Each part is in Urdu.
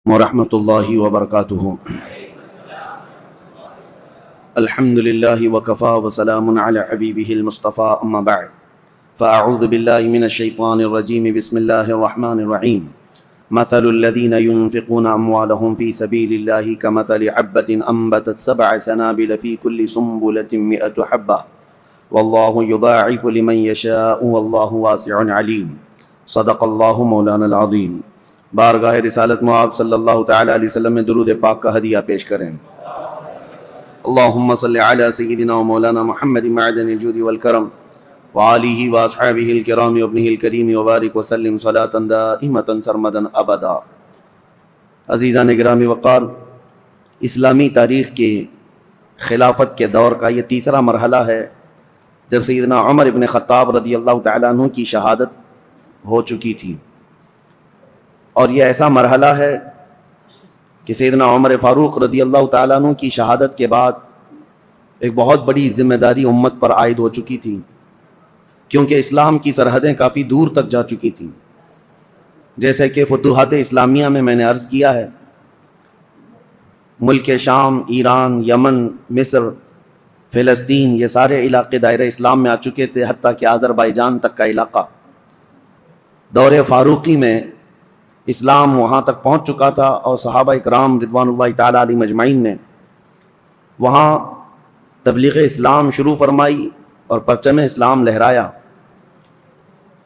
ورحمۃ اللہ وبرکاتہ۔ الحمد للہ وکفا وسلام علی حبیبہ المصطفیٰ، اما بعد فاعوذ باللہ من الشیطان الرجیم، بسم اللہ الرحمن الرحیم۔ مثل الذین ينفقون اموالهم فی سبیل اللہ کمثل حبۃ انبتت 7 سنابل فی کل سنبلۃ 100 حبۃ واللہ یضاعف لمن یشاء واللہ واسع علیم۔ صدق اللہ مولانا العظیم۔ بارگاہ رسالت مآب صلی اللہ تعالی علیہ وسلم میں درود پاک کا ہدیہ پیش کریں۔ اللہم صلی علی سیدنا و مولانا محمد معدن الجود والکرم وآلہ واصحابہ الکرام وابنہ الکریم وبارک وسلم صلاة دائمة سرمدا ابدا۔ عزیزان گرامی وقار، اسلامی تاریخ کے خلافت کے دور کا یہ تیسرا مرحلہ ہے جب سیدنا عمر ابن خطاب رضی اللہ تعالیٰ عنہ کی شہادت ہو چکی تھی، اور یہ ایسا مرحلہ ہے کہ سیدنا عمر فاروق رضی اللہ تعالیٰ عنہ کی شہادت کے بعد ایک بہت بڑی ذمہ داری امت پر عائد ہو چکی تھی، کیونکہ اسلام کی سرحدیں کافی دور تک جا چکی تھیں۔ جیسے کہ فتوحات اسلامیہ میں نے عرض کیا ہے، ملک شام، ایران، یمن، مصر، فلسطین، یہ سارے علاقے دائرہ اسلام میں آ چکے تھے، حتیٰ کہ آذربائیجان تک کا علاقہ۔ دور فاروقی میں اسلام وہاں تک پہنچ چکا تھا، اور صحابہ اکرام رضوان اللہ تعالیٰ علیہ مجمعین نے وہاں تبلیغ اسلام شروع فرمائی اور پرچم اسلام لہرایا۔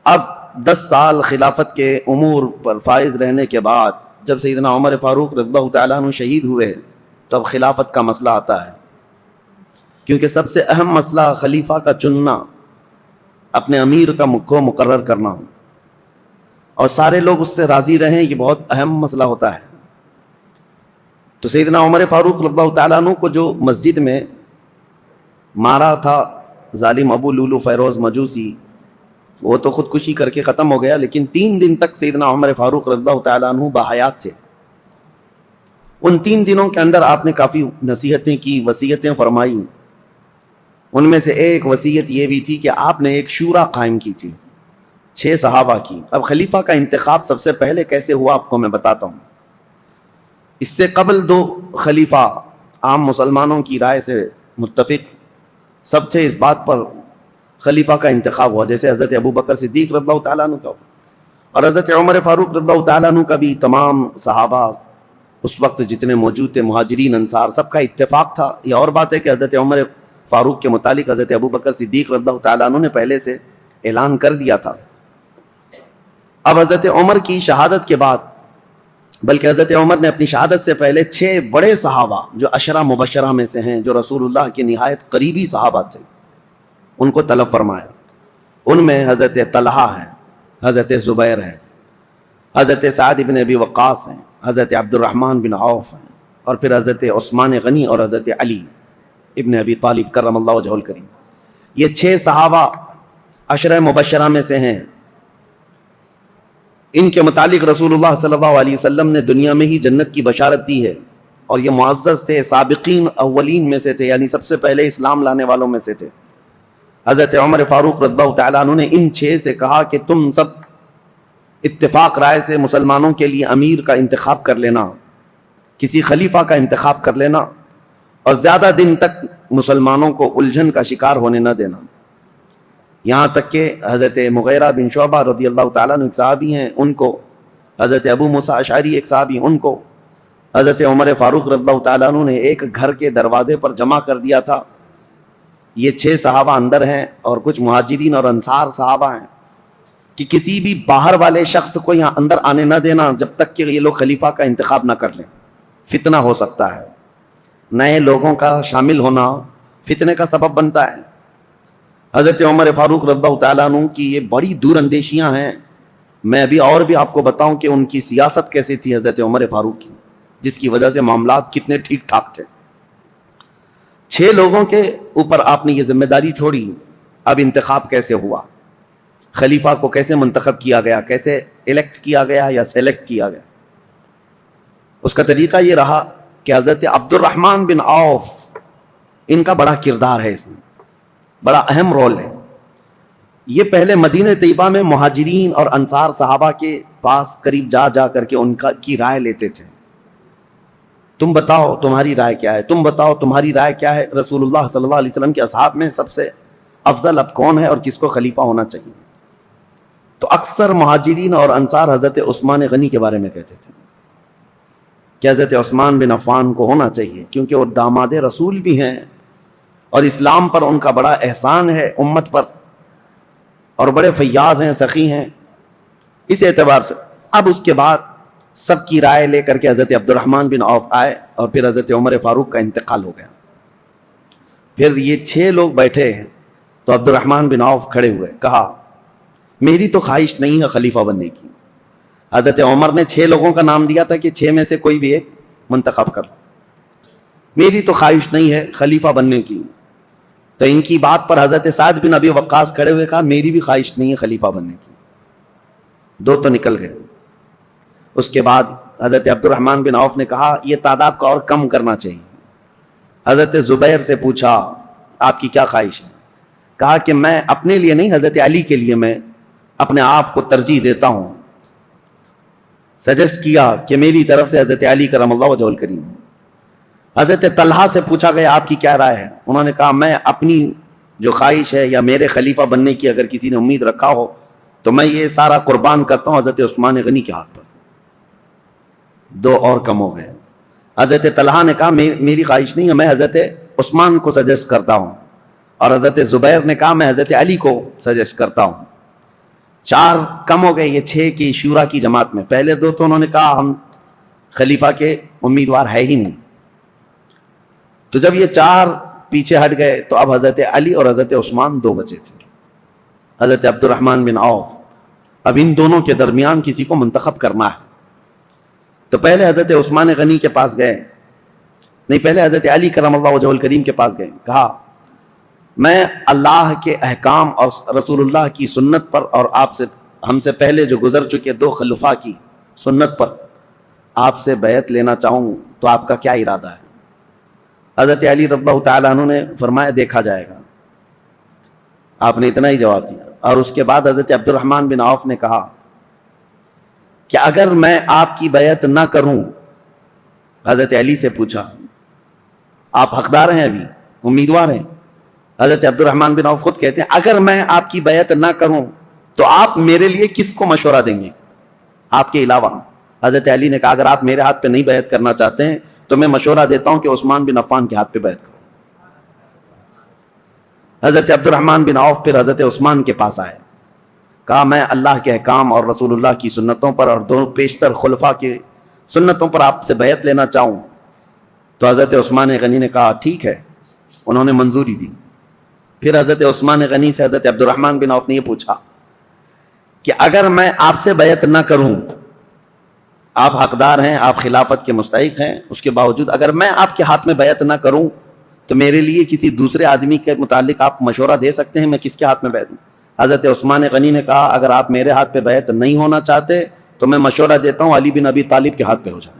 اب 10 سال خلافت کے امور پر فائز رہنے کے بعد جب سیدنا عمر فاروق رضی اللہ تعالیٰ عنہ شہید ہوئے، تب خلافت کا مسئلہ آتا ہے، کیونکہ سب سے اہم مسئلہ خلیفہ کا چننا، اپنے امیر کو مقرر کرنا، اور سارے لوگ اس سے راضی رہیں، یہ بہت اہم مسئلہ ہوتا ہے۔ تو سیدنا عمر فاروق رضی اللہ تعالیٰ عنہ کو جو مسجد میں مارا تھا ظالم ابو لولو فیروز مجوسی، وہ تو خودکشی کر کے ختم ہو گیا، لیکن 3 دن تک سیدنا عمر فاروق رضی اللہ تعالیٰ عنہ باحیات تھے۔ ان 3 دنوں کے اندر آپ نے کافی نصیحتیں کی، وصیتیں فرمائی۔ ان میں سے ایک وصیت یہ بھی تھی کہ آپ نے ایک شورا قائم کی تھی 6 صحابہ کی۔ اب خلیفہ کا انتخاب سب سے پہلے کیسے ہوا آپ کو میں بتاتا ہوں۔ اس سے قبل 2 خلیفہ عام مسلمانوں کی رائے سے متفق سب تھے، اس بات پر خلیفہ کا انتخاب ہوا، جیسے حضرت ابو بکر صدیق رضی اللہ تعالیٰ عنہ کا اور حضرت عمر فاروق رضی اللہ تعالیٰ عنہ کا بھی۔ تمام صحابہ اس وقت جتنے موجود تھے، مہاجرین انصار، سب کا اتفاق تھا۔ یہ اور بات ہے کہ حضرت عمر فاروق کے متعلق حضرت ابو بکر صدیق رضی اللہ تعالیٰ عنہ نے پہلے سے اعلان کر دیا تھا۔ اب حضرت عمر کی شہادت کے بعد، بلکہ حضرت عمر نے اپنی شہادت سے پہلے 6 بڑے صحابہ جو 10 مبشرہ میں سے ہیں، جو رسول اللہ کے نہایت قریبی صحابہ تھے، ان کو طلب فرمایا۔ ان میں حضرت طلحہ ہیں، حضرت زبیر ہیں، حضرت سعد بن ابی وقاص ہیں، حضرت عبد الرحمن بن عوف ہیں، اور پھر حضرت عثمان غنی اور حضرت علی ابن ابی طالب کرم اللہ وجہہ الکریم۔ یہ 6 صحابہ 10 مبشرہ میں سے ہیں۔ ان کے متعلق رسول اللہ صلی اللہ علیہ وسلم نے دنیا میں ہی جنت کی بشارت دی ہے، اور یہ معزز تھے، سابقین اولین میں سے تھے، یعنی سب سے پہلے اسلام لانے والوں میں سے تھے۔ حضرت عمر فاروق رضی اللہ تعالیٰ عنہ نے ان 6 سے کہا کہ تم سب اتفاق رائے سے مسلمانوں کے لیے امیر کا انتخاب کر لینا، کسی خلیفہ کا انتخاب کر لینا، اور زیادہ دن تک مسلمانوں کو الجھن کا شکار ہونے نہ دینا۔ یہاں تک کہ حضرت مغیرہ بن شعبہ رضی اللہ تعالیٰ عنہ ایک صحابی ہیں، ان کو، حضرت ابو موسیٰ اشعری ایک صحابی، ان کو حضرت عمر فاروق رضی اللہ تعالیٰ عنہ نے ایک گھر کے دروازے پر جمع کر دیا تھا۔ یہ 6 صحابہ اندر ہیں، اور کچھ مہاجرین اور انصار صحابہ ہیں، کہ کسی بھی باہر والے شخص کو یہاں اندر آنے نہ دینا جب تک کہ یہ لوگ خلیفہ کا انتخاب نہ کر لیں، فتنہ ہو سکتا ہے۔ نئے لوگوں کا شامل ہونا فتنے کا سبب بنتا ہے۔ حضرت عمر فاروق رضی اللہ تعالیٰ عنہ کی یہ بڑی دور اندیشیاں ہیں۔ میں ابھی اور بھی آپ کو بتاؤں کہ ان کی سیاست کیسی تھی حضرت عمر فاروق کی، جس کی وجہ سے معاملات کتنے ٹھیک ٹھاک تھے۔ 6 لوگوں کے اوپر آپ نے یہ ذمہ داری چھوڑی۔ اب انتخاب کیسے ہوا، خلیفہ کو کیسے منتخب کیا گیا، کیسے الیکٹ کیا گیا یا سیلیکٹ کیا گیا؟ اس کا طریقہ یہ رہا کہ حضرت عبد الرحمن بن عوف، ان کا بڑا کردار ہے، اس میں بڑا اہم رول ہے۔ یہ پہلے مدینہ طیبہ میں مہاجرین اور انصار صحابہ کے پاس قریب جا کر کے ان کی رائے لیتے تھے، تم بتاؤ تمہاری رائے کیا ہے، تم بتاؤ تمہاری رائے کیا ہے، رسول اللہ صلی اللہ علیہ وسلم کے اصحاب میں سب سے افضل اب کون ہے اور کس کو خلیفہ ہونا چاہیے؟ تو اکثر مہاجرین اور انصار حضرت عثمان غنی کے بارے میں کہتے تھے کہ حضرت عثمان بن عفان کو ہونا چاہیے، کیونکہ وہ داماد رسول بھی ہیں اور اسلام پر ان کا بڑا احسان ہے امت پر، اور بڑے فیاض ہیں، سخی ہیں، اس اعتبار سے۔ اب اس کے بعد سب کی رائے لے کر کے حضرت عبد الرحمن بن عوف آئے اور پھر حضرت عمر فاروق کا انتقال ہو گیا۔ پھر یہ 6 لوگ بیٹھے ہیں تو عبد الرحمن بن عوف کھڑے ہوئے، کہا میری تو خواہش نہیں ہے خلیفہ بننے کی۔ حضرت عمر نے 6 لوگوں کا نام دیا تھا کہ 6 میں سے کوئی بھی ایک منتخب کر لو، میری تو خواہش نہیں ہے خلیفہ بننے کی۔ تو ان کی بات پر حضرت سعد بن ابی وقاص کھڑے ہوئے، کہا میری بھی خواہش نہیں ہے خلیفہ بننے کی۔ 2 تو نکل گئے۔ اس کے بعد حضرت عبد الرحمن بن عوف نے کہا یہ تعداد کو اور کم کرنا چاہیے۔ حضرت زبیر سے پوچھا آپ کی کیا خواہش ہے؟ کہا کہ میں اپنے لیے نہیں، حضرت علی کے لیے میں اپنے آپ کو ترجیح دیتا ہوں۔ سجیسٹ کیا کہ میری طرف سے حضرت علی کرم اللہ وجہہ الکریم۔ حضرت طلحہ سے پوچھا گیا آپ کی کیا رائے ہے؟ انہوں نے کہا میں اپنی جو خواہش ہے یا میرے خلیفہ بننے کی اگر کسی نے امید رکھا ہو تو میں یہ سارا قربان کرتا ہوں حضرت عثمان غنی کے ہاتھ پر۔ 2 اور کم ہو گئے۔ حضرت طلحہ نے کہا میری خواہش نہیں ہے، میں حضرت عثمان کو سجیسٹ کرتا ہوں، اور حضرت زبیر نے کہا میں حضرت علی کو سجیسٹ کرتا ہوں۔ 4 کم ہو گئے یہ 6 کی شورا کی جماعت میں۔ پہلے 2 تو انہوں نے کہا ہم خلیفہ کے امیدوار ہے ہی نہیں۔ تو جب یہ 4 پیچھے ہٹ گئے تو اب حضرت علی اور حضرت عثمان 2 بچے تھے، حضرت عبد الرحمن بن عوف۔ اب ان دونوں کے درمیان کسی کو منتخب کرنا ہے، تو پہلے حضرت عثمان غنی کے پاس گئے، نہیں پہلے حضرت علی کرم اللہ وجہہ الکریم کے پاس گئے، کہا میں اللہ کے احکام اور رسول اللہ کی سنت پر اور آپ سے ہم سے پہلے جو گزر چکے 2 خلفاء کی سنت پر آپ سے بیعت لینا چاہوں، تو آپ کا کیا ارادہ ہے؟ حضرت علی رضی اللہ تعالیٰ عنہ نے فرمایا دیکھا جائے گا۔ آپ نے اتنا ہی جواب دیا۔ اور اس کے بعد حضرت عبد الرحمن بن عوف نے کہا کہ اگر میں آپ کی بیعت نہ کروں، حضرت علی سے پوچھا آپ حقدار ہیں، ابھی امیدوار ہیں؟ حضرت عبد الرحمن بن عوف خود کہتے ہیں اگر میں آپ کی بیعت نہ کروں تو آپ میرے لیے کس کو مشورہ دیں گے آپ کے علاوہ؟ حضرت علی نے کہا اگر آپ میرے ہاتھ پہ نہیں بیعت کرنا چاہتے ہیں تو میں مشورہ دیتا ہوں کہ عثمان بن عفان کے ہاتھ پہ بیعت کرو۔ حضرت عبد الرحمن بن عوف پھر حضرت عثمان کے پاس آئے، کہا میں اللہ کے احکام اور رسول اللہ کی سنتوں پر اور 2 پیشتر خلفاء کی سنتوں پر آپ سے بیعت لینا چاہوں۔ تو حضرت عثمان غنی نے کہا ٹھیک ہے، انہوں نے منظوری دی۔ پھر حضرت عثمان غنی سے حضرت عبد الرحمن بن عوف نے یہ پوچھا کہ اگر میں آپ سے بیعت نہ کروں، آپ حقدار ہیں، آپ خلافت کے مستحق ہیں، اس کے باوجود اگر میں آپ کے ہاتھ میں بیعت نہ کروں تو میرے لیے کسی دوسرے آدمی کے متعلق آپ مشورہ دے سکتے ہیں، میں کس کے ہاتھ میں بیعت دوں؟ حضرت عثمان غنی نے کہا اگر آپ میرے ہاتھ پہ بیعت نہیں ہونا چاہتے تو میں مشورہ دیتا ہوں علی بن ابی طالب کے ہاتھ پہ ہو جائے۔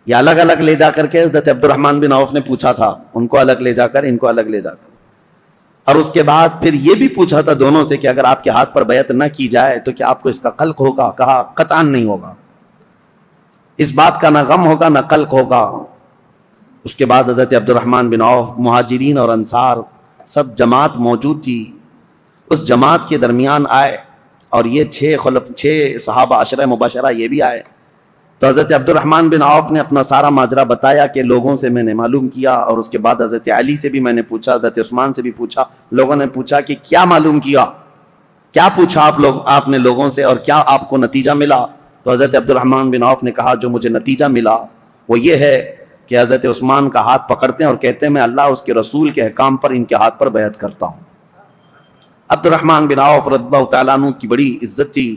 یہ الگ الگ لے جا کر کے حضرت عبد الرحمن بن عوف نے پوچھا تھا، ان کو الگ لے جا کر، ان کو الگ لے جا کر، اور اس کے بعد پھر یہ بھی پوچھا تھا دونوں سے کہ اگر آپ کے ہاتھ پر بیعت نہ کی جائے تو کیا آپ کو اس کا قلق ہوگا؟ کہا قطعاً نہیں ہوگا، اس بات کا نہ غم ہوگا نہ قلق ہوگا۔ اس کے بعد حضرت عبد الرحمن بن عوف، مہاجرین اور انصار سب جماعت موجود تھی، اس جماعت کے درمیان آئے، اور یہ 6 صحابہ 10 مباشرہ یہ بھی آئے۔ تو حضرت عبد الرحمن بن عوف نے اپنا سارا ماجرا بتایا کہ لوگوں سے میں نے معلوم کیا، اور اس کے بعد حضرت علی سے بھی میں نے پوچھا، حضرت عثمان سے بھی پوچھا۔ لوگوں نے پوچھا کہ کیا معلوم کیا، کیا پوچھا آپ نے لوگوں سے، اور کیا آپ کو نتیجہ ملا؟ تو حضرت عبد الرحمن بن عوف نے کہا جو مجھے نتیجہ ملا وہ یہ ہے کہ حضرت عثمان کا ہاتھ پکڑتے ہیں اور کہتے ہیں میں اللہ اس کے رسول کے احکام پر ان کے ہاتھ پر بیعت کرتا ہوں۔ عبد الرحمن بن عوف رضی اللہ تعالیٰ عنہ کی بڑی عزت تھی۔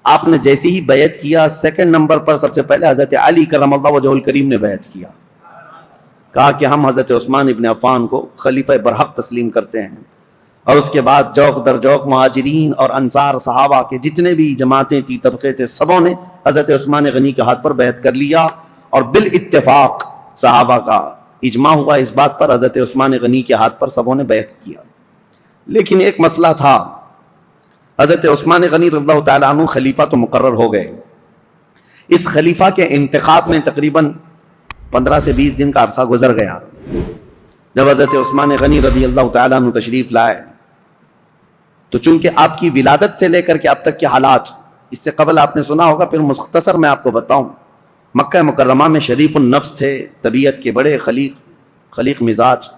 آپ نے جیسے ہی بیعت کیا، 2nd نمبر پر سب سے پہلے حضرت علی کرم اللہ وجہہ الکریم نے بیعت کیا، کہا کہ ہم حضرت عثمان ابن عفان کو خلیفہ برحق تسلیم کرتے ہیں۔ اور اس کے بعد جوق در جوق مہاجرین اور انصار صحابہ کے جتنے بھی جماعتیں تھی، طبقے تھے، سبوں نے حضرت عثمان غنی کے ہاتھ پر بیعت کر لیا، اور بالاتفاق صحابہ کا اجماع ہوا اس بات پر حضرت عثمان غنی کے ہاتھ پر سبوں نے بیعت کیا۔ لیکن ایک مسئلہ تھا، حضرت عثمان غنی رضی اللہ تعالیٰ عنہ خلیفہ تو مقرر ہو گئے، اس خلیفہ کے انتخاب میں تقریباً 15 سے 20 دن کا عرصہ گزر گیا. جب حضرت عثمان غنی رضی اللہ تعالیٰ عنہ تشریف لائے تو چونکہ آپ کی ولادت سے لے کر کے اب تک کے حالات اس سے قبل آپ نے سنا ہوگا، پھر مختصر میں آپ کو بتاؤں. مکہ مکرمہ میں شریف النفس تھے، طبیعت کے بڑے خلیق مزاج،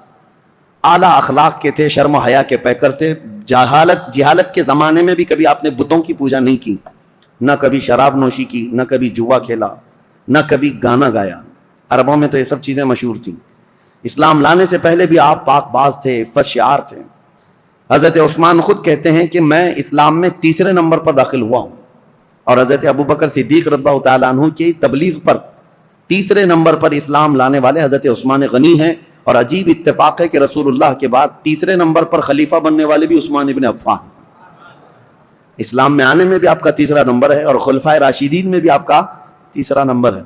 اعلیٰ اخلاق کے تھے، شرم و حیا کے پیکر تھے. جہالت کے زمانے میں بھی کبھی آپ نے بتوں کی پوجا نہیں کی، نہ کبھی شراب نوشی کی، نہ کبھی جوا کھیلا، نہ کبھی گانا گایا. عربوں میں تو یہ سب چیزیں مشہور تھیں. اسلام لانے سے پہلے بھی آپ پاک باز تھے، عفت شعار تھے. حضرت عثمان خود کہتے ہیں کہ میں اسلام میں تیسرے نمبر پر داخل ہوا ہوں، اور حضرت ابوبکر صدیق رضی اللہ تعالیٰ عنہ کی تبلیغ پر تیسرے نمبر پر اسلام لانے والے حضرت عثمان غنی ہیں. اور عجیب اتفاق ہے کہ رسول اللہ کے بعد تیسرے نمبر پر خلیفہ بننے والے بھی عثمان ابن عفان. اسلام میں آنے میں بھی آپ کا تیسرا نمبر ہے، اور خلفائے راشدین میں بھی آپ کا تیسرا نمبر ہے.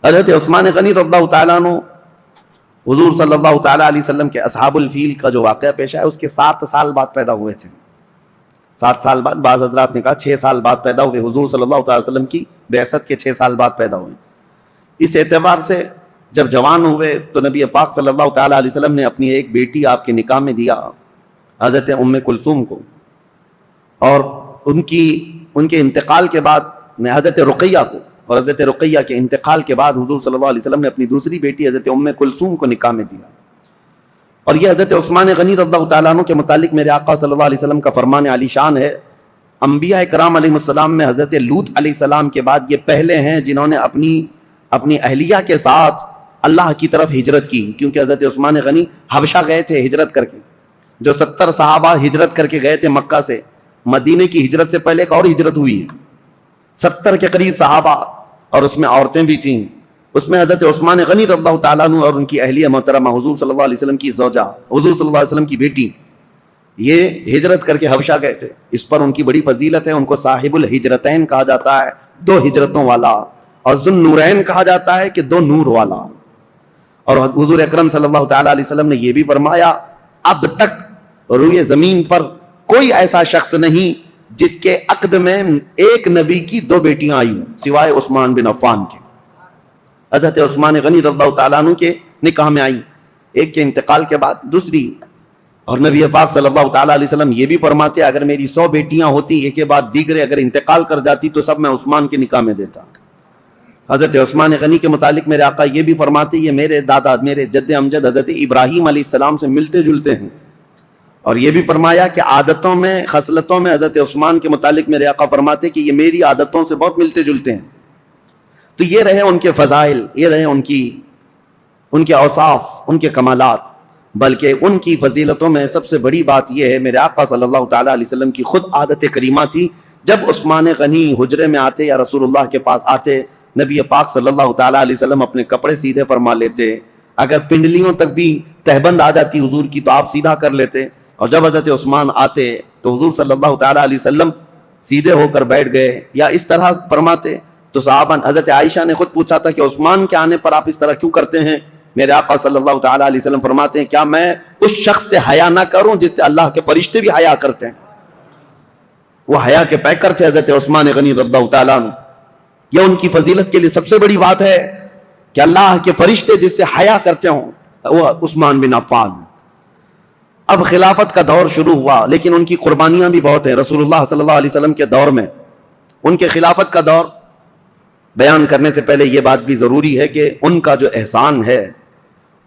حضرت عثمان غنی رضی اللہ تعالیٰ عنہ حضور صلی اللہ تعالیٰ علیہ وسلم کے اصحاب الفیل کا جو واقعہ پیش ہے اس کے 7 سال بعد پیدا ہوئے تھے. 7 سال بعد، بعض حضرات نے کہا 6 سال بعد پیدا ہوئے. حضور صلی اللہ تعالیٰ وسلم کی بعثت کے 6 سال بعد پیدا ہوئے. اس اعتبار سے جب جوان ہوئے تو نبی پاک صلی اللہ تعالیٰ علیہ وسلم نے اپنی ایک بیٹی آپ کے نکاح میں دیا، حضرت ام کلثوم کو. اور ان کے انتقال کے بعد حضرت رقیہ کو، اور حضرت رقیہ کے انتقال کے بعد حضور صلی اللہ علیہ وسلم نے اپنی دوسری بیٹی حضرت ام کلثوم کو نکاح میں دیا. اور یہ حضرت عثمان غنی رضی اللہ تعالیٰ عنہ کے متعلق میرے آقا صلی اللہ علیہ وسلم کا فرمان علی شان ہے. انبیاء کرام علیہ السلام میں حضرت لوط علیہ السلام کے بعد یہ پہلے ہیں جنہوں نے اپنی اہلیہ کے ساتھ اللہ کی طرف ہجرت کی. کیونکہ حضرت عثمان غنی حبشہ گئے تھے ہجرت کر کے. جو 70 صحابہ ہجرت کر کے گئے تھے مکہ سے، مدینے کی ہجرت سے پہلے ایک اور ہجرت ہوئی ہے، 70 کے قریب صحابہ، اور اس میں عورتیں بھی تھیں. اس میں حضرت عثمان غنی رضی اللہ تعالیٰ عنہ اور ان کی اہلیہ محترمہ حضور صلی اللہ علیہ وسلم کی زوجہ، حضور صلی اللہ علیہ وسلم کی بیٹی، یہ ہجرت کر کے حبشہ گئے تھے. اس پر ان کی بڑی فضیلت ہے. ان کو صاحب الہجرتین کہا جاتا ہے، 2 ہجرتوں والا، اور ذو النورین کہا جاتا ہے کہ 2 نور والا. اور حضور اکرم صلی اللہ تعالیٰ علیہ وسلم نے یہ بھی فرمایا اب تک روئے زمین پر کوئی ایسا شخص نہیں جس کے عقد میں ایک نبی کی 2 بیٹیاں آئی ہوں سوائے عثمان بن عفان کے. حضرت عثمان غنی رضی اللہ تعالیٰ عنہ کے نکاح میں آئی، ایک کے انتقال کے بعد دوسری. اور نبی پاک صلی اللہ تعالیٰ علیہ وسلم یہ بھی فرماتے اگر میری 100 بیٹیاں ہوتی ایک کے بعد دیگرے اگر انتقال کر جاتی تو سب میں عثمان کے نکاح میں دیتا. حضرت عثمان غنی کے متعلق میرے آقا یہ بھی فرماتے یہ میرے دادا، میرے جد امجد حضرت ابراہیم علیہ السلام سے ملتے جلتے ہیں. اور یہ بھی فرمایا کہ عادتوں میں، خصلتوں میں حضرت عثمان کے متعلق میرے آقا فرماتے کہ یہ میری عادتوں سے بہت ملتے جلتے ہیں. تو یہ رہے ان کے فضائل، یہ رہے ان کے اوصاف، ان کے کمالات. بلکہ ان کی فضیلتوں میں سب سے بڑی بات یہ ہے میرے آقا صلی اللہ تعالیٰ علیہ وسلم کی خود عادت کریمہ تھی. جب عثمان غنی حجرے میں آتے یا رسول اللہ کے پاس آتے، نبی پاک صلی اللہ تعالیٰ علیہ وسلم اپنے کپڑے سیدھے فرما لیتے. اگر پنڈلیوں تک بھی تہبند آ جاتی حضور کی تو آپ سیدھا کر لیتے. اور جب حضرت عثمان آتے تو حضور صلی اللہ تعالیٰ علیہ وسلم سیدھے ہو کر بیٹھ گئے یا اس طرح فرماتے. تو صحابہ حضرت عائشہ نے خود پوچھا تھا کہ عثمان کے آنے پر آپ اس طرح کیوں کرتے ہیں؟ میرے آقا صلی اللہ تعالیٰ علیہ وسلم فرماتے ہیں کیا میں اس شخص سے حیا نہ کروں جس سے اللہ کے فرشتے بھی حیا کرتے ہیں؟ وہ حیا کے پیکر تھے حضرت عثمان غنی رضی اللہ تعالیٰ عنہ. یہ ان کی فضیلت کے لیے سب سے بڑی بات ہے کہ اللہ کے فرشتے جس سے حیا کرتے ہوں وہ عثمان بن عفان. اب خلافت کا دور شروع ہوا لیکن ان کی قربانیاں بھی بہت ہیں. رسول اللہ صلی اللہ علیہ وسلم کے دور میں ان کے خلافت کا دور بیان کرنے سے پہلے یہ بات بھی ضروری ہے کہ ان کا جو احسان ہے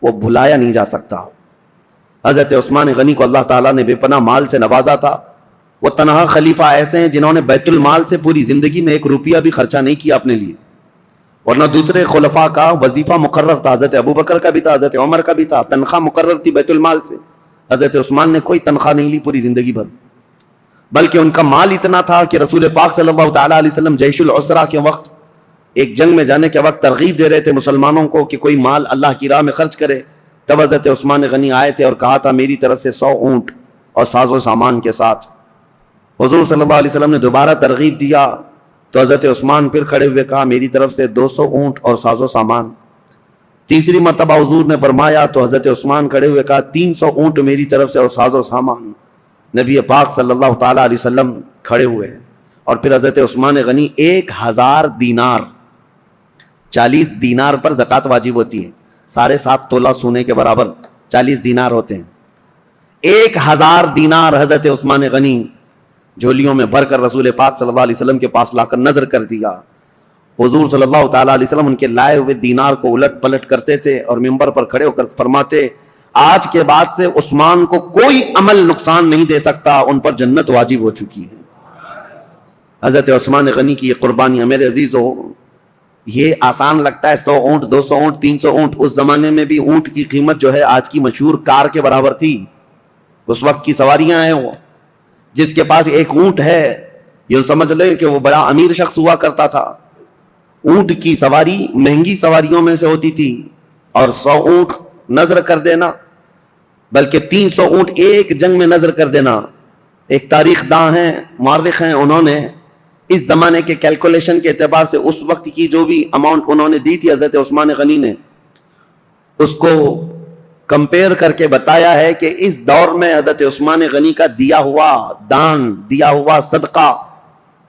وہ بھلایا نہیں جا سکتا. حضرت عثمان غنی کو اللہ تعالیٰ نے بے پناہ مال سے نوازا تھا. وہ تنہا خلیفہ ایسے ہیں جنہوں نے بیت المال سے پوری زندگی میں 1 روپیہ بھی خرچہ نہیں کیا اپنے لیے، ورنہ دوسرے خلفاء کا وظیفہ مقرر تھا. حضرت ابوبکر کا بھی تھا، حضرت عمر کا بھی تھا، تنخواہ مقرر تھی بیت المال سے. حضرت عثمان نے کوئی تنخواہ نہیں لی پوری زندگی بھر، بلکہ ان کا مال اتنا تھا کہ رسول پاک صلی اللہ تعالیٰ علیہ وسلم جیش العسرہ کے وقت، ایک جنگ میں جانے کے وقت ترغیب دے رہے تھے مسلمانوں کو کہ کوئی مال اللہ کی راہ میں خرچ کرے. تب حضرت عثمان غنی آئے تھے اور کہا تھا میری طرف سے 100 اونٹ اور ساز و سامان کے ساتھ. حضور صلی اللہ علیہ وسلم نے دوبارہ ترغیب دیا تو حضرت عثمان پھر کھڑے ہوئے کہا میری طرف سے 200 اونٹ اور ساز و سامان. تیسری مرتبہ حضور نے فرمایا تو حضرت عثمان کھڑے ہوئے کہا 300 اونٹ میری طرف سے اور ساز و سامان. نبی پاک صلی اللہ تعالیٰ علیہ وسلم کھڑے ہوئے. اور پھر حضرت عثمان غنی 1000 دینار، 40 دینار پر زکوٰۃ واجب ہوتی ہے، 7.5 تولہ سونے کے برابر 40 دینار ہوتے ہیں. 1000 دینار حضرت عثمان غنی جھولیوں میں بھر کر رسول پاک صلی اللہ علیہ وسلم کے پاس لا کر نظر کر دیا. حضور صلی اللہ تعالیٰ علیہ وسلم ان کے لائے ہوئے دینار کو الٹ پلٹ کرتے تھے اور ممبر پر کھڑے ہو کر فرماتے آج کے بعد سے عثمان کو کوئی عمل نقصان نہیں دے سکتا، ان پر جنت واجب ہو چکی ہے. حضرت عثمان غنی کی یہ قربانیاں میرے عزیزو، یہ آسان لگتا ہے، 100 اونٹ 200 اونٹ 300 اونٹ، اس زمانے میں بھی اونٹ کی قیمت جو ہے آج کی مشہور کار کے برابر تھی. اس وقت کی سواریاں ہیں، وہ جس کے پاس ایک اونٹ ہے یہ سمجھ لے کہ وہ بڑا امیر شخص ہوا کرتا تھا. اونٹ کی سواری مہنگی سواریوں میں سے ہوتی تھی، اور 100 اونٹ نظر کر دینا، بلکہ 300 اونٹ ایک جنگ میں نظر کر دینا. ایک تاریخ داں ہیں، مورخ ہیں، انہوں نے اس زمانے کے کیلکولیشن کے اعتبار سے اس وقت کی جو بھی اماؤنٹ انہوں نے دی تھی حضرت عثمان غنی نے، اس کو کمپیئر کر کے بتایا ہے کہ اس دور میں حضرت عثمان غنی کا دیا ہوا دان، دیا ہوا صدقہ،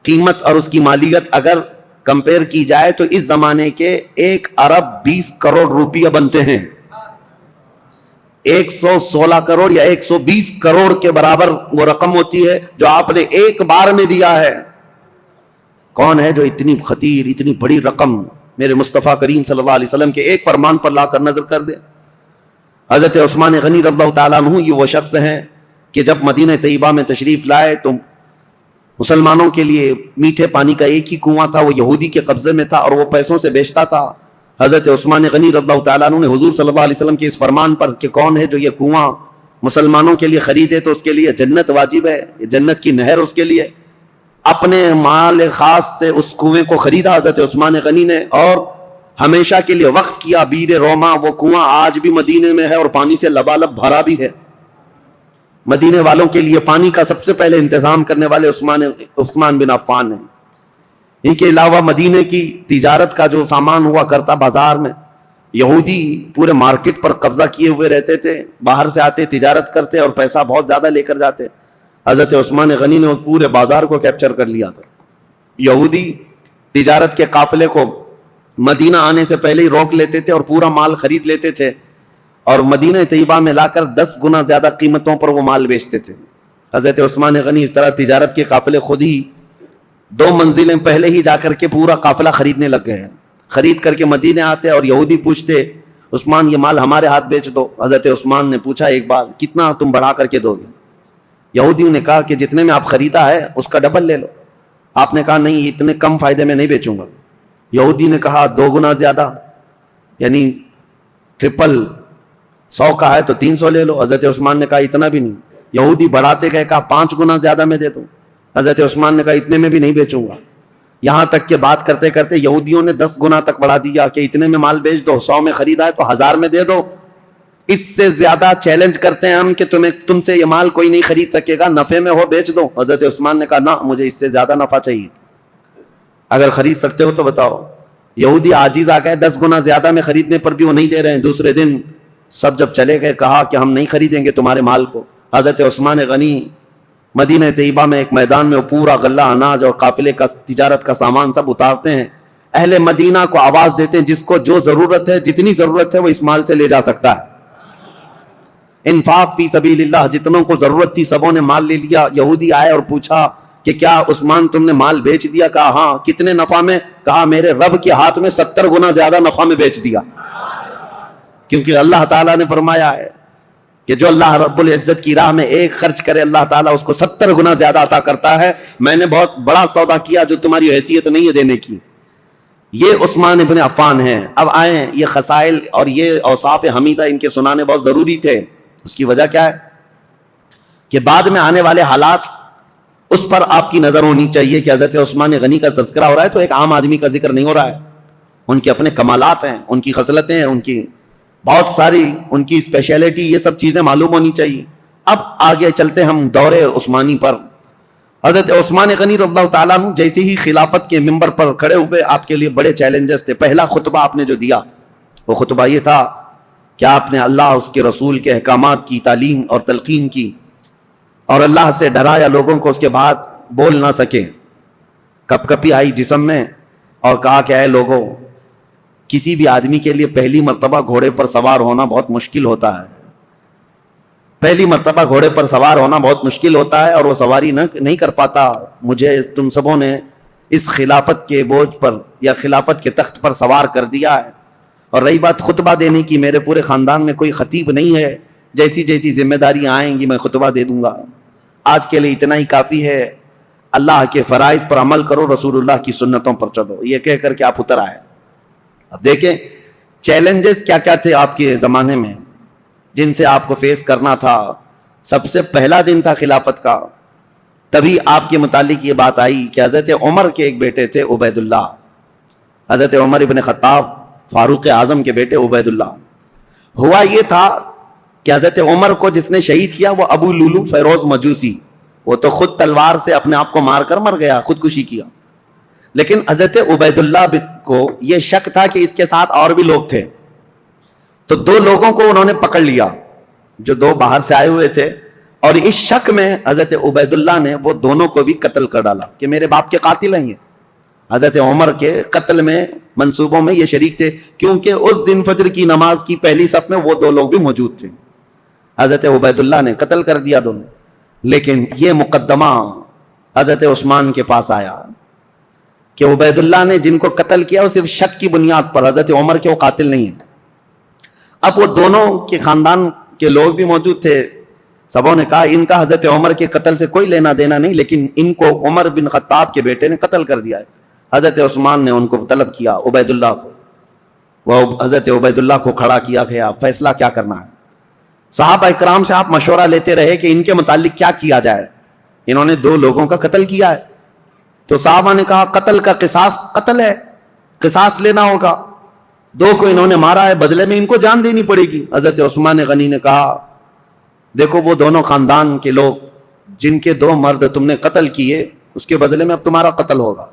قیمت اور اس کی مالیت اگر کمپیئر کی جائے تو اس زمانے کے 1 ارب 20 کروڑ روپیہ بنتے ہیں. 116 کروڑ یا 120 کروڑ کے برابر وہ رقم ہوتی ہے جو آپ نے ایک بار میں دیا ہے. کون ہے جو اتنی خطیر اتنی بڑی رقم میرے مصطفیٰ کریم صلی اللہ علیہ وسلم کے ایک فرمان پر لا کر نظر کر دے؟ حضرت عثمان غنی رضی اللہ تعالیٰ عنہ یہ وہ شخص ہیں کہ جب مدینہ طیبہ میں تشریف لائے تو مسلمانوں کے لیے میٹھے پانی کا ایک ہی کنواں تھا، وہ یہودی کے قبضے میں تھا اور وہ پیسوں سے بیچتا تھا. حضرت عثمان غنی رضی اللہ تعالیٰ عنہ نے حضور صلی اللہ علیہ وسلم کے اس فرمان پر کہ کون ہے جو یہ کنواں مسلمانوں کے لیے خریدے تو اس کے لیے جنت واجب ہے، جنت کی نہر اس کے لیے، اپنے مال خاص سے اس کنویں کو خریدا حضرت عثمان غنی نے اور ہمیشہ کے لیے وقف کیا. بیر روما وہ کنواں آج بھی مدینے میں ہے اور پانی سے لبالب بھرا بھی ہے. مدینے والوں کے لیے پانی کا سب سے پہلے انتظام کرنے والے عثمان بن عفان ہیں. ان کے علاوہ مدینے کی تجارت کا جو سامان ہوا کرتا بازار میں، یہودی پورے مارکیٹ پر قبضہ کیے ہوئے رہتے تھے، باہر سے آتے تجارت کرتے اور پیسہ بہت زیادہ لے کر جاتے. حضرت عثمان غنی نے پورے بازار کو کیپچر کر لیا تھا. یہودی تجارت کے قافلے کو مدینہ آنے سے پہلے ہی روک لیتے تھے اور پورا مال خرید لیتے تھے اور مدینہ طیبہ میں لا کر 10 گنا زیادہ قیمتوں پر وہ مال بیچتے تھے. حضرت عثمان غنی اس طرح تجارت کے قافلے خود ہی 2 منزلیں پہلے ہی جا کر کے پورا قافلہ خریدنے لگ گئے ہیں. خرید کر کے مدینے آتے اور یہودی پوچھتے عثمان یہ مال ہمارے ہاتھ بیچ دو. حضرت عثمان نے پوچھا ایک بار کتنا تم بڑھا کر کے دو گے؟ یہودیوں نے کہا کہ جتنے میں آپ خریدا ہے اس کا ڈبل لے لو. آپ نے کہا نہیں اتنے کم فائدے میں نہیں بیچوں گا. یہودی نے کہا 2 گنا زیادہ، یعنی ٹرپل، 100 کا ہے تو 300 لے لو. حضرت عثمان نے کہا اتنا بھی نہیں. یہودی بڑھاتے گئے، کہا 5 گنا زیادہ میں دے دوں. حضرت عثمان نے کہا اتنے میں بھی نہیں بیچوں گا. یہاں تک کہ بات کرتے کرتے یہودیوں نے 10 گنا تک بڑھا دیا کہ اتنے میں مال بیچ دو، 100 میں خریدا ہے تو 1000 میں دے دو. اس سے زیادہ چیلنج کرتے ہیں ہم کہ تم سے یہ مال کوئی نہیں خرید سکے گا، نفع میں ہو بیچ دو. حضرت عثمان نے کہا نہ، مجھے اس سے زیادہ نفع چاہیے، اگر خرید سکتے ہو تو بتاؤ. یہودی عاجز آ گئے، 10 گنا زیادہ میں خریدنے پر بھی وہ نہیں دے رہے ہیں. دوسرے دن سب جب چلے گئے کہا کہ ہم نہیں خریدیں گے تمہارے مال کو. حضرت عثمان غنی مدینہ طیبہ میں ایک میدان میں وہ پورا غلہ اناج اور قافلے کا تجارت کا سامان سب اتارتے ہیں. اہل مدینہ کو آواز دیتے ہیں جس کو جو ضرورت ہے، جتنی ضرورت ہے وہ اس مال سے لے جا سکتا ہے. انفاق فی سبیل اللہ، جتنوں کو ضرورت تھی سبوں نے مال لے لیا. یہودی آئے اور پوچھا کہ کیا عثمان تم نے مال بیچ دیا؟ کہا ہاں. کتنے نفع میں؟ کہا میرے رب کے ہاتھ میں 70 گنا زیادہ نفع میں بیچ دیا. کیونکہ اللہ تعالیٰ نے فرمایا ہے کہ جو اللہ رب العزت کی راہ میں ایک خرچ کرے اللہ تعالیٰ اس کو 70 گنا زیادہ عطا کرتا ہے. میں نے بہت بڑا سودا کیا جو تمہاری حیثیت نہیں ہے دینے کی. یہ عثمان ابن عفان ہیں. اب آئیں، یہ خصائل اور یہ اوصاف حمیدہ ان کے سنانے بہت ضروری تھے. اس کی وجہ کیا ہے کہ بعد میں آنے والے حالات اس پر آپ کی نظر ہونی چاہیے کہ حضرت عثمان غنی کا تذکرہ ہو رہا ہے تو ایک عام آدمی کا ذکر نہیں ہو رہا ہے. ان کے اپنے کمالات ہیں، ان کی خصلتیں ہیں، ان کی بہت ساری ان کی اسپیشلٹی، یہ سب چیزیں معلوم ہونی چاہیے. اب آگے چلتے ہم دور عثمانی پر. حضرت عثمان غنی رضی اللہ تعالیٰ عنہ جیسے ہی خلافت کے منبر پر کھڑے ہوئے آپ کے لیے بڑے چیلنجز تھے. پہلا خطبہ آپ نے جو دیا وہ خطبہ یہ تھا کہ آپ نے اللہ اس کے رسول کے احکامات کی تعلیم اور تلقین کی اور اللہ سے ڈرایا لوگوں کو اس کے بعد بول نہ سکے. کپ کپی آئی جسم میں اور کہا کہ اے لوگوں، کسی بھی آدمی کے لیے پہلی مرتبہ گھوڑے پر سوار ہونا بہت مشکل ہوتا ہے، پہلی مرتبہ گھوڑے پر سوار ہونا بہت مشکل ہوتا ہے اور وہ سواری نہیں کر پاتا. مجھے تم سبوں نے اس خلافت کے بوجھ پر یا خلافت کے تخت پر سوار کر دیا ہے. اور رہی بات خطبہ دینے کی، میرے پورے خاندان میں کوئی خطیب نہیں ہے، جیسی جیسی ذمہ داریاں آئیں گی میں خطبہ دے دوں گا. آج کے لیے اتنا ہی کافی ہے، اللہ کے فرائض پر عمل کرو، رسول اللہ کی سنتوں پر چلو. یہ کہہ کر کے آپ اتر آئے. اب دیکھیں چیلنجز کیا کیا تھے آپ کے زمانے میں جن سے آپ کو فیس کرنا تھا. سب سے پہلا دن تھا خلافت کا، تبھی آپ کے متعلق یہ بات آئی کہ حضرت عمر کے ایک بیٹے تھے عبید اللہ، حضرت عمر ابن خطاب فاروق اعظم کے بیٹے عبید اللہ. ہوا یہ تھا کہ حضرت عمر کو جس نے شہید کیا وہ ابو لولو فیروز مجوسی، وہ تو خود تلوار سے اپنے آپ کو مار کر مر گیا، خودکشی کیا. لیکن حضرت عبید اللہ کو یہ شک تھا کہ اس کے ساتھ اور بھی لوگ تھے، تو دو لوگوں کو انہوں نے پکڑ لیا جو دو باہر سے آئے ہوئے تھے، اور اس شک میں حضرت عبید اللہ نے وہ دونوں کو بھی قتل کر ڈالا کہ میرے باپ کے قاتل ہیں یہ. حضرت عمر کے قتل میں منصوبوں میں یہ شریک تھے، کیونکہ اس دن فجر کی نماز کی پہلی صف میں وہ دو لوگ بھی موجود تھے. حضرت عبید اللہ نے قتل کر دیا دونوں. لیکن یہ مقدمہ حضرت عثمان کے پاس آیا کہ عبید اللہ نے جن کو قتل کیا وہ صرف شک کی بنیاد پر، حضرت عمر کے وہ قاتل نہیں ہیں. اب وہ دونوں کے خاندان کے لوگ بھی موجود تھے. سبوں نے کہا ان کا حضرت عمر کے قتل سے کوئی لینا دینا نہیں، لیکن ان کو عمر بن خطاب کے بیٹے نے قتل کر دیا ہے. حضرت عثمان نے ان کو طلب کیا، عبید اللہ کو. وہ حضرت عبید اللہ کو کھڑا کیا گیا، فیصلہ کیا کرنا ہے. صحابہ اکرام سے آپ مشورہ لیتے رہے کہ ان کے متعلق کیا کیا جائے. انہوں نے دو لوگوں کا قتل کیا ہے، تو صحابہ نے کہا قتل کا قصاص قتل ہے، قصاص لینا ہوگا. دو کو انہوں نے مارا ہے، بدلے میں ان کو جان دینی پڑے گی. حضرت عثمان غنی نے کہا دیکھو وہ دونوں خاندان کے لوگ جن کے دو مرد تم نے قتل کیے، اس کے بدلے میں اب تمہارا قتل ہوگا.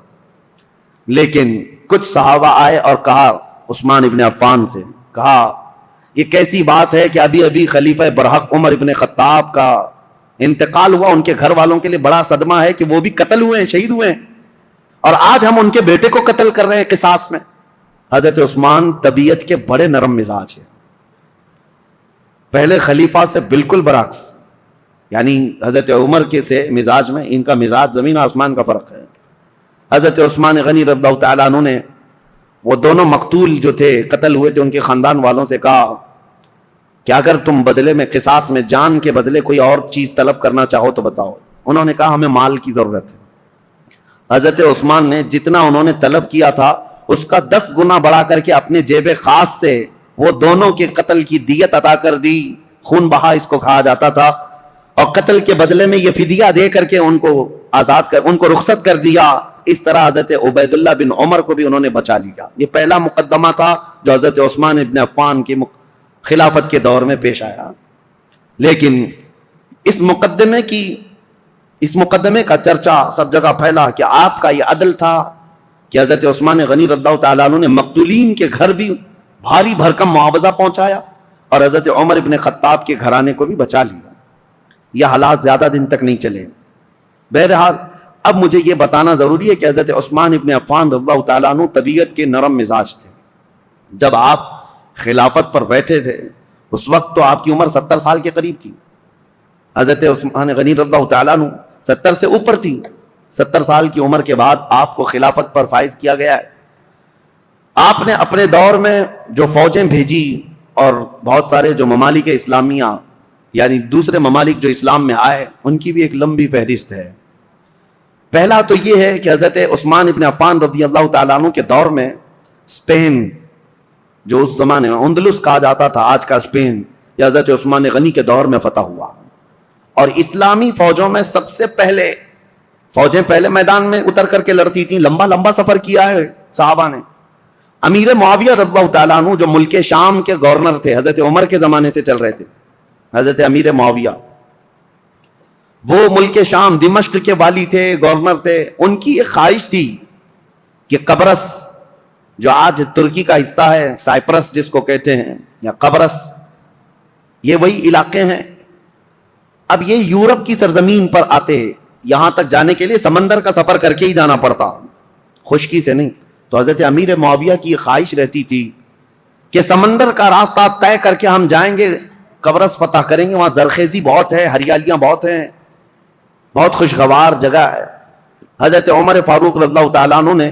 لیکن کچھ صحابہ آئے اور کہا عثمان ابن عفان سے، کہا یہ کیسی بات ہے کہ ابھی ابھی خلیفہ برحق عمر ابن خطاب کا انتقال ہوا، ان کے گھر والوں کے لیے بڑا صدمہ ہے کہ وہ بھی قتل ہوئے ہیں، شہید ہوئے ہیں، اور آج ہم ان کے بیٹے کو قتل کر رہے ہیں قصاص میں. حضرت عثمان طبیعت کے بڑے نرم مزاج ہیں، پہلے خلیفہ سے بالکل برعکس، یعنی حضرت عمر کے سے مزاج میں ان کا مزاج زمین آسمان کا فرق ہے. حضرت عثمان غنی رضی اللہ تعالیٰ عنہ نے وہ دونوں مقتول جو تھے، قتل ہوئے تھے، ان کے خاندان والوں سے کہا کہ اگر تم بدلے میں قصاص میں جان کے بدلے کوئی اور چیز طلب کرنا چاہو تو بتاؤ. انہوں نے کہا ہمیں مال کی ضرورت ہے. حضرت عثمان نے جتنا انہوں نے طلب کیا تھا اس کا 10 گنا بڑھا کر کے اپنے جیب خاص سے وہ دونوں کے قتل کی دیت عطا کر دی. خون بہا اس کو کہا جاتا تھا، اور قتل کے بدلے میں یہ فدیہ دے کر کے ان کو آزاد کر، ان کو رخصت کر دیا. اس طرح حضرت عبید اللہ بن عمر کو بھی انہوں نے بچا لیا. یہ پہلا مقدمہ تھا جو حضرت عثمان ابن عفان کی خلافت کے دور میں پیش آیا. لیکن اس مقدمے کا چرچا سب جگہ پھیلا کہ آپ کا یہ عدل تھا کہ حضرت عثمان غنی رضی اللہ تعالیٰ عنہ نے مقتولین کے گھر بھی بھاری بھرکم معاوضہ پہنچایا اور حضرت عمر ابن خطاب کے گھرانے کو بھی بچا لیا. یہ حالات زیادہ دن تک نہیں چلے. بہرحال اب مجھے یہ بتانا ضروری ہے کہ حضرت عثمان ابن عفان رضی اللہ تعالیٰ عنہ طبیعت کے نرم مزاج تھے. جب آپ خلافت پر بیٹھے تھے اس وقت تو آپ کی عمر 70 سال کے قریب تھی. حضرت عثمان غنی رضی اللہ تعالیٰ عنہ 70 سے اوپر تھی. 70 سال کی عمر کے بعد آپ کو خلافت پر فائز کیا گیا ہے. آپ نے اپنے دور میں جو فوجیں بھیجی اور بہت سارے جو ممالک اسلامیہ یعنی دوسرے ممالک جو اسلام میں آئے ان کی بھی ایک لمبی فہرست ہے. پہلا تو یہ ہے کہ حضرت عثمان ابن عفان رضی اللہ تعالیٰ عنہ کے دور میں اسپین جو اس زمانے میں اندلس کہا جاتا تھا، آج کا اسپین، یہ حضرت عثمان غنی کے دور میں فتح ہوا. اور اسلامی فوجوں میں سب سے پہلے فوجیں پہلے میدان میں اتر کر کے لڑتی تھیں. لمبا لمبا سفر کیا ہے صحابہ نے. امیر معاویہ رضی اللہ تعالیٰ عنہ جو ملک شام کے گورنر تھے، حضرت عمر کے زمانے سے چل رہے تھے، حضرت امیر معاویہ وہ ملک شام دمشق کے والی تھے، گورنر تھے. ان کی ایک خواہش تھی کہ قبرص جو آج ترکی کا حصہ ہے، سائپرس جس کو کہتے ہیں یا قبرص، یہ وہی علاقے ہیں. اب یہ یورپ کی سرزمین پر آتے، یہاں تک جانے کے لیے سمندر کا سفر کر کے ہی جانا پڑتا. خشکی سے نہیں. تو حضرت امیر معاویہ کی خواہش رہتی تھی کہ سمندر کا راستہ طے کر کے ہم جائیں گے, قبرص فتح کریں گے, وہاں زرخیزی بہت ہے, ہریالیاں بہت ہیں, بہت خوشگوار جگہ ہے. حضرت عمر فاروق رضی اللہ تعالیٰ عنہ نے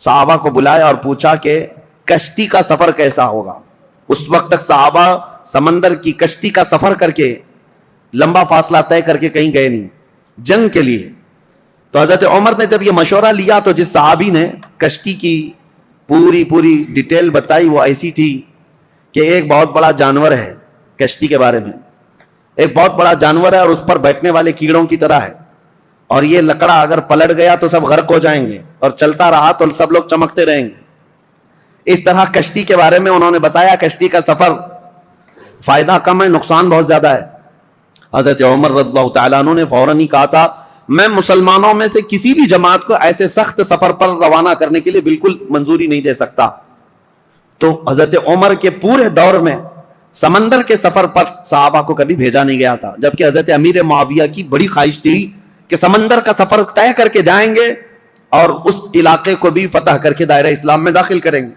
صحابہ کو بلایا اور پوچھا کہ کشتی کا سفر کیسا ہوگا. اس وقت تک صحابہ سمندر کی کشتی کا سفر کر کے لمبا فاصلہ طے کر کے کہیں گئے نہیں جنگ کے لیے. تو حضرت عمر نے جب یہ مشورہ لیا تو جس صحابی نے کشتی کی پوری ڈیٹیل بتائی وہ ایسی تھی کہ ایک بہت بڑا جانور ہے کشتی کے بارے میں, ایک بہت بڑا جانور ہے اور اس پر بیٹھنے والے کیڑوں کی طرح ہے, اور یہ لکڑا اگر پلٹ گیا تو سب غرق ہو جائیں گے, اور چلتا رہا تو سب لوگ چمکتے رہیں گے. اس طرح کشتی کے بارے میں انہوں نے بتایا کشتی کا سفر فائدہ کم ہے, نقصان بہت زیادہ ہے. حضرت عمر رضی اللہ تعالیٰ عنہ نے فوراً ہی کہا تھا میں مسلمانوں میں سے کسی بھی جماعت کو ایسے سخت سفر پر روانہ کرنے کے لیے بالکل منظوری نہیں دے سکتا. تو حضرت عمر کے پورے دور میں سمندر کے سفر پر صحابہ کو کبھی بھیجا نہیں گیا تھا, جبکہ حضرت امیر معاویہ کی بڑی خواہش تھی کہ سمندر کا سفر طے کر کے جائیں گے اور اس علاقے کو بھی فتح کر کے دائرہ اسلام میں داخل کریں گے.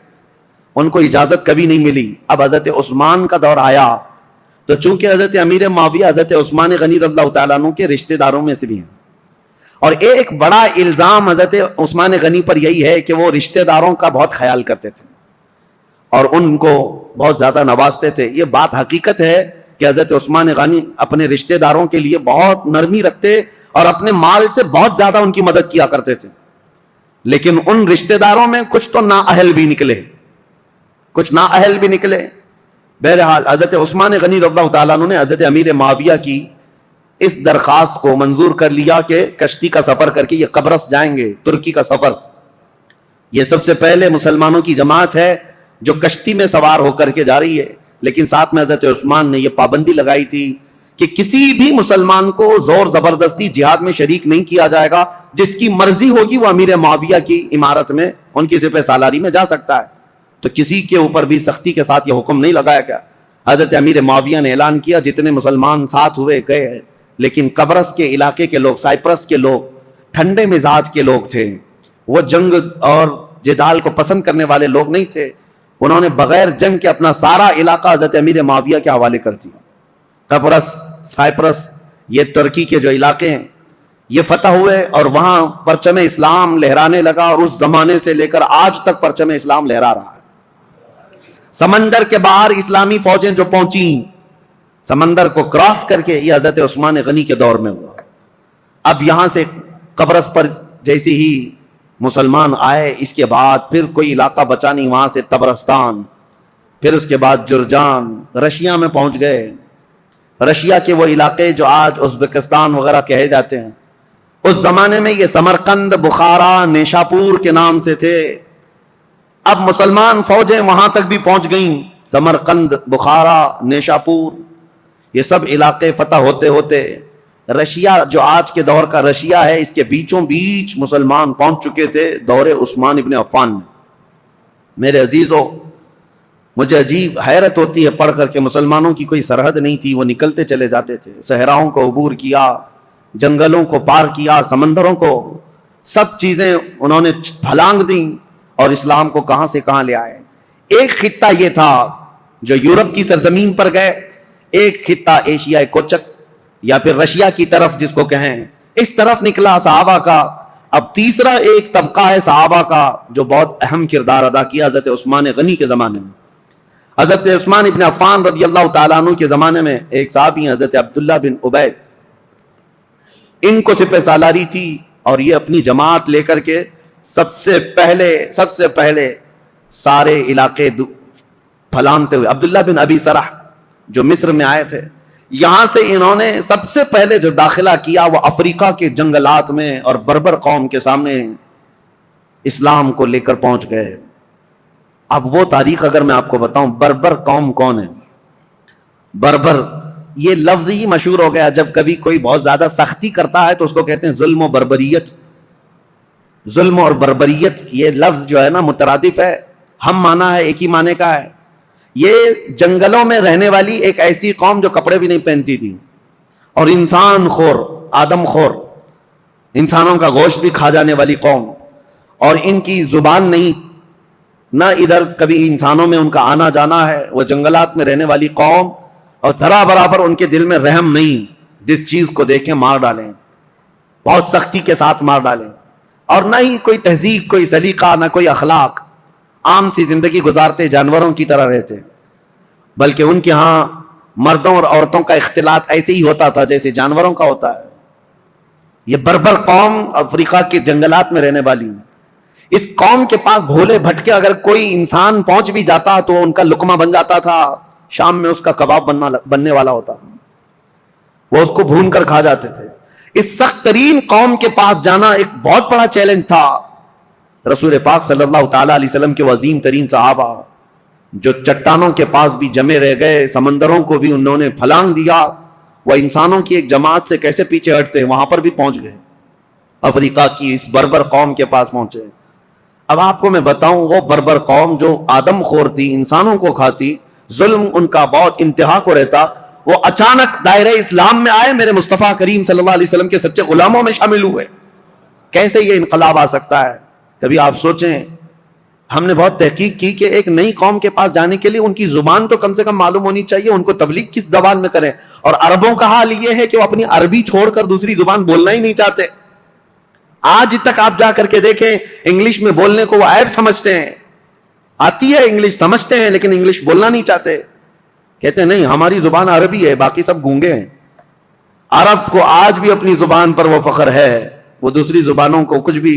ان کو اجازت کبھی نہیں ملی. اب حضرت عثمان کا دور آیا تو چونکہ حضرت امیر معاویہ حضرت عثمان غنی رضی اللہ تعالیٰ عنہ کے رشتہ داروں میں سے بھی ہیں, اور ایک بڑا الزام حضرت عثمان غنی پر یہی ہے کہ وہ رشتہ داروں کا بہت خیال کرتے تھے اور ان کو بہت زیادہ نوازتے تھے. یہ بات حقیقت ہے کہ حضرت عثمان غنی اپنے رشتہ داروں کے لیے بہت نرمی رکھتے اور اپنے مال سے بہت زیادہ ان کی مدد کیا کرتے تھے. لیکن ان رشتہ داروں میں کچھ تو نااہل بھی نکلے. بہرحال حضرت عثمان غنی رضی اللہ تعالیٰ عنہ نے حضرت امیر معاویہ کی اس درخواست کو منظور کر لیا کہ کشتی کا سفر کر کے یہ قبرص جائیں گے, ترکی کا سفر. یہ سب سے پہلے مسلمانوں کی جماعت ہے جو کشتی میں سوار ہو کر کے جا رہی ہے. لیکن ساتھ میں حضرت عثمان نے یہ پابندی لگائی تھی کہ کسی بھی مسلمان کو زور زبردستی جہاد میں شریک نہیں کیا جائے گا, جس کی مرضی ہوگی وہ امیر معاویہ کی عمارت میں ان کی سپہ سالاری میں جا سکتا ہے. تو کسی کے اوپر بھی سختی کے ساتھ یہ حکم نہیں لگایا گیا. حضرت امیر معاویہ نے اعلان کیا جتنے مسلمان ساتھ ہوئے گئے, لیکن قبرص کے علاقے کے لوگ, سائپرس کے لوگ ٹھنڈے مزاج کے لوگ تھے, وہ جنگ اور جدال کو پسند کرنے والے لوگ نہیں تھے. انہوں نے بغیر جنگ کے اپنا سارا علاقہ حضرت امیر معاویہ کے حوالے کر دیا. قبرص, سائپرس, یہ ترکی کے جو علاقے ہیں یہ فتح ہوئے اور وہاں پرچم اسلام لہرانے لگا, اور اس زمانے سے لے کر آج تک پرچم اسلام لہرا رہا ہے. سمندر کے باہر اسلامی فوجیں جو پہنچیں سمندر کو کراس کر کے, یہ حضرت عثمان غنی کے دور میں ہوا. اب یہاں سے قبرص پر جیسے ہی مسلمان آئے, اس کے بعد پھر کوئی علاقہ بچا نہیں, وہاں سے تبرستان, پھر اس کے بعد جرجان, رشیا میں پہنچ گئے. رشیا کے وہ علاقے جو آج ازبکستان وغیرہ کہے جاتے ہیں, اس زمانے میں یہ سمرقند, بخارا, نیشاپور کے نام سے تھے. اب مسلمان فوجیں وہاں تک بھی پہنچ گئیں. سمرقند, بخارا, نیشاپور, یہ سب علاقے فتح ہوتے ہوتے رشیا جو آج کے دور کا رشیا ہے, اس کے بیچوں بیچ مسلمان پہنچ چکے تھے دور عثمان ابن عفان میں. میرے عزیزو, مجھے عجیب حیرت ہوتی ہے پڑھ کر کے مسلمانوں کی کوئی سرحد نہیں تھی, وہ نکلتے چلے جاتے تھے. صحراؤں کو عبور کیا, جنگلوں کو پار کیا, سمندروں کو, سب چیزیں انہوں نے پھلانگ دیں اور اسلام کو کہاں سے کہاں لے آئے. ایک خطہ یہ تھا جو یورپ کی سرزمین پر گئے, ایک خطہ ایشیائے کوچک یا پھر رشیا کی طرف جس کو کہیں, اس طرف نکلا صحابہ کا. اب تیسرا ایک طبقہ ہے صحابہ کا جو بہت اہم کردار ادا کیا حضرت عثمان غنی کے زمانے میں. حضرت عثمان ابن عفان رضی اللہ تعالیٰ عنہ کے زمانے میں ایک صحابی ہیں حضرت عبداللہ بن عبید, ان کو سپہ سالاری تھی اور یہ اپنی جماعت لے کر کے سب سے پہلے سارے علاقے پھلانتے ہوئے, عبداللہ بن ابی سرح جو مصر میں آئے تھے, یہاں سے انہوں نے سب سے پہلے جو داخلہ کیا وہ افریقہ کے جنگلات میں اور بربر قوم کے سامنے اسلام کو لے کر پہنچ گئے. اب وہ تاریخ اگر میں آپ کو بتاؤں, بربر قوم کون ہے؟ بربر یہ لفظ ہی مشہور ہو گیا, جب کبھی کوئی بہت زیادہ سختی کرتا ہے تو اس کو کہتے ہیں ظلم و بربریت. ظلم اور بربریت یہ لفظ جو ہے نا مترادف ہے, ہم معنی ہے, ایک ہی معنی کا ہے. یہ جنگلوں میں رہنے والی ایک ایسی قوم جو کپڑے بھی نہیں پہنتی تھی اور انسان خور, آدم خور, انسانوں کا گوشت بھی کھا جانے والی قوم. اور ان کی زبان نہیں، نہ ادھر کبھی انسانوں میں ان کا آنا جانا ہے. وہ جنگلات میں رہنے والی قوم، اور ذرا برابر ان کے دل میں رحم نہیں، جس چیز کو دیکھیں مار ڈالیں، بہت سختی کے ساتھ مار ڈالیں. اور نہ ہی کوئی تہذیب، کوئی سلیقہ، نہ کوئی اخلاق، عام سی زندگی گزارتے، جانوروں کی طرح رہتے. بلکہ ان کے ہاں مردوں اور عورتوں کا اختلاط ایسے ہی ہوتا تھا جیسے جانوروں کا ہوتا ہے. یہ بربر قوم افریقہ کے جنگلات میں رہنے والی، اس قوم کے پاس بھولے بھٹکے اگر کوئی انسان پہنچ بھی جاتا تو ان کا لقمہ بن جاتا تھا. شام میں اس کا کباب بننے والا ہوتا، وہ اس کو بھون کر کھا جاتے تھے. اس سخت ترین قوم کے پاس جانا ایک بہت بڑا چیلنج تھا. رسول پاک صلی اللہ تعالی علیہ وسلم کے عظیم ترین صحابہ جو چٹانوں کے پاس بھی جمے رہ گئے، سمندروں کو بھی انہوں نے پھلانگ دیا، وہ انسانوں کی ایک جماعت سے کیسے پیچھے ہٹتے ہیں، وہاں پر بھی پہنچ گئے. افریقہ کی اس بربر قوم کے پاس پہنچے. اب آپ کو میں بتاؤں، وہ بربر قوم جو آدم خور تھی، انسانوں کو کھاتی، ظلم ان کا بہت انتہا کو رہتا، وہ اچانک دائرہ اسلام میں آئے، میرے مصطفیٰ کریم صلی اللہ علیہ وسلم کے سچے غلاموں میں شامل ہوئے. کیسے یہ انقلاب آ سکتا ہے؟ کبھی آپ سوچیں. ہم نے بہت تحقیق کی کہ ایک نئی قوم کے پاس جانے کے لیے ان کی زبان تو کم سے کم معلوم ہونی چاہیے، ان کو تبلیغ کس زبان میں کریں. اور عربوں کا حال یہ ہے کہ وہ اپنی عربی چھوڑ کر دوسری زبان بولنا ہی نہیں چاہتے. آج تک آپ جا کر کے دیکھیں، انگلش میں بولنے کو وہ عیب سمجھتے ہیں. آتی ہے انگلش، سمجھتے ہیں، لیکن انگلش بولنا نہیں چاہتے. کہتے ہیں نہیں، ہماری زبان عربی ہے، باقی سب گونگے ہیں. عرب کو آج بھی اپنی زبان پر وہ فخر ہے، وہ دوسری زبانوں کو کچھ بھی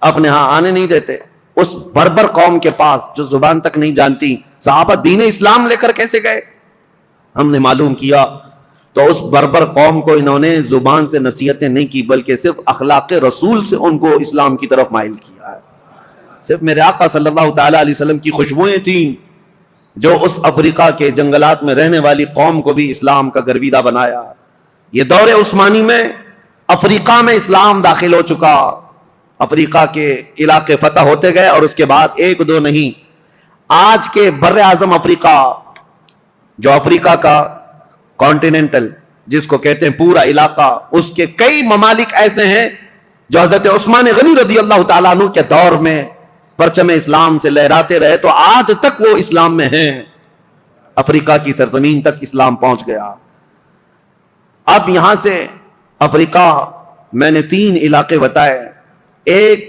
اپنے ہاں آنے نہیں دیتے. اس بربر قوم کے پاس جو زبان تک نہیں جانتی، صحابہ دین اسلام لے کر کیسے گئے؟ ہم نے معلوم کیا تو اس بربر قوم کو انہوں نے زبان سے نصیحتیں نہیں کی، بلکہ صرف اخلاق رسول سے ان کو اسلام کی طرف مائل کیا ہے. صرف میرے آقا صلی اللہ تعالی علیہ وسلم کی خوشبوئیں تھیں جو اس افریقہ کے جنگلات میں رہنے والی قوم کو بھی اسلام کا گرویدہ بنایا. یہ دور عثمانی میں افریقہ میں اسلام داخل ہو چکا، افریقہ کے علاقے فتح ہوتے گئے، اور اس کے بعد ایک دو نہیں، آج کے بر اعظم افریقہ، جو افریقہ کا کانٹیننٹل جس کو کہتے ہیں پورا علاقہ، اس کے کئی ممالک ایسے ہیں جو حضرت عثمان غنی رضی اللہ تعالیٰ عنہ کے دور میں پرچم اسلام سے لہراتے رہے تو آج تک وہ اسلام میں ہیں. افریقہ کی سرزمین تک اسلام پہنچ گیا. اب یہاں سے افریقہ میں نے 3 علاقے بتائے، ایک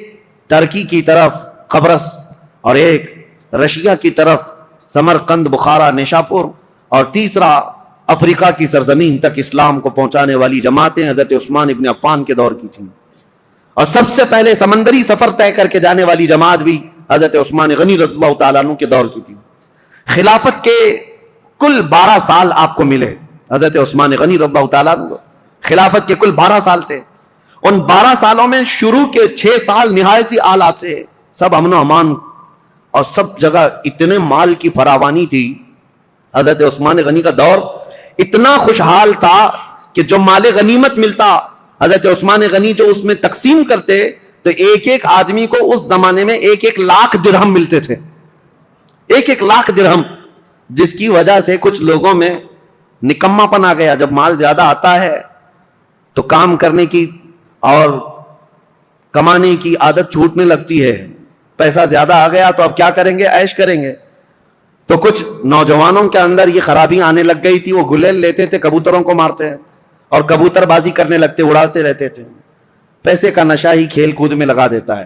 ترکی کی طرف قبرص، اور ایک رشیا کی طرف سمرقند، بخارا، نیشاپور، اور تیسرا افریقہ کی سرزمین تک اسلام کو پہنچانے والی جماعتیں حضرت عثمان ابن عفان کے دور کی تھیں. اور سب سے پہلے سمندری سفر طے کر کے جانے والی جماعت بھی حضرت عثمان غنی رضی اللہ تعالیٰ عنہ کے دور کی تھی. خلافت کے کل 12 سال آپ کو ملے. حضرت عثمان غنی رضی اللہ تعالیٰ عنہ خلافت کے کل 12 سال تھے. ان 12 سالوں میں شروع کے 6 سال نہایت ہی اعلیٰ تھے، سب امن و امان، اور سب جگہ اتنے مال کی فراوانی تھی. حضرت عثمان غنی کا دور اتنا خوشحال تھا کہ جو مال غنیمت ملتا، حضرت عثمان غنی جو اس میں تقسیم کرتے تو ایک ایک آدمی کو اس زمانے میں 1-1 لاکھ درہم ملتے تھے. 1-1 لاکھ درہم، جس کی وجہ سے کچھ لوگوں میں نکما پن آ گیا. جب مال زیادہ آتا ہے تو کام کرنے کی اور کمانے کی عادت چھوٹنے لگتی ہے. پیسہ زیادہ آ گیا تو اب کیا کریں گے؟ عیش کریں گے. تو کچھ نوجوانوں کے اندر یہ خرابی آنے لگ گئی تھی. وہ گلیل لیتے تھے، کبوتروں کو مارتے ہیں اور کبوتر بازی کرنے لگتے، اڑاتے رہتے تھے. پیسے کا نشہ ہی کھیل کود میں لگا دیتا ہے.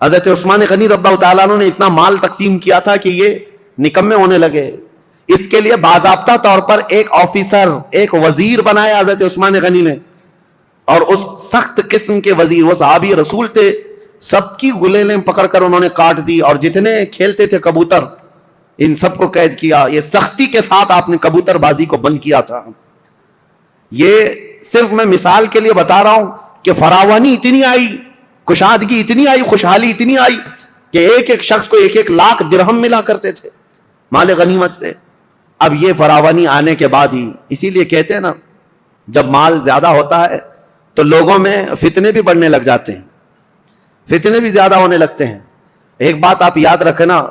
حضرت عثمان غنی رضی اللہ تعالیٰ عنہ نے اتنا مال تقسیم کیا تھا کہ یہ نکمے ہونے لگے. اس کے لیے باضابطہ طور پر ایک آفیسر، ایک وزیر بنایا حضرت عثمان غنی نے. اور اس سخت قسم کے وزیر، وہ صحابی رسول تھے، سب کی گلیلیں پکڑ کر انہوں نے کاٹ دی، اور جتنے کھیلتے تھے کبوتر ان سب کو قید کیا. یہ سختی کے ساتھ آپ نے کبوتر بازی کو بند کیا تھا. یہ صرف میں مثال کے لیے بتا رہا ہوں کہ فراوانی اتنی آئی، کشادگی اتنی آئی، خوشحالی اتنی آئی کہ ایک ایک شخص کو 1-1 لاکھ درہم ملا کرتے تھے مال غنیمت سے. اب یہ فراوانی آنے کے بعد ہی، اسی لیے کہتے ہیں نا، جب مال زیادہ ہوتا ہے تو لوگوں میں فتنے بھی بڑھنے لگ جاتے ہیں، فتنے بھی زیادہ ہونے لگتے ہیں. ایک بات آپ یاد رکھنا،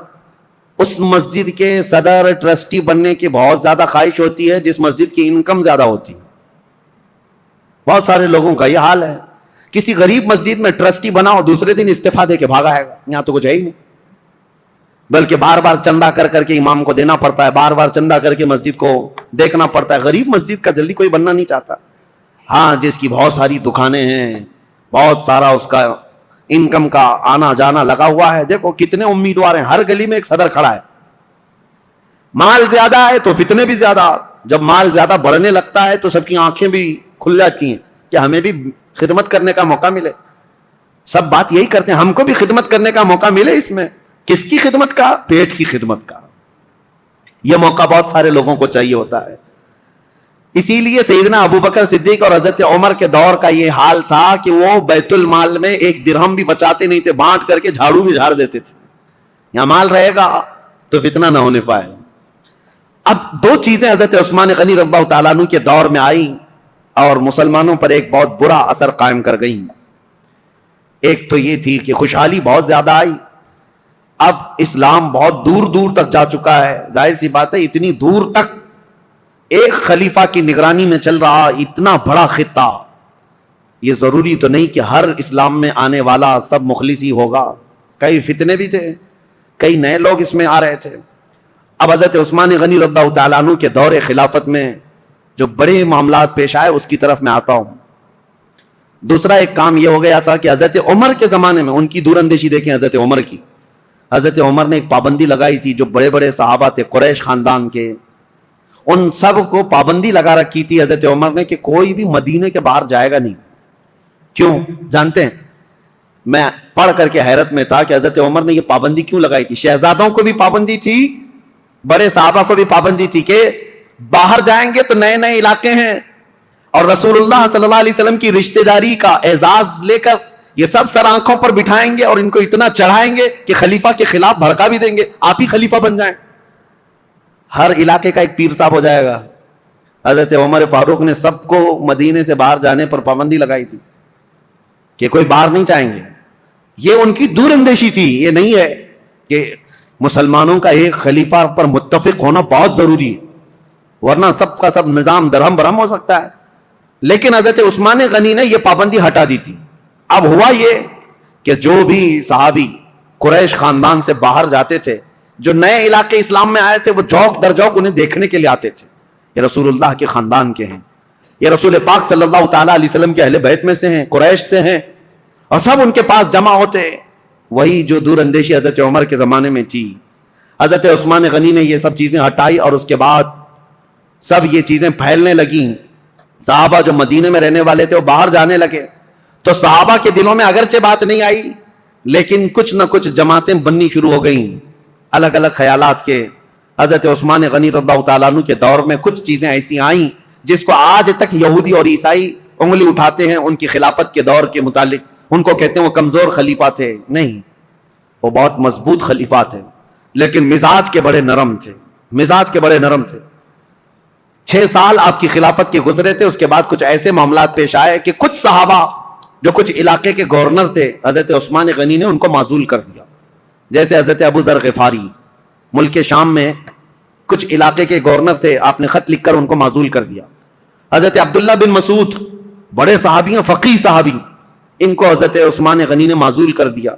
اس مسجد کے صدر ٹرسٹی بننے کی بہت زیادہ خواہش ہوتی ہے جس مسجد کی انکم زیادہ ہوتی ہے. بہت سارے لوگوں کا یہ حال ہے کسی غریب مسجد میں ٹرسٹی بنا اور دوسرے دن استعفا دے کے بھاگا ہے گا. یہاں تو کچھ ہے ہی نہیں, بلکہ بار بار چندہ کر کر کے امام کو دینا پڑتا ہے, بار بار چندہ کر کے مسجد کو دیکھنا پڑتا ہے. غریب مسجد کا جلدی کوئی بننا نہیں چاہتا. ہاں, جس کی بہت ساری دکانیں ہیں, بہت سارا اس کا انکم کا آنا جانا لگا ہوا ہے, دیکھو کتنے امیدوار ہیں, ہر گلی میں ایک صدر کھڑا ہے. مال زیادہ ہے تو فتنے بھی زیادہ. جب مال زیادہ بڑھنے لگتا ہے تو سب کی آنکھیں بھی کھل جاتی ہیں کہ ہمیں بھی خدمت کرنے کا موقع ملے. سب بات یہی کرتے ہیں, ہم کو بھی خدمت کرنے کا موقع ملے. اس میں کس کی خدمت کا؟ پیٹ کی خدمت کا. یہ موقع بہت سارے لوگوں کو چاہیے ہوتا ہے. اسی لیے سیدنا ابو بکر صدیق اور حضرت عمر کے دور کا یہ حال تھا کہ وہ بیت المال میں ایک درہم بھی بچاتے نہیں تھے, بانٹ کر کے جھاڑو بھی جھاڑ دیتے تھے. یہاں مال رہے گا تو فتنہ نہ ہونے پائے. اب دو چیزیں حضرت عثمان غنی رضی اللہ تعالیٰ عنہ کے دور میں آئیں اور مسلمانوں پر ایک بہت برا اثر قائم کر گئیں. ایک تو یہ تھی کہ خوشحالی بہت زیادہ آئی. اب اسلام بہت دور دور تک جا چکا ہے. ظاہر سی بات ہے, اتنی دور تک ایک خلیفہ کی نگرانی میں چل رہا اتنا بڑا خطہ. یہ ضروری تو نہیں کہ ہر اسلام میں آنے والا سب مخلص ہی ہوگا. کئی فتنے بھی تھے, کئی نئے لوگ اس میں آ رہے تھے. اب حضرت عثمان غنی رضی اللہ تعالیٰ عنہ کے دور خلافت میں جو بڑے معاملات پیش آئے اس کی طرف میں آتا ہوں. دوسرا ایک کام یہ ہو گیا تھا کہ حضرت عمر کے زمانے میں ان کی دور اندیشی دیکھیں. حضرت عمر کی, حضرت عمر نے ایک پابندی لگائی تھی. جو بڑے بڑے صحابہ تھے قریش خاندان کے, ان سب کو پابندی لگا رکھی تھی حضرت عمر نے کہ کوئی بھی مدینے کے باہر جائے گا نہیں. کیوں جانتے ہیں؟ میں پڑھ کر کے حیرت میں تھا کہ حضرت عمر نے یہ پابندی کیوں لگائی تھی. شہزادوں کو بھی پابندی تھی, بڑے صحابہ کو بھی پابندی تھی کہ باہر جائیں گے تو نئے نئے علاقے ہیں, اور رسول اللہ صلی اللہ علیہ وسلم کی رشتہ داری کا اعزاز لے کر یہ سب سر آنکھوں پر بٹھائیں گے اور ان کو اتنا چڑھائیں گے کہ خلیفہ کے خلاف بھڑکا بھی دیں گے, آپ ہی خلیفہ بن جائیں. ہر علاقے کا ایک پیر صاحب ہو جائے گا. حضرت عمر فاروق نے سب کو مدینے سے باہر جانے پر پابندی لگائی تھی کہ کوئی باہر نہیں جائیں گے. یہ ان کی دور اندیشی تھی. یہ نہیں ہے کہ مسلمانوں کا ایک خلیفہ پر متفق ہونا بہت ضروری ہے, ورنہ سب کا سب نظام درہم برہم ہو سکتا ہے. لیکن حضرت عثمان غنی نے یہ پابندی ہٹا دی تھی. اب ہوا یہ کہ جو بھی صحابی قریش خاندان سے باہر جاتے تھے, جو نئے علاقے اسلام میں آئے تھے, وہ جوک در جوک انہیں دیکھنے کے لیے آتے تھے. یہ رسول اللہ کے خاندان کے ہیں, یہ رسول پاک صلی اللہ تعالیٰ علیہ وسلم کے اہل بیت میں سے ہیں, قریش سے ہیں, اور سب ان کے پاس جمع ہوتے. وہی جو دور اندیشی حضرت عمر کے زمانے میں تھی, حضرت عثمان غنی نے یہ سب چیزیں ہٹائی, اور اس کے بعد سب یہ چیزیں پھیلنے لگیں. صحابہ جو مدینے میں رہنے والے تھے وہ باہر جانے لگے, تو صحابہ کے دلوں میں اگرچہ بات نہیں آئی, لیکن کچھ نہ کچھ جماعتیں بننی شروع ہو گئیں الگ الگ خیالات کے. حضرت عثمان غنی رضی اللہ تعالیٰ عنہ کے دور میں کچھ چیزیں ایسی آئیں جس کو آج تک یہودی اور عیسائی انگلی اٹھاتے ہیں ان کی خلافت کے دور کے متعلق. ان کو کہتے ہیں وہ کمزور خلیفہ تھے. نہیں, وہ بہت مضبوط خلیفہ تھے, لیکن مزاج کے بڑے نرم تھے, مزاج کے بڑے نرم تھے. 6 سال آپ کی خلافت کے گزرے تھے, اس کے بعد کچھ ایسے معاملات پیش آئے کہ کچھ صحابہ جو کچھ علاقے کے گورنر تھے, حضرت عثمان غنی نے ان کو معزول کر دیا. جیسے حضرت ابو ذر غفاری ملک شام میں کچھ علاقے کے گورنر تھے, آپ نے خط لکھ کر ان کو معزول کر دیا. حضرت عبداللہ بن مسعود بڑے صحابی ہیں, فقیہ صحابی, ان کو حضرت عثمان غنی نے معزول کر دیا.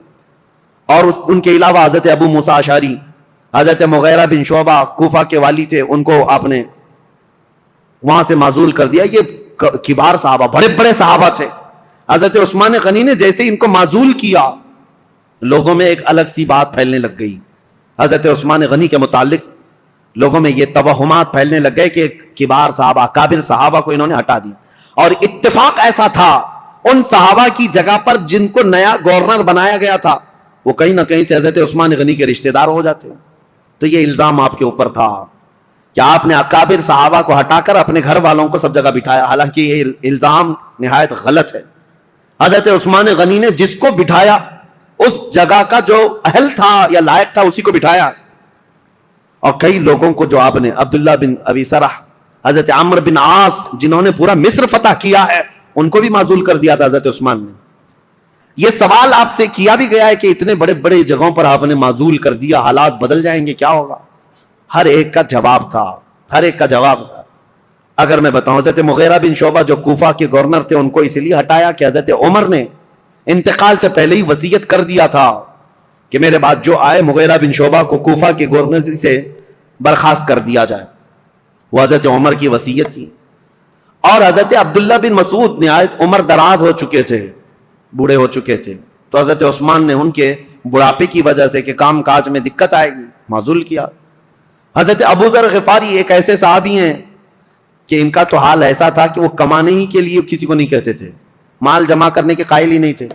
اور ان کے علاوہ حضرت ابو موسیٰ اشعری, حضرت مغیرہ بن شعبہ کوفہ کے والی تھے, ان کو آپ نے وہاں سے معزول کر دیا. یہ کبار صحابہ, بڑے بڑے صحابہ تھے. حضرت عثمان غنی نے جیسے ان کو معزول کیا, لوگوں میں ایک الگ سی بات پھیلنے لگ گئی. حضرت عثمان غنی کے متعلق لوگوں میں یہ توہمات پھیلنے لگ گئے کہ کبار صحابہ, کابر صحابہ کو انہوں نے ہٹا دیا. اور اتفاق ایسا تھا, ان صحابہ کی جگہ پر جن کو نیا گورنر بنایا گیا تھا وہ کہیں نہ کہیں سے حضرت عثمان غنی کے رشتہ دار ہو جاتے. تو یہ الزام آپ کے اوپر تھا کہ آپ نے اکابر صحابہ کو ہٹا کر اپنے گھر والوں کو سب جگہ بٹھایا. حالانکہ یہ الزام نہایت غلط ہے. حضرت عثمان غنی نے جس کو بٹھایا اس جگہ کا جو اہل تھا یا لائق تھا اسی کو بٹھایا. اور کئی لوگوں کو جو آپ نے, عبداللہ بن ابی سرح, حضرت عمرو بن عاص جنہوں نے پورا مصر فتح کیا ہے, ان کو بھی معزول کر دیا تھا حضرت عثمان نے. یہ سوال آپ سے کیا بھی گیا ہے کہ اتنے بڑے بڑے جگہوں پر آپ نے معزول کر دیا, حالات بدل جائیں گے, کیا ہوگا؟ ہر ایک کا جواب تھا, ہر ایک کا جواب تھا. اگر میں بتاؤں حضرت مغیرہ بن شعبہ جو کوفہ کے گورنر تھے ان کو اس لیے ہٹایا کہ حضرت عمر نے انتقال سے پہلے ہی وصیت کر دیا تھا کہ میرے بعد جو آئے مغیرہ بن شعبہ کو کوفہ کے گورنر سے برخاست کر دیا جائے. وہ حضرت عمر کی وصیت تھی. اور حضرت عبداللہ بن مسعود نہایت عمر دراز ہو چکے تھے, بوڑھے ہو چکے تھے, تو حضرت عثمان نے ان کے بڑھاپے کی وجہ سے کہ کام کاج میں دقت آئے گی معزول کیا. حضرت ابو ذر غفاری ایک ایسے صحابی ہیں کہ ان کا تو حال ایسا تھا کہ وہ کمانے ہی کے لیے کسی کو نہیں کہتے تھے, مال جمع کرنے کے قائل ہی نہیں تھے,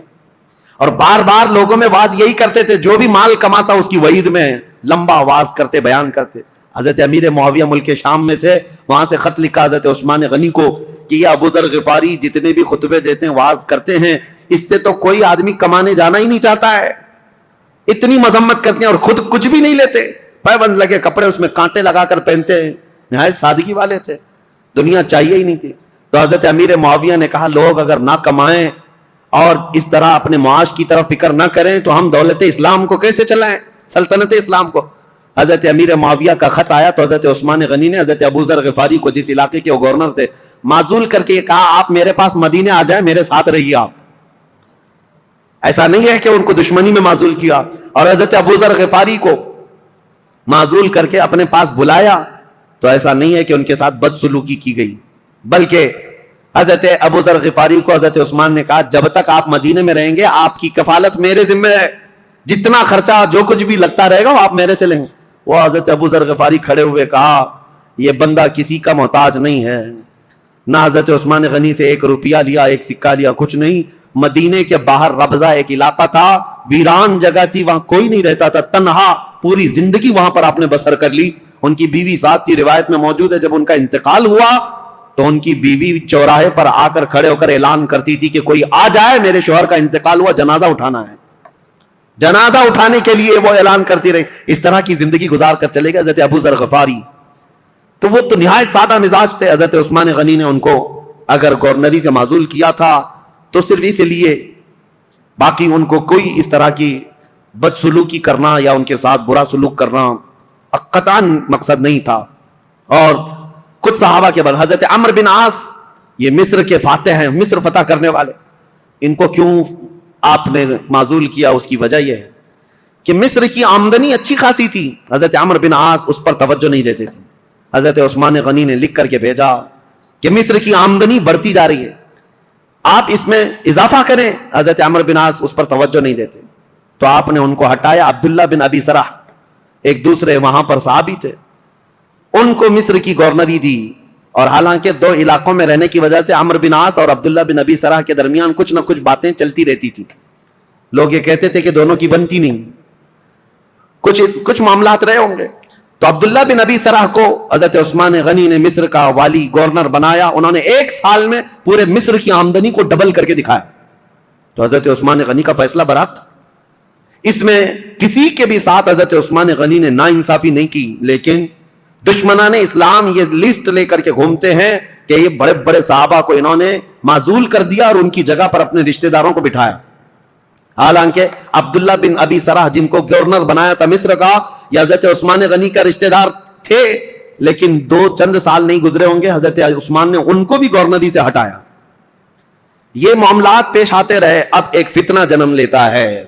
اور بار بار لوگوں میں واز یہی کرتے تھے جو بھی مال کماتا اس کی وعید میں لمبا واز کرتے, بیان کرتے. حضرت امیر معاویہ ملک شام میں تھے, وہاں سے خط لکھا حضرت عثمان غنی کو کہ یہ ابو ذر غفاری جتنے بھی خطبے دیتے ہیں واز کرتے ہیں, اس سے تو کوئی آدمی کمانے جانا ہی نہیں چاہتا ہے, اتنی مذمت کرتے ہیں اور خود کچھ بھی نہیں لیتے, پیبند لگے کپڑے اس میں کانٹے لگا کر پہنتے ہیں, نہایت سادگی والے تھے, دنیا چاہیے ہی نہیں تھی. تو حضرت امیر معاویہ نے کہا لوگ اگر نہ کمائیں اور اس طرح اپنے معاش کی طرف فکر نہ کریں تو ہم دولت اسلام کو کیسے چلائیں, سلطنت اسلام کو. حضرت امیر معاویہ کا خط آیا تو حضرت عثمان غنی نے حضرت ابو ذر غفاری کو, جس علاقے کے وہ گورنر تھے, معزول کر کے کہا آپ میرے پاس مدینے آ جائیں, میرے ساتھ رہیے. آپ ایسا نہیں ہے کہ ان کو دشمنی میں معزول کیا, اور حضرت ابو ذر غفاری کو معزول کر کے اپنے پاس بلایا تو ایسا نہیں ہے کہ ان کے ساتھ بدسلوکی کی گئی, بلکہ حضرت ابو ذر غفاری کو حضرت عثمان نے کہا جب تک آپ مدینے میں رہیں گے آپ کی کفالت میرے ذمہ ہے, جتنا خرچہ جو کچھ بھی لگتا رہے گا وہ آپ میرے سے لیں گے. وہ حضرت ابو ذر غفاری کھڑے ہوئے کہا یہ بندہ کسی کا محتاج نہیں ہے, نہ حضرت عثمان غنی سے ایک روپیہ لیا, ایک سکہ لیا, کچھ نہیں. مدینے کے باہر ربضہ ایک علاقہ تھا, ویران جگہ تھی, وہاں کوئی نہیں رہتا تھا, تنہا پوری زندگی وہاں پر آپ نے بسر کر لی. ان کی بیوی ذات کی روایت میں موجود ہے جب ان کا انتقال ہوا تو ان کی بیوی چوراہے پر آ کر کھڑے ہو کر اعلان کرتی تھی کہ کوئی آ جائے, میرے شوہر کا انتقال ہوا, جنازہ اٹھانا ہے. جنازہ اٹھانے کے لیے وہ اعلان کرتی رہی. اس طرح کی زندگی گزار کر چلے گئے حضرت ابو ذر غفاری. تو وہ تو نہایت سادہ مزاج تھے. حضرت عثمان غنی نے ان کو اگر گورنری سے معزول کیا تھا تو صرف اس لیے, باقی ان کو کوئی اس طرح کی بدسلوکی کرنا یا ان کے ساتھ برا سلوک کرنا قطعاً مقصد نہیں تھا. اور کچھ صحابہ کے بعد حضرت عمرو بن عاص, یہ مصر کے فاتح ہیں, مصر فتح کرنے والے, ان کو کیوں آپ نے معزول کیا اس کی وجہ یہ ہے کہ مصر کی آمدنی اچھی خاصی تھی, حضرت عمرو بن عاص اس پر توجہ نہیں دیتے تھے. حضرت عثمان غنی نے لکھ کر کے بھیجا کہ مصر کی آمدنی بڑھتی جا رہی ہے, آپ اس میں اضافہ کریں. حضرت عمرو بن عاص اس پر توجہ نہیں دیتے تو آپ نے ان کو ہٹایا. عبداللہ بن ابی سرح ایک دوسرے وہاں پر صحابی تھے, ان کو مصر کی گورنری دی. اور حالانکہ دو علاقوں میں رہنے کی وجہ سے عمرو بن عاص اور عبداللہ بن ابی سرح کے درمیان کچھ نہ کچھ باتیں چلتی رہتی تھی. لوگ یہ کہتے تھے کہ دونوں کی بنتی نہیں, کچھ معاملات رہے ہوں گے. تو عبداللہ بن ابی سرح کو حضرت عثمان غنی نے مصر کا والی گورنر بنایا. انہوں نے ایک سال میں پورے مصر کی آمدنی کو ڈبل کر کے دکھایا. تو حضرت عثمان غنی کا فیصلہ برحق تھا. اس میں کسی کے بھی ساتھ حضرت عثمان غنی نے ناانصافی نہیں کی, لیکن دشمنان اسلام یہ لسٹ لے کر کے گھومتے ہیں کہ یہ بڑے بڑے صحابہ کو انہوں نے معزول کر دیا اور ان کی جگہ پر اپنے رشتہ داروں کو بٹھایا. حالانکہ عبداللہ بن ابی سرح جن کو گورنر بنایا تھا مصر کا, یا حضرت عثمان غنی کا رشتہ دار تھے, لیکن چند سال نہیں گزرے ہوں گے حضرت عثمان نے ان کو بھی گورنری سے ہٹایا. یہ معاملات پیش آتے رہے. اب ایک فتنہ جنم لیتا ہے.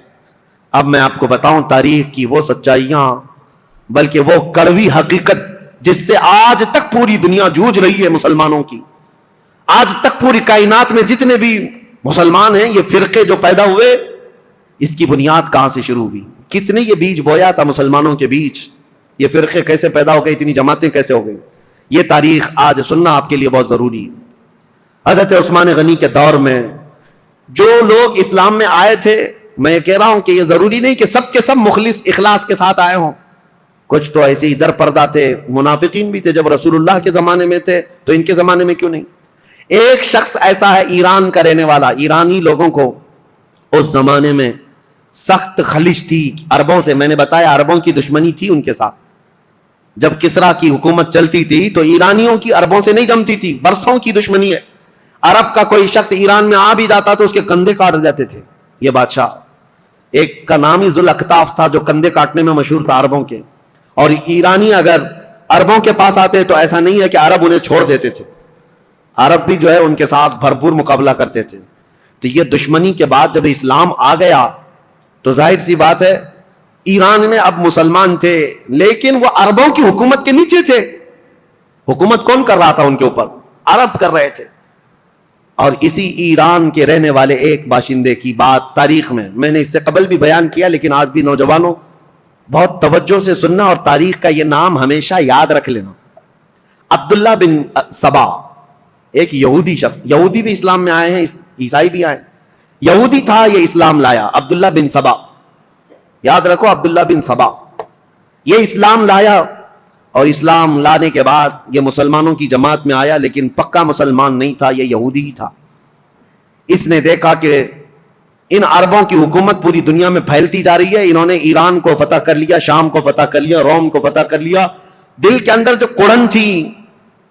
اب میں آپ کو بتاؤں تاریخ کی وہ سچائیاں, بلکہ وہ کڑوی حقیقت جس سے آج تک پوری دنیا جوجھ رہی ہے مسلمانوں کی. آج تک پوری کائنات میں جتنے بھی مسلمان ہیں, یہ فرقے جو پیدا ہوئے, اس کی بنیاد کہاں سے شروع ہوئی, کس نے یہ بیج بویا تھا مسلمانوں کے بیچ, یہ فرقے کیسے پیدا ہو گئے, اتنی جماعتیں کیسے ہو گئی, یہ تاریخ آج سننا آپ کے لیے بہت ضروری ہے. حضرت عثمان غنی کے دور میں جو لوگ اسلام میں آئے تھے, میں یہ کہہ رہا ہوں کہ یہ ضروری نہیں کہ سب کے سب مخلص اخلاص کے ساتھ آئے ہوں. کچھ تو ایسے ہی در پردہ تھے, منافقین بھی تھے. جب رسول اللہ کے زمانے میں تھے تو ان کے زمانے میں کیوں نہیں. ایک شخص ایسا ہے ایران کا رہنے والا, ایرانی لوگوں کو اس زمانے میں سخت خلش تھی عربوں سے. میں نے بتایا عربوں کی دشمنی تھی ان کے ساتھ. جب کسرا کی حکومت چلتی تھی تو ایرانیوں کی عربوں سے نہیں جمتی تھی, برسوں کی دشمنی ہے. عرب کا کوئی شخص ایران میں آ بھی جاتا تو اس کے کندھے کاٹ جاتے تھے. یہ بادشاہ ایک کا نام ہی ذوالأقطاف تھا جو کندھے کاٹنے میں مشہور تھا عربوں کے. اور ایرانی اگر عربوں کے پاس آتے تو ایسا نہیں ہے کہ عرب انہیں چھوڑ دیتے تھے, عرب بھی جو ہے ان کے ساتھ بھرپور مقابلہ کرتے تھے. تو یہ دشمنی کے بعد جب اسلام آ گیا تو ظاہر سی بات ہے ایران میں اب مسلمان تھے لیکن وہ عربوں کی حکومت کے نیچے تھے. حکومت کون کر رہا تھا ان کے اوپر؟ عرب کر رہے تھے. اور اسی ایران کے رہنے والے ایک باشندے کی بات تاریخ میں نے اس سے قبل بھی بیان کیا لیکن آج بھی نوجوانوں بہت توجہ سے سننا اور تاریخ کا یہ نام ہمیشہ یاد رکھ لینا. عبداللہ بن سبا ایک یہودی شخص, یہودی بھی اسلام میں آئے ہیں, عیسائی بھی آئے, یہودی تھا, یہ اسلام لایا. عبداللہ بن سبا, یاد رکھو عبداللہ بن سبا, یہ اسلام لایا اور اسلام لانے کے بعد یہ مسلمانوں کی جماعت میں آیا لیکن پکا مسلمان نہیں تھا, یہ یہودی ہی تھا. اس نے دیکھا کہ ان عربوں کی حکومت پوری دنیا میں پھیلتی جا رہی ہے, انہوں نے ایران کو فتح کر لیا, شام کو فتح کر لیا, روم کو فتح کر لیا. دل کے اندر جو کڑن تھی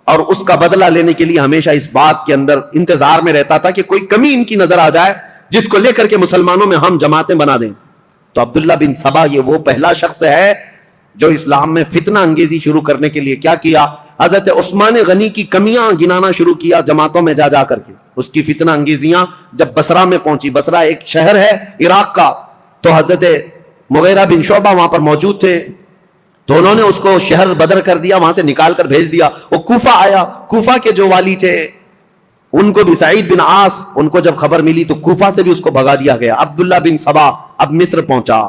اور اس کا بدلہ لینے کے لیے ہمیشہ اس بات کے اندر انتظار میں رہتا تھا کہ کوئی کمی ان کی نظر آ جائے جس کو لے کر کے مسلمانوں میں ہم جماعتیں بنا دیں. تو عبداللہ بن سبا یہ وہ پہلا شخص ہے جو اسلام میں فتنہ انگیزی شروع کرنے کے لیے کیا کیا, حضرت عثمان غنی کی کمیاں گنانا شروع کیا جماعتوں میں جا کر کے. اس کی فتنہ انگیزیاں جب بصرہ میں پہنچی, بصرہ ایک شہر ہے عراق کا, تو حضرت مغیرہ بن شعبہ وہاں پر موجود تھے, تو انہوں نے اس کو شہر بدر کر دیا, وہاں سے نکال کر بھیج دیا. وہ کوفہ آیا, کوفہ کے جو والی تھے ان کو بھی سعید بن عاص, ان کو جب خبر ملی تو کوفہ سے بھی اس کو بھگا دیا گیا. عبداللہ بن سبا اب مصر پہنچا.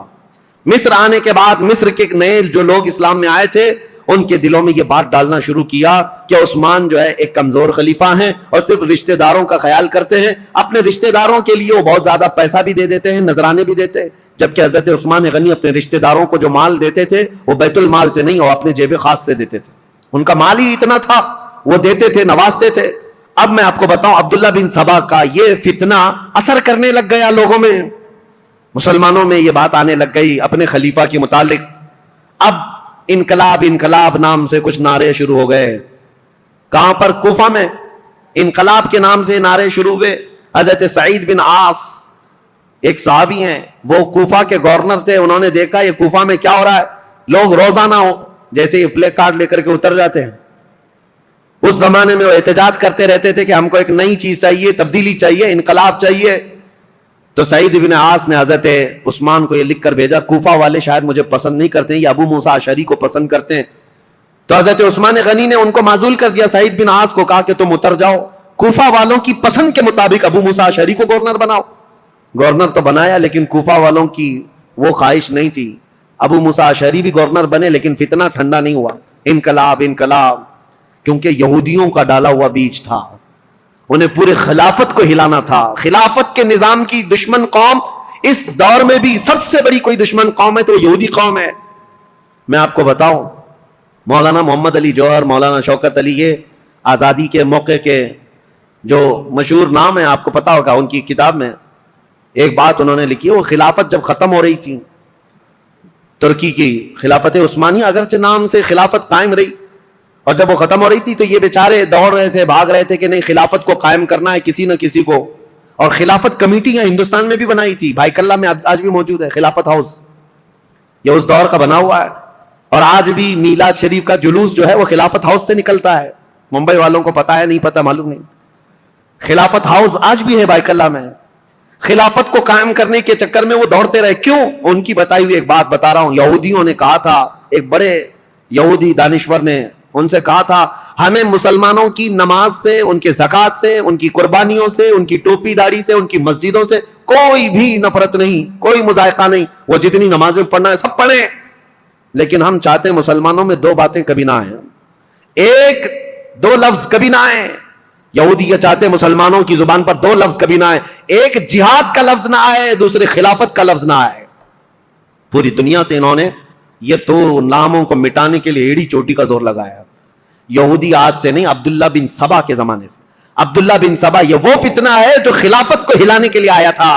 مصر آنے کے بعد مصر کے نئے جو لوگ اسلام میں آئے تھے ان کے دلوں میں یہ بات ڈالنا شروع کیا کہ عثمان جو ہے ایک کمزور خلیفہ ہیں اور صرف رشتہ داروں کا خیال کرتے ہیں. اپنے رشتہ داروں کے لیے وہ بہت زیادہ پیسہ بھی دے دیتے ہیں, نذرانے بھی دیتے ہیں, جبکہ حضرت عثمان غنی اپنے رشتہ داروں کو جو مال دیتے تھے وہ بیت المال سے نہیں, وہ اپنے جیب خاص سے دیتے تھے. ان کا مال ہی اتنا تھا, وہ دیتے تھے, نوازتے تھے. اب میں آپ کو بتاؤں عبداللہ بن سبا کا یہ فتنہ اثر کرنے لگ گیا لوگوں میں, مسلمانوں میں یہ بات آنے لگ گئی اپنے خلیفہ کے متعلق. اب انقلاب انقلاب نام سے کچھ نعرے شروع ہو گئے. کہاں پر؟ کوفہ میں انقلاب کے نام سے نعرے شروع ہوئے. حضرت سعید بن عاص ایک صحابی ہیں, وہ کوفہ کے گورنر تھے, انہوں نے دیکھا یہ کوفہ میں کیا ہو رہا ہے, لوگ روزانہ جیسے یہ پلے کارڈ لے کر کے اتر جاتے ہیں. اس زمانے میں وہ احتجاج کرتے رہتے تھے کہ ہم کو ایک نئی چیز چاہیے, تبدیلی چاہیے, انقلاب چاہیے. تو سعید بن عاص نے حضرت عثمان کو یہ لکھ کر بھیجا, کوفہ والے شاید مجھے پسند نہیں کرتے ہیں, یہ ابو موسیٰ اشعری کو پسند کرتے ہیں. تو حضرت عثمان غنی نے ان کو معزول کر دیا. سعید بن عاص کو کہا کہ تم اتر جاؤ, کوفہ والوں کی پسند کے مطابق ابو موسیٰ اشعری کو گورنر بناؤ. گورنر تو بنایا لیکن کوفہ والوں کی وہ خواہش نہیں تھی. ابو موسیٰ اشعری بھی گورنر بنے لیکن فتنہ ٹھنڈا نہیں ہوا. انقلاب انقلاب, کیونکہ یہودیوں کا ڈالا ہوا بیج تھا, انہیں پورے خلافت کو ہلانا تھا. خلافت کے نظام کی دشمن قوم اس دور میں بھی سب سے بڑی کوئی دشمن قوم ہے تو یہودی قوم ہے. میں آپ کو بتاؤں, مولانا محمد علی جوہر, مولانا شوکت علی, یہ آزادی کے موقع کے جو مشہور نام ہے, آپ کو پتا ہوگا, ان کی کتاب میں ایک بات انہوں نے لکھی. وہ خلافت جب ختم ہو رہی تھی, ترکی کی خلافت عثمانیہ, اگرچہ نام سے خلافت قائم رہی, اور جب وہ ختم ہو رہی تھی تو یہ بیچارے دوڑ رہے تھے, بھاگ رہے تھے کہ نہیں خلافت کو قائم کرنا ہے کسی نہ کسی کو. اور خلافت کمیٹیاں ہندوستان میں بھی بنائی تھی, بھائی کلہ میں آج بھی موجود ہے خلافت ہاؤس, یہ اس دور کا بنا ہوا ہے. اور آج بھی میلاد شریف کا جلوس جو ہے وہ خلافت ہاؤس سے نکلتا ہے. ممبئی والوں کو پتا ہے, نہیں پتا معلوم نہیں. خلافت ہاؤس آج بھی ہے بھائی کلہ میں. خلافت کو قائم کرنے کے چکر میں وہ دوڑتے رہے. کیوں؟ ان کی بتائی ہوئی ایک بات بتا رہا ہوں. یہودیوں نے کہا تھا, ایک بڑے یہودی دانشور نے ان سے کہا تھا, ہمیں مسلمانوں کی نماز سے, ان کے زکوٰۃ سے, ان کی قربانیوں سے, ان کی ٹوپی داڑھی سے, ان کی مسجدوں سے کوئی بھی نفرت نہیں, کوئی مذائقہ نہیں. وہ جتنی نمازیں پڑھنا ہے سب پڑھیں, لیکن ہم چاہتے ہیں مسلمانوں میں دو باتیں کبھی نہ آئیں, ایک دو لفظ کبھی نہ آئیں. یہودی یہ چاہتے ہیں مسلمانوں کی زبان پر دو لفظ کبھی نہ آئے, ایک جہاد کا لفظ نہ آئے, دوسرے خلافت کا لفظ نہ آئے. پوری دنیا سے انہوں نے یہ تو ناموں کو مٹانے کے لیے ایڑی چوٹی کا زور لگایا. یہودی آج سے نہیں, عبداللہ بن سبا کے زمانے سے. عبداللہ بن سبا یہ وہ فتنہ ہے جو خلافت کو ہلانے کے لیے آیا تھا.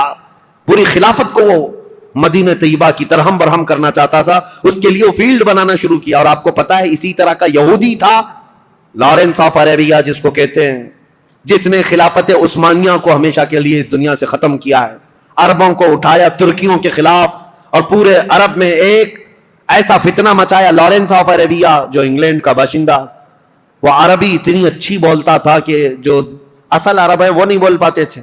پوری خلافت کو وہ مدینہ طیبہ کی ترہم برہم کرنا چاہتا تھا, اس کے لیے وہ فیلڈ بنانا شروع کیا. اور آپ کو پتا ہے اسی طرح کا یہودی تھا لارنس آف عربیہ جس کو کہتے ہیں, جس نے خلافت عثمانیہ کو ہمیشہ کے لیے اس دنیا سے ختم کیا ہے. عربوں کو اٹھایا ترکیوں کے خلاف اور پورے عرب میں ایک ایسا فتنہ مچایا. لارنس آف عربیہ جو انگلینڈ کا باشندہ, وہ عربی اتنی اچھی بولتا تھا کہ جو اصل عرب ہے وہ نہیں بول پاتے تھے،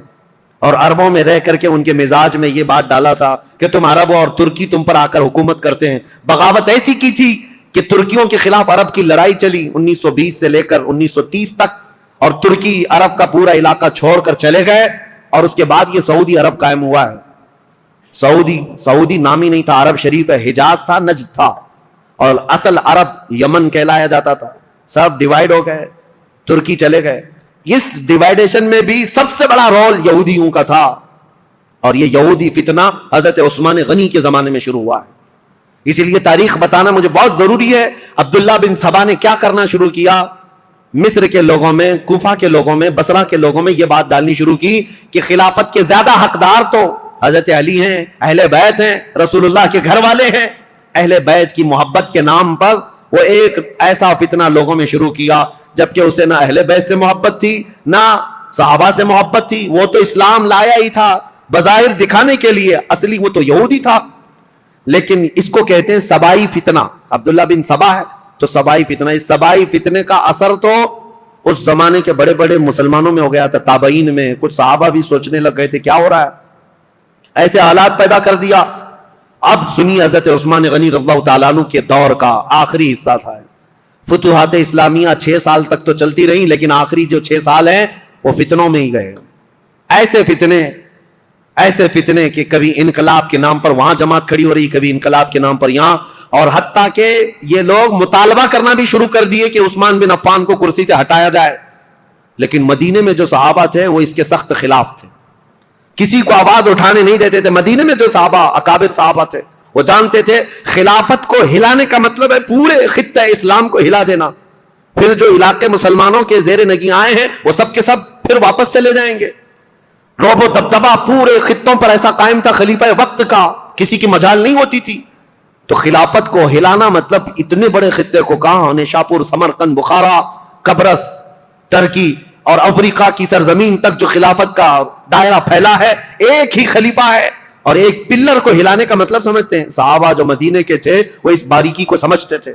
اور عربوں میں رہ کر کے ان کے مزاج میں یہ بات ڈالا تھا کہ تم عرب اور ترکی تم پر آ کر حکومت کرتے ہیں. بغاوت ایسی کی تھی کہ ترکیوں کے خلاف عرب کی لڑائی چلی 1920 سے لے کر 1930 تک، اور ترکی عرب کا پورا علاقہ چھوڑ کر چلے گئے، اور اس کے بعد یہ سعودی عرب قائم ہوا ہے. سعودی نام ہی نہیں تھا، عرب شریف ہے، حجاز تھا، نجد تھا، اور اصل عرب یمن کہلایا جاتا تھا. سب ڈیوائیڈ ہو گئے، ترکی چلے گئے. اس ڈیوائیڈیشن میں بھی سب سے بڑا رول یہودیوں کا تھا، اور یہ یہودی فتنہ حضرت عثمان غنی کے زمانے میں شروع ہوا ہے. اسی لیے تاریخ بتانا مجھے بہت ضروری ہے. عبداللہ بن سبا نے کیا کرنا شروع کیا؟ مصر کے لوگوں میں، کوفہ کے لوگوں میں، بصرہ کے لوگوں میں یہ بات ڈالنی شروع کی کہ خلافت کے زیادہ حقدار تو حضرت علی ہیں، اہل بیت ہیں، رسول اللہ کے گھر والے ہیں. اہل بیت کی محبت کے نام پر وہ ایک ایسا فتنہ لوگوں میں شروع کیا، جبکہ اسے نہ اہل بیت سے محبت تھی نہ صحابہ سے محبت تھی. وہ تو اسلام لایا ہی تھا بظاہر دکھانے کے لیے، اصلی وہ تو یہودی تھا. لیکن اس کو کہتے ہیں سبائی فتنہ. عبداللہ بن سبا ہے تو سبائی فتنہ. اس سبائی فتنے کا اثر تو اس زمانے کے بڑے بڑے مسلمانوں میں ہو گیا تھا، تابعین میں. کچھ صحابہ بھی سوچنے لگ گئے تھے کیا ہو رہا ہے، ایسے حالات پیدا کر دیا. اب سنی حضرت عثمان غنی رضی اللہ تعالیٰ عنہ کے دور کا آخری حصہ تھا. فتوحات اسلامیہ 6 سال تک تو چلتی رہی، لیکن آخری جو 6 سال ہیں وہ فتنوں میں ہی گئے. ایسے فتنے کہ کبھی انقلاب کے نام پر وہاں جماعت کھڑی ہو رہی، کبھی انقلاب کے نام پر یہاں، اور حتیٰ کہ یہ لوگ مطالبہ کرنا بھی شروع کر دیے کہ عثمان بن عفان کو کرسی سے ہٹایا جائے. لیکن مدینے میں جو صحابہ تھے وہ اس کے سخت خلاف تھے، کسی کو آواز اٹھانے نہیں دیتے تھے. مدینے میں جو صحابہ اکابر صحابہ تھے وہ جانتے تھے خلافت کو ہلانے کا مطلب ہے پورے خطہ اسلام کو ہلا دینا. پھر جو علاقے مسلمانوں کے زیر نگیں آئے ہیں وہ سب کے سب پھر واپس چلے جائیں گے. رعب و دبدبہ پورے خطوں پر ایسا قائم تھا خلیفہ وقت کا، کسی کی مجال نہیں ہوتی تھی. تو خلافت کو ہلانا مطلب اتنے بڑے خطے کو کہاں، نیشاپور، سمرقند، بخارا، قبرص، ترکی اور افریقہ کی سرزمین تک جو خلافت کا دائرہ پھیلا ہے، ایک ہی خلیفہ ہے، اور ایک پلر کو ہلانے کا مطلب سمجھتے ہیں. صحابہ جو مدینے کے تھے وہ اس باریکی کو سمجھتے تھے،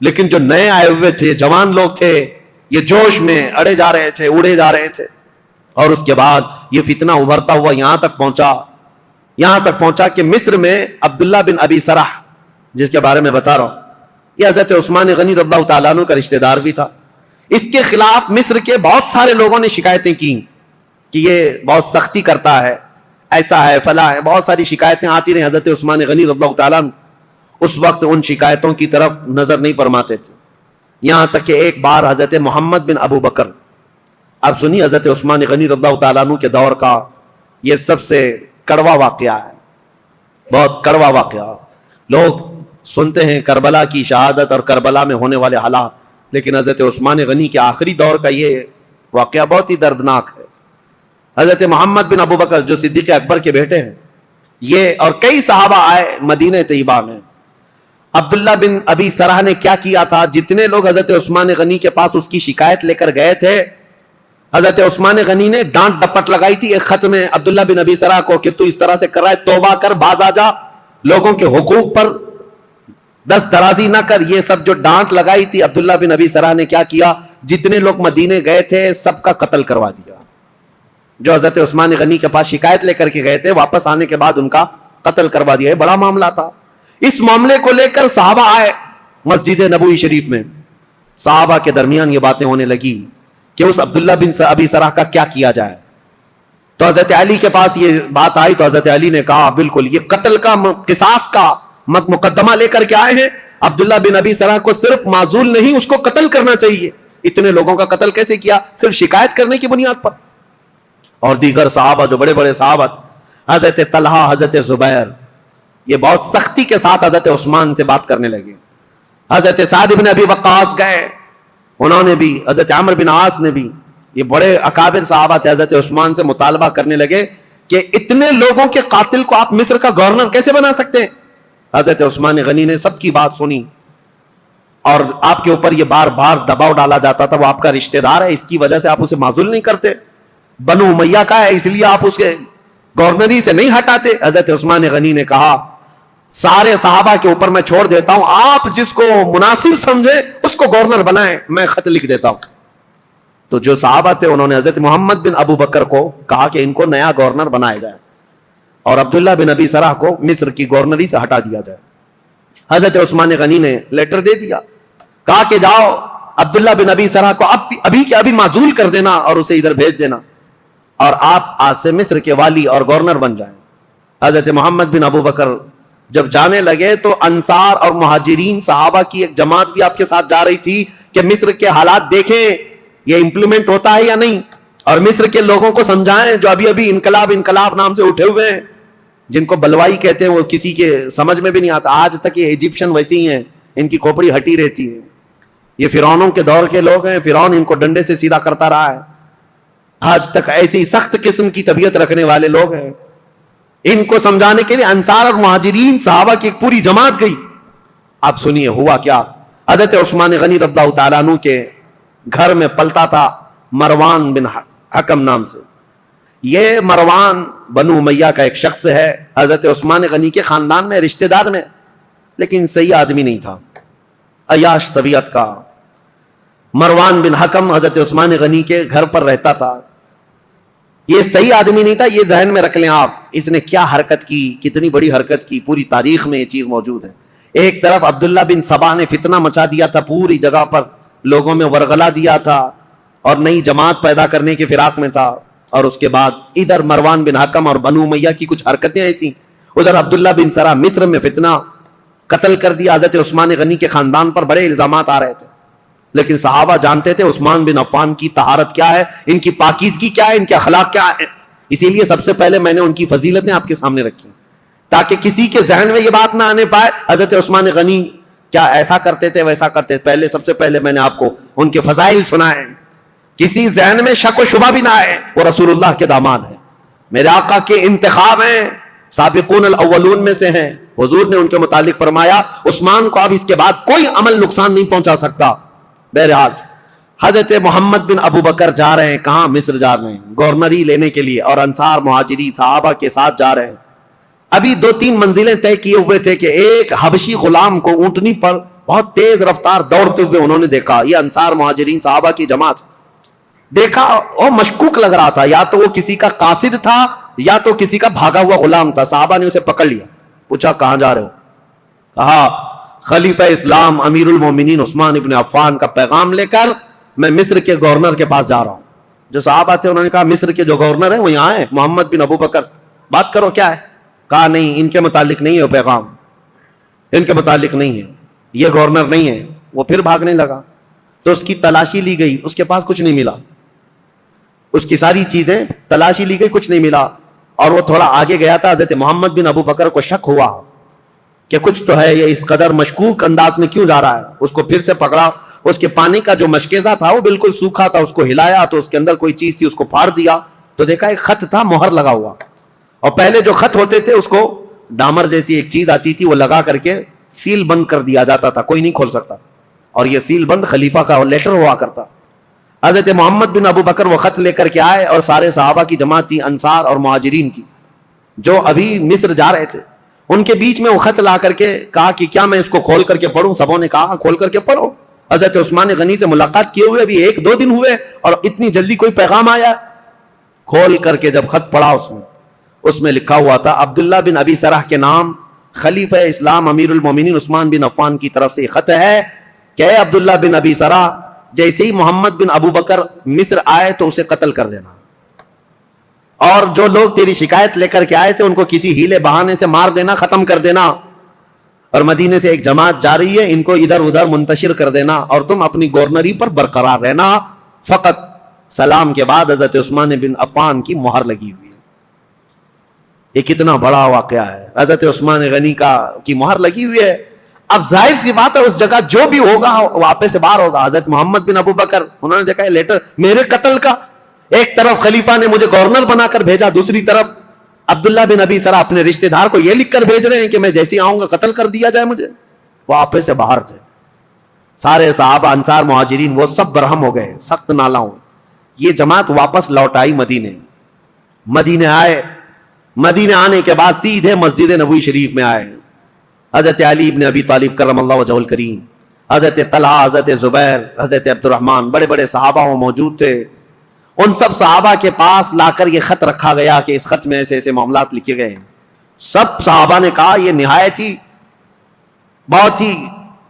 لیکن جو نئے آئے ہوئے تھے، جوان لوگ تھے، یہ جوش میں اڑے جا رہے تھے، اڑے جا رہے تھے. اور اس کے بعد یہ فتنہ ابھرتا ہوا یہاں تک پہنچا کہ مصر میں عبداللہ بن ابی سرح، جس کے بارے میں بتا رہا ہوں، یہ حضرت عثمان غنی رضی اللہ تعالیٰ عنہ کا رشتہ دار بھی تھا. اس کے خلاف مصر کے بہت سارے لوگوں نے شکایتیں کی کہ یہ بہت سختی کرتا ہے، ایسا ہے، فلاں ہے. بہت ساری شکایتیں آتی رہیں. حضرت عثمان غنی رضی اللہ تعالیٰ عنہ اس وقت ان شکایتوں کی طرف نظر نہیں فرماتے تھے. یہاں تک کہ ایک بار حضرت محمد بن ابو بکر، اب سنی حضرت عثمان غنی رضی اللہ تعالیٰ عنہ کے دور کا یہ سب سے کڑوا واقعہ ہے، بہت کڑوا واقعہ. لوگ سنتے ہیں کربلا کی شہادت اور کربلا میں ہونے والے حالات، لیکن حضرت عثمان غنی کے آخری دور کا یہ واقعہ بہت ہی دردناک ہے. حضرت محمد بن ابو بکر جو صدیق اکبر کے بیٹے ہیں، یہ اور کئی صحابہ آئے مدینہ طیبہ میں. عبداللہ بن ابی سرح نے کیا کیا تھا، جتنے لوگ حضرت عثمان غنی کے پاس اس کی شکایت لے کر گئے تھے، حضرت عثمان غنی نے ڈانٹ ڈپٹ لگائی تھی ایک خط میں عبداللہ بن ابی سرح کو کہ تو اس طرح سے کر رہا ہے، توبہ کر، باز آ جا، لوگوں کے حقوق پر دست درازی نہ کر. یہ سب جو ڈانٹ لگائی تھی، عبداللہ بن ابی سرح نے کیا کیا، جتنے لوگ مدینے گئے تھے سب کا قتل کروا دیا. جو حضرت عثمان غنی کے پاس شکایت لے کر کے گئے تھے، واپس آنے کے بعد ان کا قتل کروا دیا. یہ بڑا معاملہ تھا. اس معاملے کو لے کر صحابہ آئے مسجد نبوی شریف میں. صحابہ کے درمیان یہ باتیں ہونے لگی کہ اس عبداللہ بن ابی سرح کا کیا کیا جائے. تو حضرت علی کے پاس یہ بات آئی تو حضرت علی نے کہا بالکل یہ قتل کا، قصاص کا مقدمہ لے کر کے آئے ہیں. عبداللہ بن ابی سرح کو صرف معزول نہیں، اس کو قتل کرنا چاہیے. اتنے لوگوں کا قتل کیسے کیا؟ صرف شکایت کرنے کی بنیاد پر. اور دیگر صحابہ جو بڑے بڑے صحابہ، حضرت طلحہ، حضرت زبیر، یہ بہت سختی کے ساتھ حضرت عثمان سے بات کرنے لگے. حضرت سعد بن ابی وقاص گئے، انہوں نے بھی، حضرت عمرو بن عاص نے بھی، یہ بڑے اکابر صحابہ تھے، حضرت عثمان سے مطالبہ کرنے لگے کہ اتنے لوگوں کے قاتل کو آپ مصر کا گورنر کیسے بنا سکتے ہیں. حضرت عثمان غنی نے سب کی بات سنی، اور آپ کے اوپر یہ بار بار دباؤ ڈالا جاتا تھا، وہ آپ کا رشتہ دار ہے، اس کی وجہ سے آپ اسے معزول نہیں کرتے، بنو امیہ کا ہے اس لیے آپ اس کے گورنری سے نہیں ہٹاتے. حضرت عثمان غنی نے کہا سارے صحابہ کے اوپر میں چھوڑ دیتا ہوں، آپ جس کو مناسب سمجھے اس اس کو گورنر بنائیں, میں خط لکھ دیتا ہوں. تو جو صحابہ تھے انہوں نے حضرت محمد بن ابو بکر کو کہا کہ ان کو نیا گورنر بنایا جائے اور عبداللہ بن ابی سرح کو مصر کی گورنری سے ہٹا دیا جائے. حضرت عثمان غنی نے لیٹر دے دیا, کہا کہ جاؤ عبداللہ بن ابی سرح کو ابھی کے ابھی معزول کر دینا اور اسے ادھر بھیج دینا, اور آپ آج سے مصر کے والی اور گورنر بن جائیں. حضرت محمد بن ابو بکر جب جانے لگے تو انصار اور مہاجرین صحابہ کی ایک جماعت بھی آپ کے ساتھ جا رہی تھی کہ مصر کے حالات دیکھیں یہ امپلیمنٹ ہوتا ہے یا نہیں, اور مصر کے لوگوں کو سمجھائیں جو ابھی ابھی انقلاب نام سے اٹھے ہوئے ہیں, جن کو بلوائی کہتے ہیں, وہ کسی کے سمجھ میں بھی نہیں آتا. آج تک یہ ایجپشن ویسی ہی ہیں, ان کی کھوپڑی ہٹی رہتی ہے. یہ فرعونوں کے دور کے لوگ ہیں, فرعون ان کو ڈنڈے سے سیدھا کرتا رہا ہے. آج تک ایسی سخت قسم کی طبیعت رکھنے والے لوگ ہیں. ان کو سمجھانے کے لیے انصار اور مہاجرین صحابہ کی ایک پوری جماعت گئی. آپ سنیے ہوا کیا. حضرت عثمان غنی رضی اللہ تعالیٰ عنہ کے گھر میں پلتا تھا مروان بن حکم نام سے. یہ مروان بنو امیہ کا ایک شخص ہے, حضرت عثمان غنی کے خاندان میں رشتہ دار میں, لیکن صحیح آدمی نہیں تھا, عیاش طبیعت کا. مروان بن حکم حضرت عثمان غنی کے گھر پر رہتا تھا. یہ صحیح آدمی نہیں تھا, یہ ذہن میں رکھ لیں آپ. اس نے کیا حرکت کی, کتنی بڑی حرکت کی, پوری تاریخ میں یہ چیز موجود ہے. ایک طرف عبداللہ بن سبا نے فتنہ مچا دیا تھا پوری جگہ پر, لوگوں میں ورغلا دیا تھا اور نئی جماعت پیدا کرنے کی فراق میں تھا, اور اس کے بعد ادھر مروان بن حکم اور بنو امیہ کی کچھ حرکتیں ایسی, ادھر عبداللہ بن سرا مصر میں فتنہ, قتل کر دیا. حضرت عثمان غنی کے خاندان پر بڑے الزامات آ رہے تھے, لیکن صحابہ جانتے تھے عثمان بن عفان کی طہارت کیا ہے, ان کی پاکیزگی کیا ہے, ان کے اخلاق کیا ہے. اسی لیے سب سے پہلے میں نے ان کی فضیلتیں آپ کے سامنے رکھی تاکہ کسی کے ذہن میں یہ بات نہ آنے پائے حضرت عثمان غنی کیا ایسا کرتے تھے ویسا کرتے تھے. پہلے سب سے پہلے میں نے آپ کو ان کے فضائل سنائے, کسی ذہن میں شک و شبہ بھی نہ آئے. وہ رسول اللہ کے داماد ہیں, میرے آقا کے انتخاب ہیں, سابقون الاولون میں سے ہیں. حضور نے ان کے متعلق فرمایا عثمان کو اب اس کے بعد کوئی عمل نقصان نہیں پہنچا سکتا. بہرحال حضرت محمد بن ابو بکر جا رہے ہیں, کہاں, مصر جا رہے ہیں گورنری لینے کے لیے, اور انصار مہاجری صحابہ کے ساتھ جا رہے ہیں. ابھی 2-3 منزلیں طے کیے ہوئے تھے کہ ایک حبشی غلام کو اونٹنی پر بہت تیز رفتار دوڑتے ہوئے انہوں نے دیکھا. یہ انصار مہاجرین صحابہ کی جماعت دیکھا, اور مشکوک لگ رہا تھا, یا تو وہ کسی کا قاصد تھا یا تو کسی کا بھاگا ہوا غلام تھا. صحابہ نے اسے پکڑ لیا, پوچھا کہاں جا رہے ہو؟ کہا خلیفہ اسلام امیر المومنین عثمان ابن عفان کا پیغام لے کر میں مصر کے گورنر کے پاس جا رہا ہوں. جو صحابہ تھے انہوں نے کہا مصر کے جو گورنر ہیں وہ یہاں ہیں, محمد بن ابو بکر, بات کرو کیا ہے. کہا نہیں, ان کے متعلق نہیں ہے پیغام, ان کے متعلق نہیں ہے, یہ گورنر نہیں ہے. وہ پھر بھاگنے لگا تو اس کی تلاشی لی گئی, اس کے پاس کچھ نہیں ملا. اس کی ساری چیزیں تلاشی لی گئی, کچھ نہیں ملا. اور وہ تھوڑا آگے گیا تھا, حضرت محمد بن ابو بکر کو شک ہوا کہ کچھ تو ہے, یہ اس قدر مشکوک انداز میں کیوں جا رہا ہے. اس کو پھر سے پکڑا, اس کے پانی کا جو مشکیزہ تھا وہ بالکل سوکھا تھا, اس کو ہلایا تو اس کے اندر کوئی چیز تھی, اس کو پھاڑ دیا تو دیکھا ایک خط تھا مہر لگا ہوا. اور پہلے جو خط ہوتے تھے اس کو ڈامر جیسی ایک چیز آتی تھی, وہ لگا کر کے سیل بند کر دیا جاتا تھا, کوئی نہیں کھول سکتا. اور یہ سیل بند خلیفہ کا لیٹر ہوا کرتا. حضرت محمد بن ابو بکر وہ خط لے کر کے آئے, اور سارے صحابہ کی جماعت تھی انصار اور مہاجرین کی جو ابھی مصر جا رہے تھے. ان کے بیچ میں وہ خط لا کر کے کہا کہ کیا میں اس کو کھول کر کے پڑھوں؟ سبوں نے کہا کھول کر کے پڑھو. حضرت عثمان غنی سے ملاقات کیے ہوئے ابھی 1-2 دن ہوئے اور اتنی جلدی کوئی پیغام آیا. کھول کر کے جب خط پڑھا اس میں لکھا ہوا تھا عبداللہ بن ابی سرح کے نام, خلیفہ اسلام امیر المومنین عثمان بن عفان کی طرف سے خط ہے کہ اے عبداللہ بن ابی سرح, جیسے ہی محمد بن ابو بکر مصر آئے تو اسے قتل کر دینا, اور جو لوگ تیری شکایت لے کر کے آئے تھے ان کو کسی ہیلے بہانے سے مار دینا, ختم کر دینا. اور مدینے سے ایک جماعت جا رہی ہے, ان کو ادھر ادھر منتشر کر دینا, اور تم اپنی گورنری پر برقرار رہنا. فقط سلام کے بعد حضرت عثمان بن عفان کی مہر لگی ہوئی ہے. یہ کتنا بڑا واقعہ ہے, حضرت عثمان غنی کی مہر لگی ہوئی ہے. اب ظاہر سی بات ہے اس جگہ جو بھی ہوگا واپس سے باہر ہوگا. حضرت محمد بن ابو بکر انہوں نے دیکھا لیٹر میرے قتل کا, ایک طرف خلیفہ نے مجھے گورنر بنا کر بھیجا, دوسری طرف عبداللہ بن ابی سرح اپنے رشتہ دار کو یہ لکھ کر بھیج رہے ہیں کہ میں جیسے آؤں گا قتل کر دیا جائے مجھے. وہ واپس سے باہر تھے. سارے صحابہ انصار مہاجرین وہ سب برہم ہو گئے, سخت نالا ہو. یہ جماعت واپس لوٹ آئی مدینے آئے. مدینے آنے کے بعد سیدھے مسجد نبوی شریف میں آئے. حضرت علی ابن ابی طالب کرم اللہ وجہہ الکریم, حضرت طلحہ، حضرت زبیر، حضرت عبد الرحمن، بڑے بڑے صحابہ وہ موجود تھے. ان سب صحابہ کے پاس لا کر یہ خط رکھا گیا کہ اس خط میں ایسے ایسے معاملات لکھے گئے ہیں. سب صحابہ نے کہا یہ نہایت ہی بہت ہی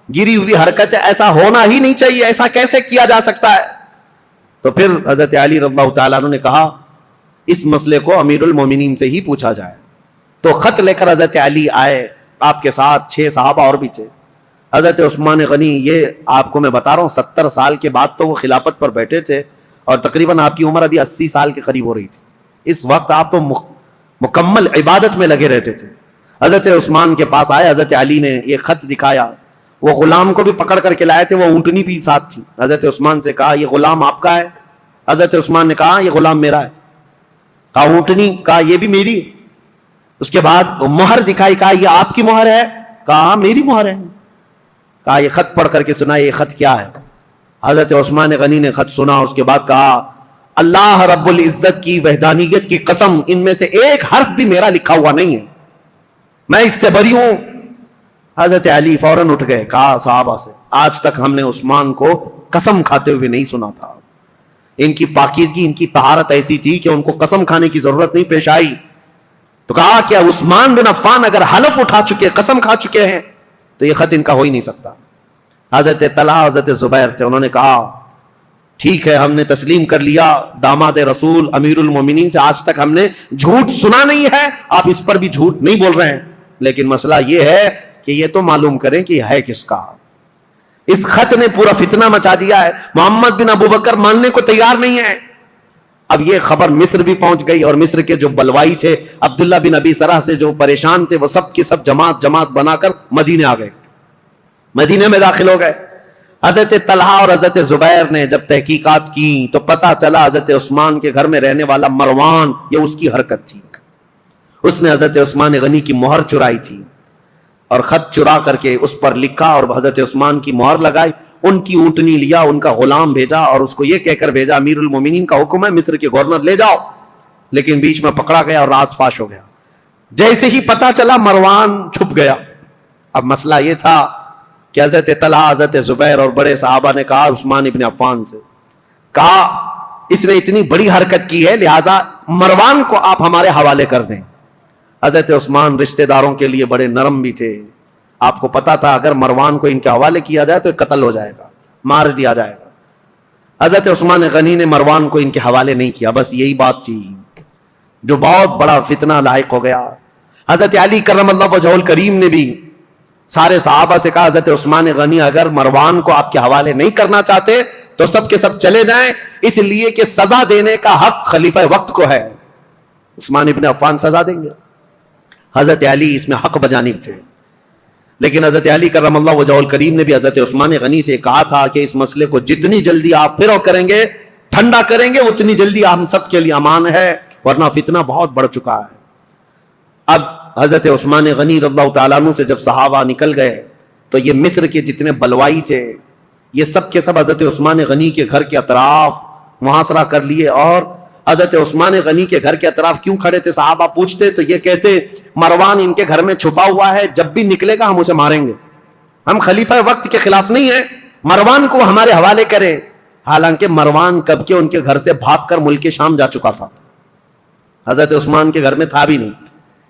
گری ہوئی حرکت ہے، ایسا ہونا ہی نہیں چاہیے، ایسا کیسے کیا جا سکتا ہے. تو پھر حضرت علی رضی اللہ تعالیٰ عنہ نے کہا اس مسئلے کو امیر المومنین سے ہی پوچھا جائے. تو خط لے کر حضرت علی آئے، آپ کے ساتھ 6 صحابہ اور بھی تھے. حضرت عثمان غنی، یہ آپ کو میں بتا رہا ہوں 70 سال کے بعد تو وہ خلافت پر بیٹھے تھے اور تقریباً آپ کی عمر ابھی 80 سال کے قریب ہو رہی تھی. اس وقت آپ تو مکمل عبادت میں لگے رہتے تھے. حضرت عثمان کے پاس آئے، حضرت علی نے یہ خط دکھایا. وہ غلام کو بھی پکڑ کر کے لائے تھے، وہ اونٹنی بھی ساتھ تھی. حضرت عثمان سے کہا یہ غلام آپ کا ہے؟ حضرت عثمان نے کہا یہ غلام میرا ہے. کہا اونٹنی؟ کہا یہ بھی میری. اس کے بعد مہر دکھائی، کہا یہ آپ کی مہر ہے؟ کہا میری مہر ہے. کہا یہ خط پڑھ کر کے سنا، یہ خط کیا ہے؟ حضرت عثمان غنی نے خط سنا. اس کے بعد کہا اللہ رب العزت کی وحدانیت کی قسم، ان میں سے ایک حرف بھی میرا لکھا ہوا نہیں ہے، میں اس سے بری ہوں. حضرت علی فوراً اٹھ گئے، کہا صحابہ سے آج تک ہم نے عثمان کو قسم کھاتے ہوئے نہیں سنا تھا. ان کی پاکیزگی، ان کی طہارت ایسی تھی کہ ان کو قسم کھانے کی ضرورت نہیں پیش آئی. تو کہا کہ عثمان بن عفان اگر حلف اٹھا چکے، قسم کھا چکے ہیں، تو یہ خط ان کا ہو ہی نہیں سکتا. حضرت طلحہ، حضرت زبیر تھے، انہوں نے کہا ٹھیک ہے ہم نے تسلیم کر لیا، داماد رسول امیر المومنین سے آج تک ہم نے جھوٹ سنا نہیں ہے، آپ اس پر بھی جھوٹ نہیں بول رہے ہیں، لیکن مسئلہ یہ ہے کہ یہ تو معلوم کریں کہ یہ ہے کس کا. اس خط نے پورا فتنہ مچا دیا ہے. محمد بن ابو بکر ماننے کو تیار نہیں ہے. اب یہ خبر مصر بھی پہنچ گئی اور مصر کے جو بلوائی تھے عبداللہ بن ابی سرح سے جو پریشان تھے، وہ سب کی سب جماعت بنا کر مدینے آ گئے، مدینے میں داخل ہو گئے. حضرت طلحہ اور حضرت زبیر نے جب تحقیقات کی تو پتا چلا حضرت عثمان کے گھر میں رہنے والا مروان، یہ اس کی حرکت تھی. اس نے حضرت عثمان غنی کی مہر چرائی تھی اور خط چرا کر کے اس پر لکھا اور حضرت عثمان کی مہر لگائی. ان کی اونٹنی لیا، ان کا غلام بھیجا اور اس کو یہ کہہ کر بھیجا امیر المومنین کا حکم ہے مصر کے گورنر لے جاؤ. لیکن بیچ میں پکڑا گیا اور راز فاش ہو گیا. جیسے ہی پتا چلا مروان چھپ گیا. اب مسئلہ یہ تھا کہ حضرت طلحہ، حضرت زبیر اور بڑے صحابہ نے کہا عثمان ابن عفان سے، کہا اس نے اتنی بڑی حرکت کی ہے لہذا مروان کو آپ ہمارے حوالے کر دیں. حضرت عثمان رشتہ داروں کے لیے بڑے نرم بھی تھے. آپ کو پتا تھا اگر مروان کو ان کے حوالے کیا جائے تو قتل ہو جائے گا، مار دیا جائے گا. حضرت عثمان غنی نے مروان کو ان کے حوالے نہیں کیا. بس یہی بات تھی جو بہت بڑا فتنہ لاحق ہو گیا. حضرت علی کرم اللہ وجہہ الکریم نے بھی سارے صحابہ سے کہا حضرت عثمان غنی اگر مروان کو آپ کے حوالے نہیں کرنا چاہتے تو سب کے سب چلے جائیں، اس لیے کہ سزا دینے کا حق خلیفہ وقت کو ہے. عثمان ابن عفان سزا دیں گے. حضرت علی اس میں حق بجانب تھے، لیکن حضرت علی کرم اللہ وجہہ الکریم نے بھی حضرت عثمان غنی سے کہا تھا کہ اس مسئلے کو جتنی جلدی آپ فرو کریں گے، ٹھنڈا کریں گے، اتنی جلدی ہم سب کے لیے امان ہے، ورنہ فتنہ بہت بڑھ چکا ہے. اب حضرت عثمان غنی رضی اللہ تعالیٰ عنہ سے جب صحابہ نکل گئے تو یہ مصر کے جتنے بلوائی تھے یہ سب کے سب حضرت عثمان غنی کے گھر کے اطراف محاصرہ کر لیے. اور حضرت عثمان غنی کے گھر کے اطراف کیوں کھڑے تھے؟ صحابہ پوچھتے تو یہ کہتے مروان ان کے گھر میں چھپا ہوا ہے، جب بھی نکلے گا ہم اسے ماریں گے. ہم خلیفہ وقت کے خلاف نہیں ہیں، مروان کو ہمارے حوالے کرے. حالانکہ مروان کب کے ان کے گھر سے بھاگ کر ملک شام جا چکا تھا، حضرت عثمان کے گھر میں تھا بھی نہیں.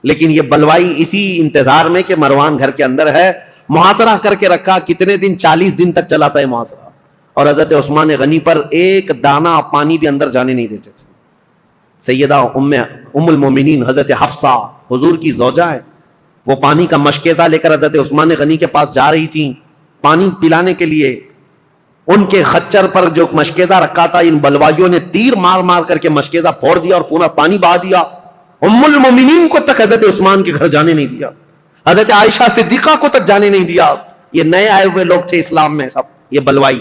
لیکن یہ بلوائی اسی انتظار میں کہ مروان گھر کے اندر ہے محاصرہ کر کے رکھا. کتنے دن؟ 40 دن تک چلا تھا یہ محاصرہ. اور حضرت عثمان غنی پر ایک دانہ پانی بھی اندر جانے نہیں دیتے تھے. سیدہ ام المومنین حضرت حفصہ حضور کی زوجہ ہے، وہ پانی کا مشکیزہ لے کر حضرت عثمان غنی کے پاس جا رہی تھیں پانی پلانے کے لیے. ان کے خچر پر جو مشکیزہ رکھا تھا ان بلوائیوں نے تیر مار مار کر کے مشکیزہ پھوڑ دیا اور پورا پانی بہا دیا. ام المومنین کو تک حضرت عثمان کے گھر جانے نہیں دیا، حضرت عائشہ صدیقہ کو تک جانے نہیں دیا. یہ نئے آئے ہوئے لوگ تھے اسلام میں سب، یہ بلوائی.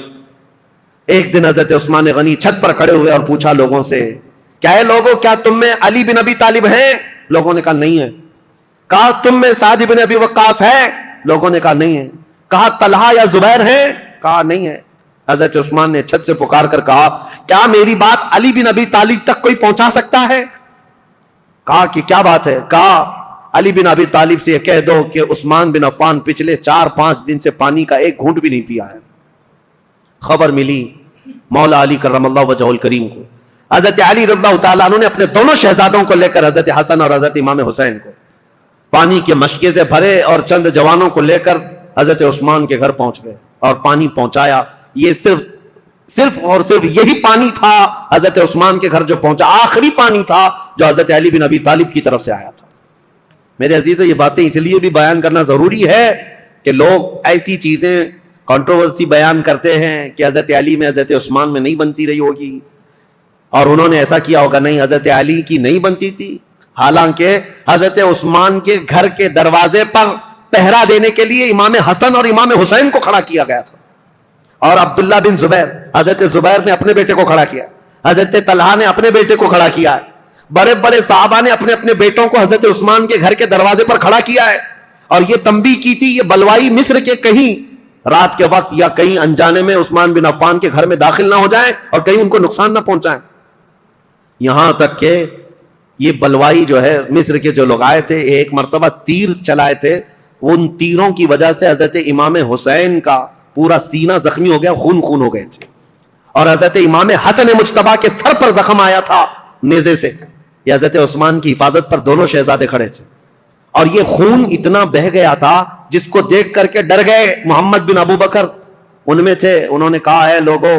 ایک دن حضرت عثمان غنی چھت پر کھڑے ہوئے اور پوچھا لوگوں سے، کیا ہے لوگوں، کیا تم میں علی بن ابی طالب ہیں؟ لوگوں نے کہا نہیں ہے. کہا تم میں سعد بن ابی وقاص ہے؟ لوگوں نے کہا نہیں ہے. کہا طلحہ یا زبیر ہیں؟ کہا نہیں ہے. حضرت عثمان نے چھت سے پکار کر کہا کیا میری بات علی بن ابی طالب تک کوئی پہنچا سکتا ہے؟ کہا کہ کیا بات ہے؟ کہا علی بن ابی طالب سے یہ کہہ دو کہ عثمان بن عفان پچھلے 4-5 دن سے پانی کا ایک گھونٹ بھی نہیں پیا ہے. خبر ملی مولا علی کرم اللہ وجہہ الکریم کو. حضرت علی رضی اللہ تعالیٰ عنہ نے اپنے دونوں شہزادوں کو لے کر حضرت حسن اور حضرت امام حسین کو پانی کے مشکے سے بھرے اور چند جوانوں کو لے کر حضرت عثمان کے گھر پہنچ گئے اور پانی پہنچایا. یہ صرف اور صرف یہی پانی تھا حضرت عثمان کے گھر جو پہنچا, آخری پانی تھا جو حضرت علی بن ابی طالب کی طرف سے آیا تھا. میرے عزیزو, یہ باتیں اس لیے بھی بیان کرنا ضروری ہے کہ لوگ ایسی چیزیں کنٹروورسی بیان کرتے ہیں کہ حضرت علی میں حضرت عثمان میں نہیں بنتی رہی ہوگی اور انہوں نے ایسا کیا ہوگا. نہیں, حضرت علی کی نہیں بنتی تھی, حالانکہ حضرت عثمان کے گھر کے دروازے پر پہرا دینے کے لیے امام حسن اور امام حسین کو کھڑا کیا گیا تھا, اور عبداللہ بن زبیر, حضرت زبیر نے اپنے بیٹے کو کھڑا کیا, حضرت طلحہ نے اپنے بیٹے کو کھڑا کیا ہے, بڑے بڑے صحابہ نے اپنے اپنے بیٹوں کو حضرت عثمان کے گھر کے دروازے پر کھڑا کیا ہے. اور یہ تنبیہ کی تھی یہ بلوائی مصر کے کہیں رات کے وقت یا کہیں انجانے میں عثمان بن عفان کے گھر میں داخل نہ ہو جائیں اور کہیں ان کو نقصان نہ پہنچائیں. یہاں تک کہ یہ بلوائی جو ہے مصر کے جو لوگ آئے تھے, ایک مرتبہ تیر چلائے تھے, ان تیروں کی وجہ سے حضرت امام حسین کا پورا سینہ زخمی ہو گیا, خون ہو گئے تھے, اور حضرت امام حسن مجتبیٰ کے سر پر زخم آیا تھا نیزے سے. یہ حضرت عثمان کی حفاظت پر دونوں شہزادے کھڑے تھے, اور یہ خون اتنا بہ گیا تھا جس کو دیکھ کر کے ڈر گئے. محمد بن ابو بکر ان میں تھے, انہوں نے کہا ہے لوگوں,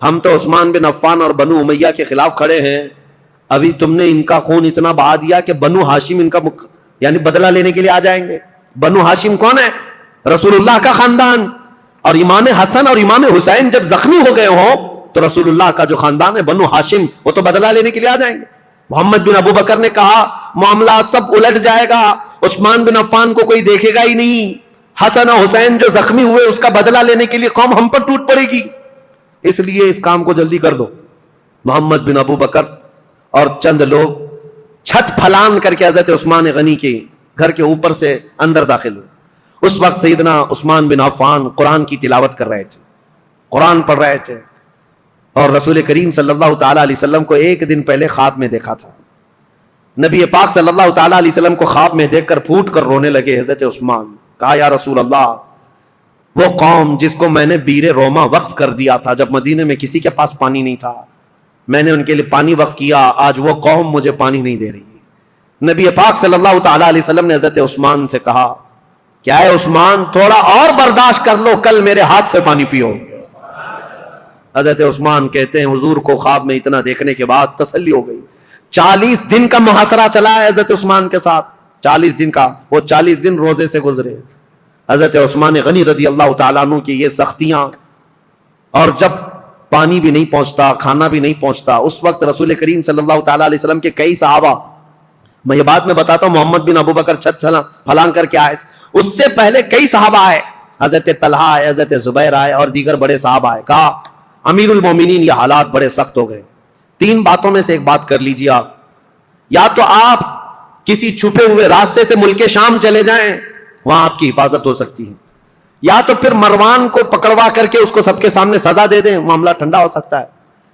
ہم تو عثمان بن عفان اور بنو امیہ کے خلاف کھڑے ہیں, ابھی تم نے ان کا خون اتنا بہا دیا کہ بنو ہاشم ان کا یعنی بدلہ لینے کے لیے آ جائیں گے. بنو ہاشم کون ہے؟ رسول اللہ کا خاندان. اور امام حسن اور امام حسین جب زخمی ہو گئے ہوں تو رسول اللہ کا جو خاندان ہے بنو ہاشم, وہ تو بدلہ لینے کے لیے آ جائیں گے. محمد بن ابو بکر نے کہا معاملہ سب الٹ جائے گا, عثمان بن عفان کو کوئی دیکھے گا ہی نہیں, حسن اور حسین جو زخمی ہوئے اس کا بدلہ لینے کے لیے قوم ہم پر ٹوٹ پڑے گی, اس لیے اس کام کو جلدی کر دو. محمد بن ابو بکر اور چند لوگ چھت پھلان کر کے حضرت عثمان غنی کے گھر کے اوپر سے اندر داخل ہوئے. اس وقت سیدنا عثمان بن عفان قرآن کی تلاوت کر رہے تھے, قرآن پڑھ رہے تھے, اور رسول کریم صلی اللہ تعالیٰ علیہ وسلم کو ایک دن پہلے خواب میں دیکھا تھا. نبی پاک صلی اللہ تعالیٰ علیہ وسلم کو خواب میں دیکھ کر پھوٹ کر رونے لگے حضرت عثمان. کہا یا رسول اللہ, وہ قوم جس کو میں نے بیر روما وقف کر دیا تھا جب مدینے میں کسی کے پاس پانی نہیں تھا, میں نے ان کے لیے پانی وقف کیا, آج وہ قوم مجھے پانی نہیں دے رہی. نبی پاک صلی اللہ تعالیٰ علیہ وسلم نے حضرت عثمان سے کہا کیا ہے عثمان, تھوڑا اور برداشت کر لو, کل میرے ہاتھ سے پانی پیو. حضرت عثمان کہتے ہیں حضور کو خواب میں اتنا دیکھنے کے بعد تسلی ہو گئی. 40 دن کا محاصرہ چلا ہے حضرت عثمان کے ساتھ, 40 دن کا, وہ 40 دن روزے سے گزرے. حضرت عثمان غنی رضی اللہ تعالیٰ عنہ کی یہ سختیاں, اور جب پانی بھی نہیں پہنچتا, کھانا بھی نہیں پہنچتا, اس وقت رسول کریم صلی اللہ تعالیٰ علیہ وسلم کے کئی صحابہ, میں یہ بات میں بتاتا ہوں, محمد بن ابو بکر چھت پھلان کر کے آئے تھے, اس سے پہلے کئی صحابہ آئے, حضرت طلحہ آئے, حضرت زبیر آئے, اور دیگر بڑے صحابہ آئے. کہا امیر المومنین یہ حالات بڑے سخت ہو گئے, 3 باتوں میں سے ایک بات کر لیجیے آپ, یا تو آپ کسی چھپے ہوئے راستے سے ملک شام چلے جائیں, وہاں آپ کی حفاظت ہو سکتی ہے, یا تو پھر مروان کو پکڑوا کر کے اس کو سب کے سامنے سزا دے دیں, معاملہ ٹھنڈا ہو سکتا ہے,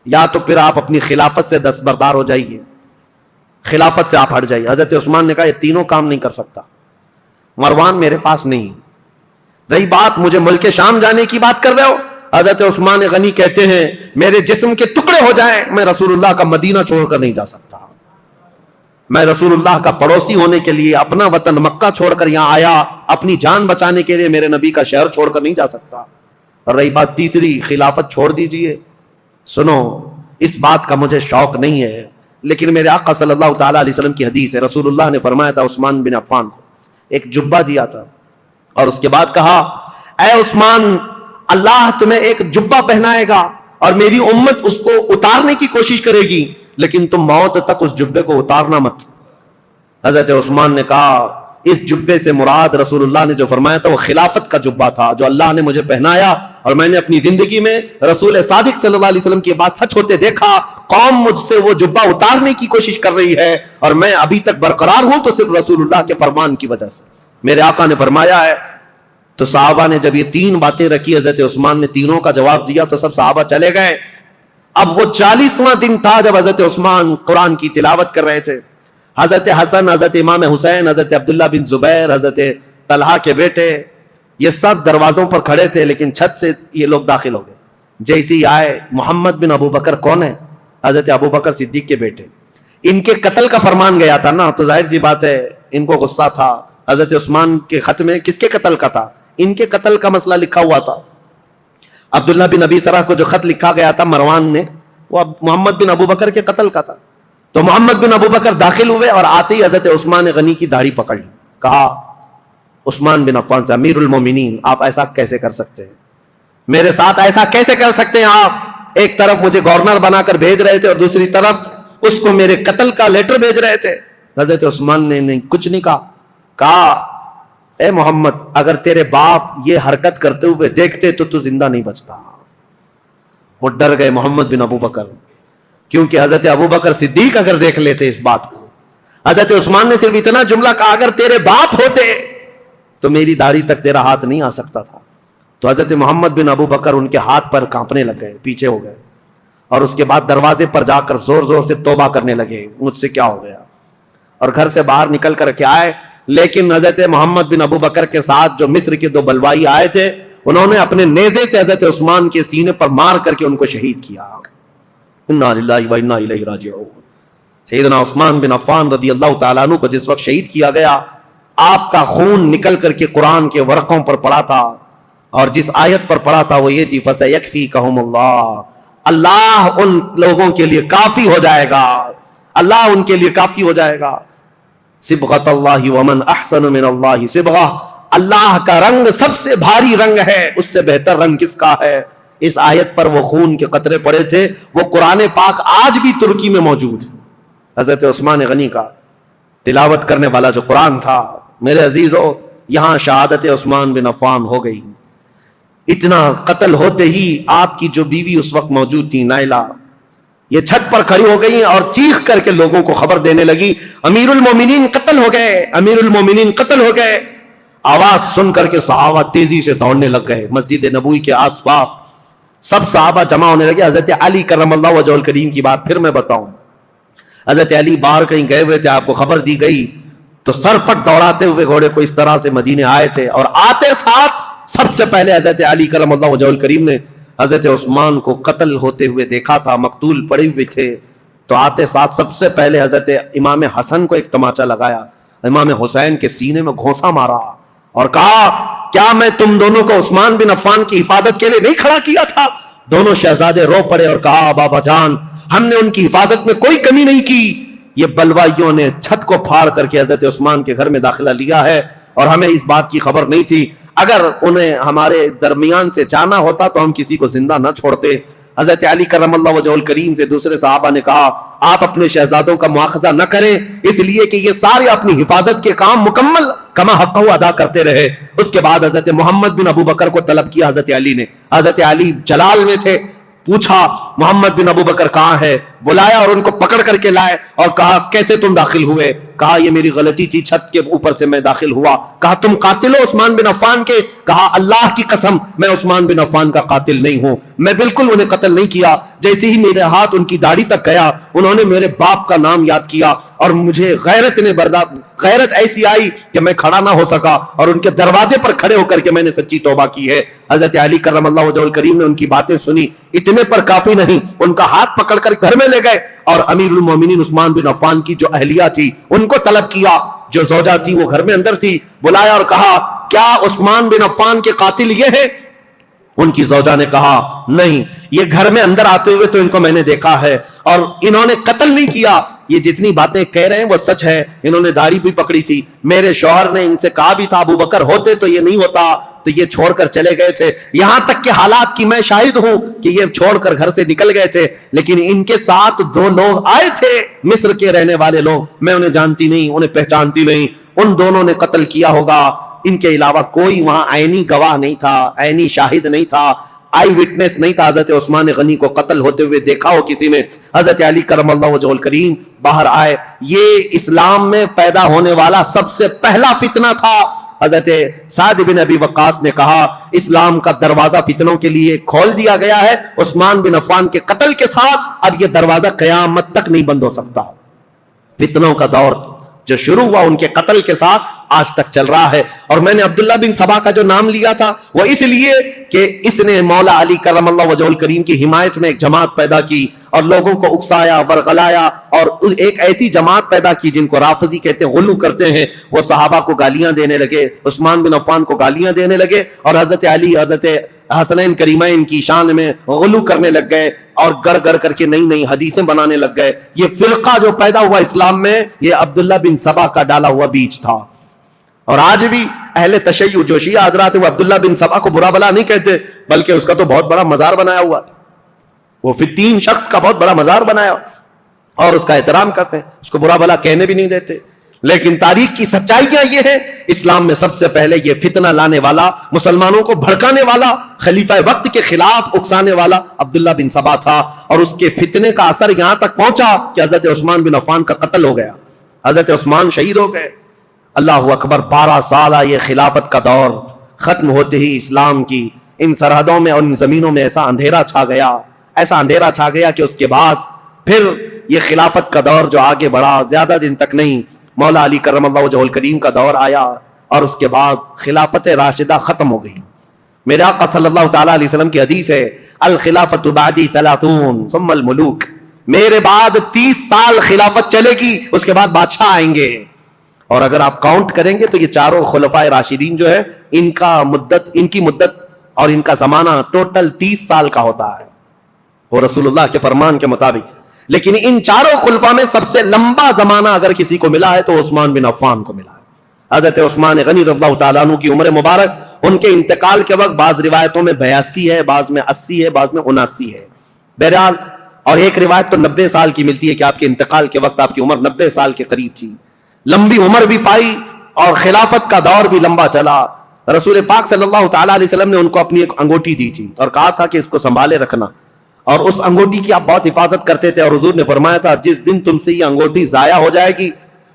یا تو پھر آپ اپنی خلافت سے دستبردار ہو جائیے, خلافت سے آپ ہٹ جائیے. حضرت عثمان نے کہا یہ تینوں کام نہیں کر سکتا, مروان میرے پاس نہیں. رہی بات مجھے ملک شام جانے کی بات کر رہے ہو, حضرت عثمان غنی کہتے ہیں میرے جسم کے ٹکڑے ہو جائیں, میں رسول اللہ کا مدینہ چھوڑ کر نہیں جا سکتا, میں رسول اللہ کا پڑوسی ہونے کے لیے اپنا وطن مکہ چھوڑ کر یہاں آیا, اپنی جان بچانے کے لیے میرے نبی کا شہر چھوڑ کر نہیں جا سکتا. اور رہی بات تیسری, خلافت چھوڑ دیجئے. سنو, اس بات کا مجھے شوق نہیں ہے, لیکن میرے آقا صلی اللہ تعالیٰ علیہ وسلم کی حدیث ہے, رسول اللہ نے فرمایا تھا عثمان بن عفان کو ایک جبہ دیا تھا, اور اس کے بعد کہا اے عثمان, اللہ تمہیں ایک جبہ پہنائے گا اور میری امت اس کو اتارنے کی کوشش کرے گی, لیکن تم موت تک اس جبے کو اتارنا مت. حضرت عثمان نے کہا اس جبے سے مراد رسول اللہ نے جو فرمایا تھا وہ خلافت کا جبہ تھا جو اللہ نے مجھے پہنایا, اور میں نے اپنی زندگی میں رسول صادق صلی اللہ علیہ وسلم کی بات سچ ہوتے دیکھا, قوم مجھ سے وہ جبہ اتارنے کی کوشش کر رہی ہے اور میں ابھی تک برقرار ہوں تو صرف رسول اللہ کے فرمان کی وجہ سے, میرے آقا نے فرمایا ہے. تو صحابہ نے جب یہ 3 باتیں رکھی, حضرت عثمان نے تینوں کا جواب دیا تو سب صحابہ چلے گئے. اب وہ 40واں دن تھا جب حضرت عثمان قرآن کی تلاوت کر رہے تھے. حضرت حسن، حضرت امام حسین، حضرت عبداللہ بن زبیر، حضرت طلحہ کے بیٹے، یہ سب دروازوں پر کھڑے تھے، لیکن چھت سے یہ لوگ داخل ہو گئے. جیسے ہی آئے، محمد بن ابو بکر کون ہے؟ حضرت ابو بکر صدیق کے بیٹے. ان کے قتل کا فرمان گیا تھا نا، تو ظاہر سی بات ہے ان کو غصہ تھا. حضرت عثمان کے خط میں کس کے قتل کا تھا؟ ان کے قتل کا مسئلہ لکھا ہوا تھا. عبداللہ بن ابی سرح کو جو خط لکھا گیا تھا مروان نے، وہ محمد بن ابو بکر کے قتل کا تھا. تو محمد بن ابو بکر داخل ہوئے اور آتے ہی حضرت عثمان غنی کی داڑھی پکڑ لی. کہا عثمان بن عفان سے، امیر المومنین آپ ایسا کیسے کر سکتے ہیں؟ میرے ساتھ ایسا کیسے کر سکتے ہیں آپ؟ ایک طرف مجھے گورنر بنا کر بھیج رہے تھے اور دوسری طرف اس کو میرے قتل کا لیٹر بھیج رہے تھے. حضرت عثمان نے کچھ نہیں کہا اے محمد اگر تیرے باپ یہ حرکت کرتے ہوئے دیکھتے تو زندہ نہیں بچتا. وہ ڈر گئے محمد بن ابو بکر، کیونکہ حضرت ابو بکر صدیق اگر دیکھ لیتے اس بات کو. حضرت عثمان نے صرف اتنا جملہ کہا اگر تیرے باپ ہوتے تو میری داڑھی تک تیرا ہاتھ نہیں آ سکتا تھا. تو حضرت محمد بن ابو بکر ان کے ہاتھ پر کانپنے لگ گئے، پیچھے ہو گئے، اور اس کے بعد دروازے پر جا کر زور زور سے توبہ کرنے لگے، مجھ سے کیا ہو گیا، اور گھر سے باہر نکل کر کے آئے. لیکن حضرت محمد بن ابو بکر کے ساتھ جو مصر کے 2 بلوائی آئے تھے، انہوں نے اپنے نیزے سے حضرت عثمان کے سینے پر مار کر کے ان کو شہید کیا. انا للہ و انا الیہ راجعون. سیدنا عثمان بن عفان رضی اللہ تعالیٰ عنہ کو جس وقت شہید کیا گیا، آپ کا خون نکل کر کے قرآن کے ورقوں پر پڑا تھا، اور جس آیت پر پڑا تھا وہ یہ تھی فَسَيَكْفِيكَهُمُ اللَّهُ، اللہ ان لوگوں کے لیے کافی ہو جائے گا، اللہ ان کے لیے کافی ہو جائے گا. صبغۃ اللہ ومن احسن من اللہ صبغہ، اللہ کا رنگ سب سے بھاری رنگ ہے، اس سے بہتر رنگ کس کا ہے؟ اس آیت پر وہ خون کے قطرے پڑے تھے. وہ قرآن پاک آج بھی ترکی میں موجود ہے. حضرت عثمان غنی کا تلاوت کرنے والا جو قرآن تھا، میرے عزیزو، یہاں شہادت عثمان بن عفان ہو گئی. اتنا قتل ہوتے ہی آپ کی جو بیوی اس وقت موجود تھی نائلہ، یہ چھت پر کھڑی ہو گئی اور چیخ کر کے لوگوں کو خبر دینے لگی امیر المومنین قتل ہو گئے، امیر المومنین قتل ہو گئے. آواز سن کر کے صحابہ تیزی سے دوڑنے لگ گئے. مسجد نبوی کے آس پاس سب صحابہ جمع ہونے لگے. حضرت علی کرم اللہ وجہہ الکریم کی بات پھر میں بتاؤں. حضرت علی باہر کہیں گئے ہوئے تھے، آپ کو خبر دی گئی تو سر پٹ دوڑاتے ہوئے گھوڑے کو اس طرح سے مدینے آئے تھے، اور آتے ساتھ سب سے پہلے حضرت علی کرم اللہ وجہہ الکریم نے حضرت عثمان کو قتل ہوتے ہوئے دیکھا تھا، مقتول پڑے ہوئے تھے. تو آتے ساتھ سب سے پہلے حضرت امام حسن کو ایک تماچا لگایا، امام حسین کے سینے میں گھونسا مارا اور کہا کیا میں تم دونوں کو عثمان بن عفان کی حفاظت کے لیے نہیں کھڑا کیا تھا؟ دونوں شہزادے رو پڑے اور کہا بابا جان ہم نے ان کی حفاظت میں کوئی کمی نہیں کی. یہ بلوائیوں نے چھت کو پھاڑ کر کے حضرت عثمان کے گھر میں داخلہ لیا ہے اور ہمیں اس بات کی خبر نہیں تھی. اگر انہیں ہمارے درمیان سے جانا ہوتا تو ہم کسی کو زندہ نہ چھوڑتے. حضرت علی کرم اللہ وجہہ الکریم سے دوسرے صحابہ نے کہا آپ اپنے شہزادوں کا مواخذہ نہ کریں، اس لیے کہ یہ سارے اپنی حفاظت کے کام مکمل کما حق ادا کرتے رہے. اس کے بعد حضرت محمد بن ابو بکر کو طلب کیا حضرت علی نے. حضرت علی جلال میں تھے، پوچھا محمد بن ابو بکر کہاں ہے؟ بلایا اور ان کو پکڑ کر کے لائے اور کہا کیسے تم داخل ہوئے؟ کہا یہ میری غلطی تھی، چھت کے اوپر سے میں داخل ہوا. کہا تم قاتل ہو عثمان بن عفان کے؟ کہا اللہ کی قسم میں عثمان بن عفان کا قاتل نہیں ہوں، میں بالکل انہیں قتل نہیں کیا. جیسے ہی میرے ہاتھ ان کی داڑھی تک گیا انہوں نے میرے باپ کا نام یاد کیا اور مجھے غیرت ایسی آئی کہ میں کھڑا نہ ہو سکا اور ان کے دروازے پر کھڑے ہو کر کے میں نے سچی توبہ کی ہے. حضرت علی کرم اللہ وجہہ الکریم نے ان کی باتیں سنی، اتنے پر کافی نہیں، ان کا ہاتھ پکڑ کر گھر میں لے گئے اور امیر المومنین عثمان بن عفان کی جو اہلیہ تھی ان کو طلب کیا، جو زوجہ تھی وہ گھر میں اندر تھی، بلایا اور کہا کیا عثمان بن عفان کے قاتل یہ ہے؟ ان کی زوجہ نے کہا نہیں، یہ گھر میں اندر آتے ہوئے تو ان کو میں نے دیکھا ہے اور انہوں نے قتل نہیں کیا. یہ جتنی باتیں کہہ رہے ہیں وہ سچ ہے، انہوں نے داڑھی بھی پکڑی تھی. میرے شوہر نے ان سے کہا بھی تھا ابو بکر ہوتے تو یہ نہیں ہوتا، تو یہ چھوڑ کر چلے گئے تھے. یہاں تک کہ حالات کی میں شاہد ہوں کہ یہ چھوڑ کر گھر سے نکل گئے تھے، لیکن ان کے ساتھ 2 لوگ آئے تھے مصر کے رہنے والے لوگ، میں انہیں جانتی نہیں، انہیں پہچانتی نہیں، ان دونوں نے قتل کیا ہوگا. ان کے علاوہ کوئی وہاں عینی گواہ نہیں تھا، عینی شاہد نہیں تھا، آئی وٹنس نہیں تھا حضرت عثمان غنی کو قتل ہوتے ہوئے دیکھا ہو کسی نے. حضرت علی کرم اللہ وجہہ الکریم باہر آئے. یہ اسلام میں پیدا ہونے والا سب سے پہلا فتنہ تھا. حضرت سعد بن ابی وقاص نے کہا اسلام کا دروازہ فتنوں کے لیے کھول دیا گیا ہے، عثمان بن عفان کے قتل کے ساتھ اب یہ دروازہ قیامت تک نہیں بند ہو سکتا. فتنوں کا دور جو شروع ہوا ان کے قتل کے ساتھ آج تک چل رہا ہے. اور میں نے عبداللہ بن سبا کا جو نام لیا تھا وہ اس لیے کہ اس نے مولا علی کرم اللہ وجہہ الکریم کی حمایت میں ایک جماعت پیدا کی اور لوگوں کو اکسایا ورغلایا اور ایک ایسی جماعت پیدا کی جن کو رافضی کہتے ہیں, غلو کرتے ہیں. وہ صحابہ کو گالیاں دینے لگے, عثمان بن عفان کو گالیاں دینے لگے اور حضرت علی حضرت حسنین کریمین کی شان میں غلو کرنے لگ گئے اور گڑ گڑ کر کے نئی نئی حدیثیں بنانے لگ گئے. یہ فرقہ جو پیدا ہوا اسلام میں یہ عبداللہ بن سبا کا ڈالا ہوا بیج تھا. اور آج بھی اہل تشیع جو شیعہ حضرات وہ عبداللہ بن سبا کو برا بلا نہیں کہتے, بلکہ اس کا تو بہت بڑا مزار بنایا ہوا, وہ فتین شخص کا بہت بڑا مزار بنایا اور اس کا احترام کرتے ہیں, اس کو برا بلا کہنے بھی نہیں دیتے. لیکن تاریخ کی سچائیاں یہ ہیں, اسلام میں سب سے پہلے یہ فتنہ لانے والا, مسلمانوں کو بھڑکانے والا, خلیفہ وقت کے خلاف اکسانے والا عبداللہ بن سبا تھا. اور اس کے فتنے کا اثر یہاں تک پہنچا کہ حضرت عثمان بن عفان کا قتل ہو گیا, حضرت عثمان شہید ہو گئے. اللہ اکبر, 12 سالہ یہ خلافت کا دور ختم ہوتے ہی اسلام کی ان سرحدوں میں اور ان زمینوں میں ایسا اندھیرا چھا گیا, ایسا اندھیرا چھا گیا کہ اس کے بعد پھر یہ خلافت کا دور جو آگے بڑھا زیادہ دن تک نہیں, مولا علی کرم اللہ وجہہ الکریم کا دور آیا اور اس کے بعد خلافت راشدہ ختم ہو گئی. میرے آقا صلی اللہ تعالیٰ علیہ وسلم کی حدیث ہے, الخلافت بعدی 30 ثم الملوک, میرے بعد 30 سال خلافت چلے گی, اس کے بعد بادشاہ آئیں گے. اور اگر آپ کاؤنٹ کریں گے تو یہ چاروں خلفائے راشدین جو ہے ان کی مدت اور ان کا زمانہ ٹوٹل 30 سال کا ہوتا ہے وہ رسول اللہ کے فرمان کے مطابق. لیکن ان چاروں خلفاء میں سب سے لمبا زمانہ اگر کسی کو ملا ہے تو عثمان بن عفان کو ملا ہے. حضرت عثمان غنی رضی اللہ تعالیٰ عنہ کی عمر مبارک, ان کے انتقال کے وقت بعض روایتوں میں 82 ہے, بعض میں 80 ہے, بعض میں 79 ہے, بہرحال. اور ایک روایت تو 90 سال کی ملتی ہے کہ آپ کے انتقال کے وقت آپ کی عمر 90 سال کے قریب تھی. لمبی عمر بھی پائی اور خلافت کا دور بھی لمبا چلا. رسول پاک صلی اللہ تعالیٰ علیہ وسلم نے ان کو اپنی ایک انگوٹھی دی تھی اور کہا تھا کہ اس کو سنبھالے رکھنا, اور اس انگوٹھی کی آپ بہت حفاظت کرتے تھے. اور حضور نے فرمایا تھا جس دن تم سے یہ انگوٹھی ضائع ہو جائے گی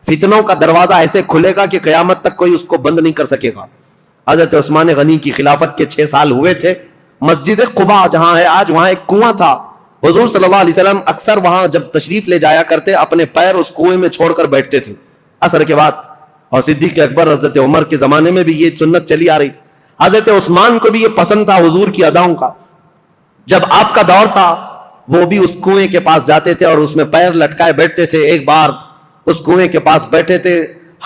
فتنوں کا دروازہ ایسے کھلے گا کہ قیامت تک کوئی اس کو بند نہیں کر سکے گا. حضرت عثمان غنی کی خلافت کے 6 سال ہوئے تھے. مسجد قباء جہاں ہے آج, وہاں ایک کنواں تھا. حضور صلی اللہ علیہ وسلم اکثر وہاں جب تشریف لے جایا کرتے اپنے پیر اس کنویں میں چھوڑ کر بیٹھتے تھے عصر کے بعد. اور صدیق اکبر حضرت عمر کے زمانے میں بھی یہ سنت چلی آ رہی تھی. حضرت عثمان کو بھی یہ پسند تھا حضور کی اداؤں کا. جب آپ کا دور تھا وہ بھی اس کنویں کے پاس جاتے تھے اور اس میں پیر لٹکائے بیٹھتے تھے. ایک بار اس کنویں کے پاس بیٹھے تھے,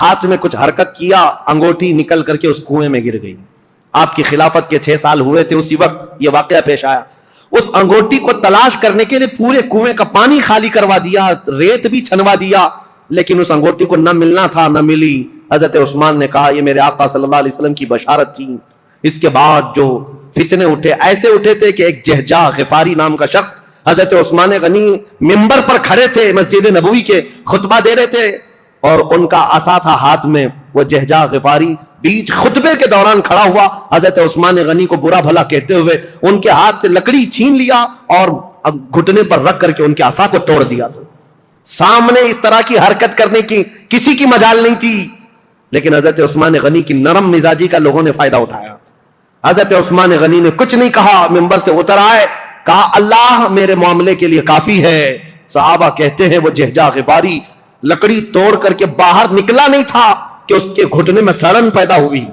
ہاتھ میں کچھ حرکت کیا, انگوٹھی نکل کر کے اس کنویں میں گر گئی. آپ کی خلافت کے 6 سال ہوئے تھے, اسی وقت یہ واقعہ پیش آیا. اس انگوٹھی کو تلاش کرنے کے لیے پورے کنویں کا پانی خالی کروا دیا, ریت بھی چھنوا دیا, لیکن اس انگوٹھی کو نہ ملنا تھا, نہ ملی. حضرت عثمان نے کہا یہ میرے آقا صلی اللہ علیہ وسلم کی بشارت تھی. اس کے بعد جو فتنے اٹھے, ایسے اٹھے تھے کہ ایک جہجہ غفاری نام کا شخص حضرت عثمان غنی ممبر پر کھڑے تھے, مسجد نبوی کے خطبہ دے رہے تھے اور ان کا عصا تھا ہاتھ میں. وہ جہجہ غفاری بیچ خطبے کے دوران کھڑا ہوا, حضرت عثمان غنی کو برا بھلا کہتے ہوئے ان کے ہاتھ سے لکڑی چھین لیا اور گھٹنے پر رکھ کر کے ان کے عصا کو توڑ دیا تھا. سامنے اس طرح کی حرکت کرنے کی کسی کی مجال نہیں تھی, لیکن حضرت عثمان غنی کی نرم مزاجی کا لوگوں نے فائدہ اٹھایا. حضرت عثمان غنی نے کچھ نہیں کہا, ممبر سے اتر آئے, کہا اللہ میرے معاملے کے لیے کافی ہے. صحابہ کہتے ہیں وہ جہجہ غفاری لکڑی توڑ کر کے باہر نکلا نہیں تھا کہ اس کے گھٹنے میں سڑن پیدا ہوئی.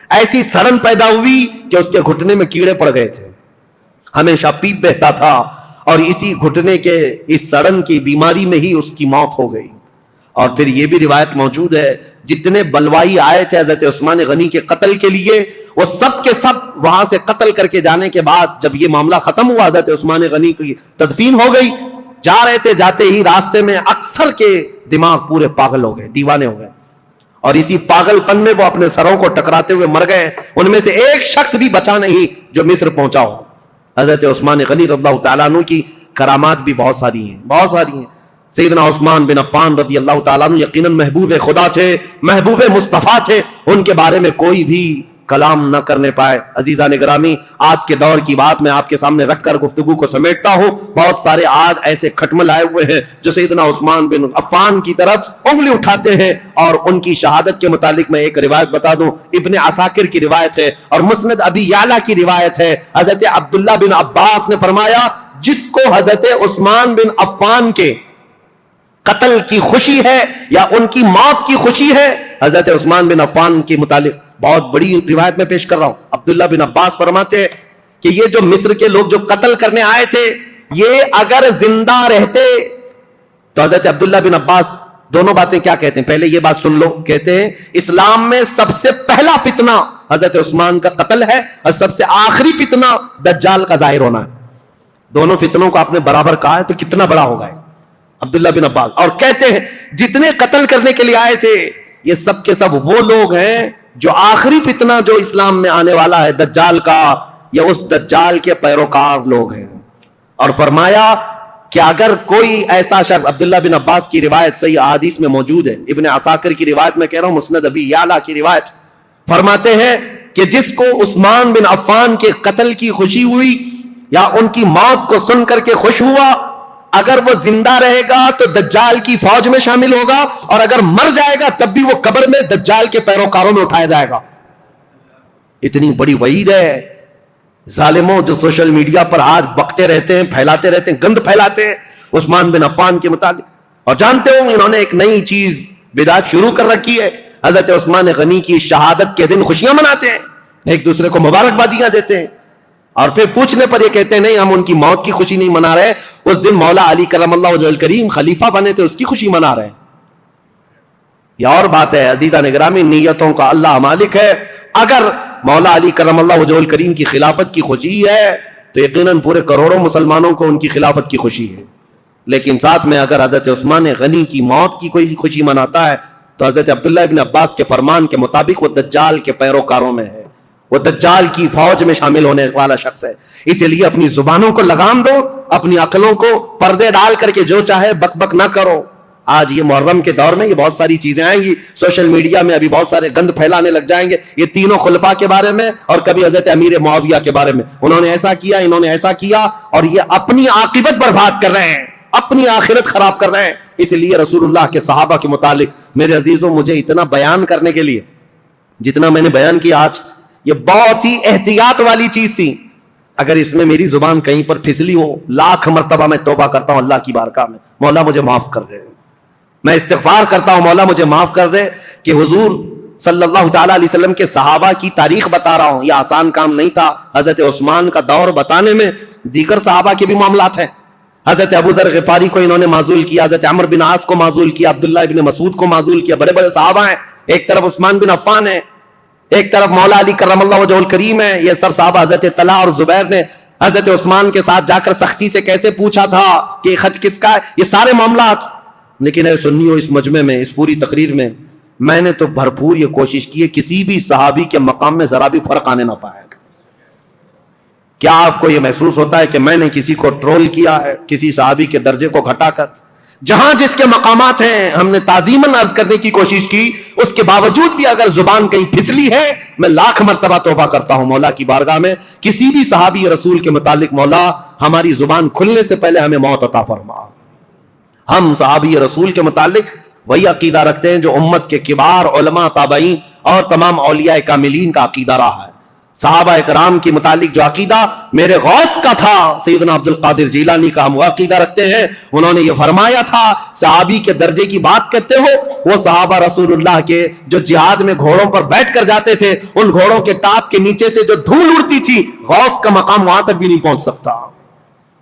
ایسی سڑن پیدا ہوئی کہ اس کے گھٹنے میں کیڑے پڑ گئے تھے, ہمیشہ پیپ بہتا تھا, اور اسی گھٹنے کے اس سڑن کی بیماری میں ہی اس کی موت ہو گئی. اور پھر یہ بھی روایت موجود ہے جتنے بلوائی آئے تھے حضرت عثمان غنی کے قتل کے لیے, وہ سب کے سب وہاں سے قتل کر کے جانے کے بعد جب یہ معاملہ ختم ہوا, حضرت عثمان غنی کی تدفین ہو گئی, جا رہے تھے, جاتے ہی راستے میں اکثر کے دماغ پورے پاگل ہو گئے, دیوانے ہو گئے, اور اسی پاگل پن میں وہ اپنے سروں کو ٹکراتے ہوئے مر گئے. ان میں سے ایک شخص بھی بچا نہیں جو مصر پہنچا ہو. حضرت عثمان غنی رضی اللہ تعالیٰ عنہ کی کرامات بھی بہت ساری ہیں, بہت ساری ہیں. سیدنا عثمان بن عفان رضی اللہ تعالیٰ عنہ یقیناً محبوب خدا تھے, محبوب مصطفیٰ تھے, ان کے بارے میں کوئی بھی کلام نہ کرنے پائے. عزیزان گرامی, آج کے دور کی بات میں آپ کے سامنے رکھ کر گفتگو کو سمیٹتا ہوں. بہت سارے آج ایسے کھٹمل آئے ہوئے ہیں جو سیدنا عثمان بن عفان کی طرف انگلی اٹھاتے ہیں, اور ان کی شہادت کے متعلق میں ایک روایت بتا دوں. ابن عساکر کی روایت ہے اور مسند ابی یعلا کی روایت ہے. حضرت عبداللہ بن عباس نے فرمایا جس کو حضرت عثمان بن عفان کے قتل کی خوشی ہے یا ان کی موت کی خوشی ہے؟ حضرت عثمان بن عفان کے متعلق بہت بڑی روایت میں پیش کر رہا ہوں. عبداللہ بن عباس فرماتے ہیں کہ یہ جو مصر کے لوگ جو قتل کرنے آئے تھے، یہ اگر زندہ رہتے تو حضرت عبداللہ بن عباس دونوں باتیں کیا کہتے ہیں؟ پہلے یہ بات سن لو. کہتے ہیں اسلام میں سب سے پہلا فتنہ حضرت عثمان کا قتل ہے اور سب سے آخری فتنہ دجال کا ظاہر ہونا ہے. دونوں فتنوں کو آپ نے برابر کہا ہے تو کتنا بڑا ہوگا عبداللہ بن عباس. اور کہتے ہیں جتنے قتل کرنے کے لیے آئے تھے یہ سب کے سب وہ لوگ ہیں جو آخری فتنہ جو اسلام میں آنے والا ہے دجال کا، یا اس دجال کے پیروکار لوگ ہیں. اور فرمایا کہ اگر کوئی ایسا شخص، عبداللہ بن عباس کی روایت صحیح احادیث میں موجود ہے، ابن عساکر کی روایت میں کہہ رہا ہوں، مسند ابی یعلا کی روایت، فرماتے ہیں کہ جس کو عثمان بن عفان کے قتل کی خوشی ہوئی یا ان کی موت کو سن کر کے خوش ہوا، اگر وہ زندہ رہے گا تو دجال کی فوج میں شامل ہوگا، اور اگر مر جائے گا تب بھی وہ قبر میں دجال کے پیروکاروں میں اٹھایا جائے گا. اتنی بڑی وعید ہے. ظالموں جو سوشل میڈیا پر آج بکتے رہتے ہیں، پھیلاتے رہتے ہیں، گند پھیلاتے ہیں عثمان بن عفان کے متعلق. اور جانتے ہو انہوں نے ایک نئی چیز بدعت شروع کر رکھی ہے. حضرت عثمان غنی کی شہادت کے دن خوشیاں مناتے ہیں، ایک دوسرے کو مبارکبادیاں دیتے ہیں، اور پھر پوچھنے پر یہ کہتے ہیں نہیں ہم ان کی موت کی خوشی نہیں منا رہے، اس دن مولا علی کرم اللہ وجہ الکریم خلیفہ بنے تھے اس کی خوشی منا رہے ہیں. یہ اور بات ہے عزیزان گرامی، نیتوں کا اللہ مالک ہے. اگر مولا علی کرم اللہ وجہ الکریم کی خلافت کی خوشی ہے تو یقیناً پورے کروڑوں مسلمانوں کو ان کی خلافت کی خوشی ہے. لیکن ساتھ میں اگر حضرت عثمان غنی کی موت کی کوئی خوشی مناتا ہے تو حضرت عبداللہ ابن عباس کے فرمان کے مطابق وہ دجال کے پیروکاروں میں ہے، وہ دجال کی فوج میں شامل ہونے والا شخص ہے. اسی لیے اپنی زبانوں کو لگام دو، اپنی عقلوں کو پردے ڈال کر کے جو چاہے بک بک نہ کرو. آج یہ محرم کے دور میں یہ بہت ساری چیزیں آئیں گی، سوشل میڈیا میں ابھی بہت سارے گند پھیلانے لگ جائیں گے یہ تینوں خلفاء کے بارے میں، اور کبھی حضرت امیر معاویہ کے بارے میں، انہوں نے ایسا کیا، انہوں نے ایسا کیا، اور یہ اپنی عاقبت برباد کر رہے ہیں، اپنی آخرت خراب کر رہے ہیں. اس لیے رسول اللہ کے صحابہ کے متعلق میرے عزیزوں مجھے اتنا بیان کرنے کے لیے جتنا میں نے بیان کیا آج، یہ بہت ہی احتیاط والی چیز تھی. اگر اس میں میری زبان کہیں پر پھسلی ہو، لاکھ مرتبہ میں توبہ کرتا ہوں اللہ کی بارگاہ میں، مولا مجھے معاف کر دے. میں استغفار کرتا ہوں مولا مجھے معاف کر دے کہ حضور صلی اللہ تعالیٰ علیہ وسلم کے صحابہ کی تاریخ بتا رہا ہوں، یہ آسان کام نہیں تھا. حضرت عثمان کا دور بتانے میں دیگر صحابہ کے بھی معاملات ہیں. حضرت ابو ذر غفاری کو انہوں نے معزول کیا، حضرت عمرو بن عاص کو معزول کیا، عبداللہ ابن مسعود کو معزول کیا. بڑے بڑے صحابہ ہیں، ایک طرف عثمان بن عفان ہے، ایک طرف مولا علی کرم اللہ وجہ الکریم ہے. یہ سب صحابہ حضرت طلحہ اور زبیر نے حضرت عثمان کے ساتھ جا کر سختی سے کیسے پوچھا تھا کہ یہ خط کس کا ہے، یہ سارے معاملات. لیکن اے سنیو، اس مجمع میں، اس پوری تقریر میں میں نے تو بھرپور یہ کوشش کی ہے کسی بھی صحابی کے مقام میں ذرا بھی فرق آنے نہ پایا. کیا آپ کو یہ محسوس ہوتا ہے کہ میں نے کسی کو ٹرول کیا ہے، کسی صحابی کے درجے کو گھٹا کر؟ جہاں جس کے مقامات ہیں ہم نے تعظیماً عرض کرنے کی کوشش کی. اس کے باوجود بھی اگر زبان کہیں پھسلی ہے میں لاکھ مرتبہ توبہ کرتا ہوں مولا کی بارگاہ میں. کسی بھی صحابی رسول کے متعلق مولا ہماری زبان کھلنے سے پہلے ہمیں موت عطا فرما. ہم صحابی رسول کے متعلق وہی عقیدہ رکھتے ہیں جو امت کے کبار علماء، تابعین اور تمام اولیاء کاملین کا عقیدہ رہا ہے. صحابہ اکرام کے متعلق جو عقیدہ میرے غوث کا تھا، سیدنا عبد القادر جیلانی کا، ہم وہ عقیدہ رکھتے ہیں. انہوں نے یہ فرمایا تھا صحابی کے درجے کی بات کرتے ہو، وہ صحابہ رسول اللہ کے جو جہاد میں گھوڑوں پر بیٹھ کر جاتے تھے، ان گھوڑوں کے ٹاپ کے نیچے سے جو دھول اڑتی تھی، غوث کا مقام وہاں تک بھی نہیں پہنچ سکتا.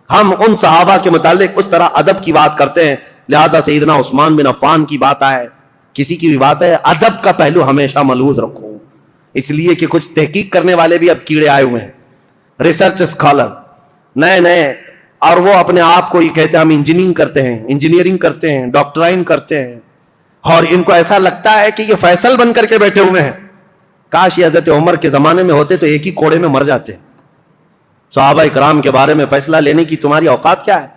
ہم ان صحابہ کے متعلق اس طرح ادب کی بات کرتے ہیں. لہذا سیدنا عثمان بن عفان کی بات آئے، کسی کی بھی بات ہے، ادب کا پہلو ہمیشہ ملحوظ رکھو. اس لیے کہ کچھ تحقیق کرنے والے بھی اب کیڑے آئے ہوئے ہیں، ریسرچ اسکالر نئے نئے، اور وہ اپنے آپ کو یہ کہتے ہیں ہم انجینئرنگ کرتے ہیں، ڈاکٹرائن کرتے ہیں، اور ان کو ایسا لگتا ہے کہ یہ فیصل بن کر کے بیٹھے ہوئے ہیں. کاش یہ حضرت عمر کے زمانے میں ہوتے تو ایک ہی کوڑے میں مر جاتے. صحابہ اکرام کے بارے میں فیصلہ لینے کی تمہاری اوقات کیا ہے؟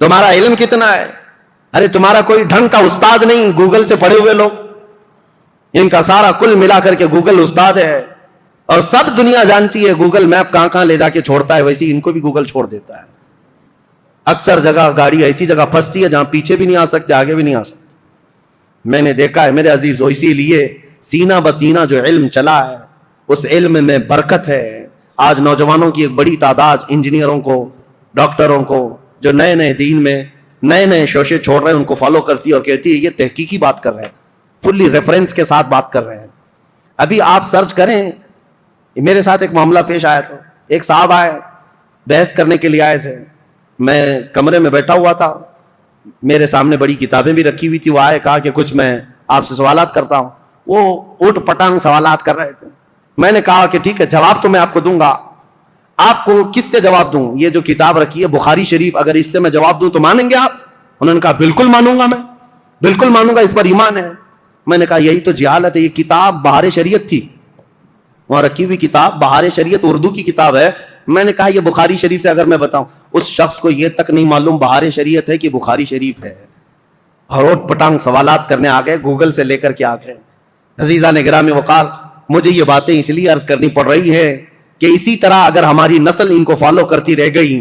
تمہارا علم کتنا ہے؟ ارے تمہارا کوئی ڈھنگ کا استاد نہیں، گوگل سے پڑھے ہوئے لوگ، ان کا سارا کل ملا کر کے گوگل استاد ہے، اور سب دنیا جانتی ہے گوگل میپ کہاں کہاں لے جا کے چھوڑتا ہے، ویسے ان کو بھی گوگل چھوڑ دیتا ہے. اکثر جگہ گاڑی ایسی جگہ پھنستی ہے جہاں پیچھے بھی نہیں آ سکتے، آگے بھی نہیں آ سکتے. میں نے دیکھا ہے میرے عزیزو، اسی لیے سینہ بسینہ جو علم چلا ہے اس علم میں برکت ہے. آج نوجوانوں کی ایک بڑی تعداد، انجینئروں کو، ڈاکٹروں کو، جو نئے نئے دین میں نئے نئے شوشے چھوڑ رہے ہیں ان کو فالو کرتی ہے اور کہتی ہے یہ تحقیقی بات کر رہے ہیں, فلی ریفرنس کے ساتھ بات کر رہے ہیں. ابھی آپ سرچ کریں, میرے ساتھ ایک معاملہ پیش آیا تھا. ایک صاحب آئے, بحث کرنے کے لیے آئے تھے, میں کمرے میں بیٹھا ہوا تھا, میرے سامنے بڑی کتابیں بھی رکھی ہوئی تھی. وہ آئے, کہا کہ کچھ میں آپ سے سوالات کرتا ہوں. وہ اوٹ پٹانگ سوالات کر رہے تھے. میں نے کہا کہ ٹھیک ہے, جواب تو میں آپ کو دوں گا. آپ کو کس سے جواب دوں؟ یہ جو کتاب رکھی ہے بخاری شریف, اگر اس سے میں جواب دوں تو مانیں گے آپ؟ انہوں نے کہا بالکل مانوں گا, میں بالکل مانوں گا, اس پر ایمان ہے. میں نے کہا یہی تو جہالت ہے. یہ کتاب بہار شریعت تھی, وہاں رکھی ہوئی کتاب بہار شریعت اردو کی کتاب ہے. میں نے کہا یہ بخاری شریف سے اگر میں بتاؤں, اس شخص کو یہ تک نہیں معلوم بہار شریعت ہے کہ بخاری شریف ہے. ہروٹ پٹانگ سوالات کرنے آ گئے, گوگل سے لے کر کے آ گئے. عزیزان گرامی وقار, مجھے یہ باتیں اس لیے عرض کرنی پڑ رہی ہے کہ اسی طرح اگر ہماری نسل ان کو فالو کرتی رہ گئی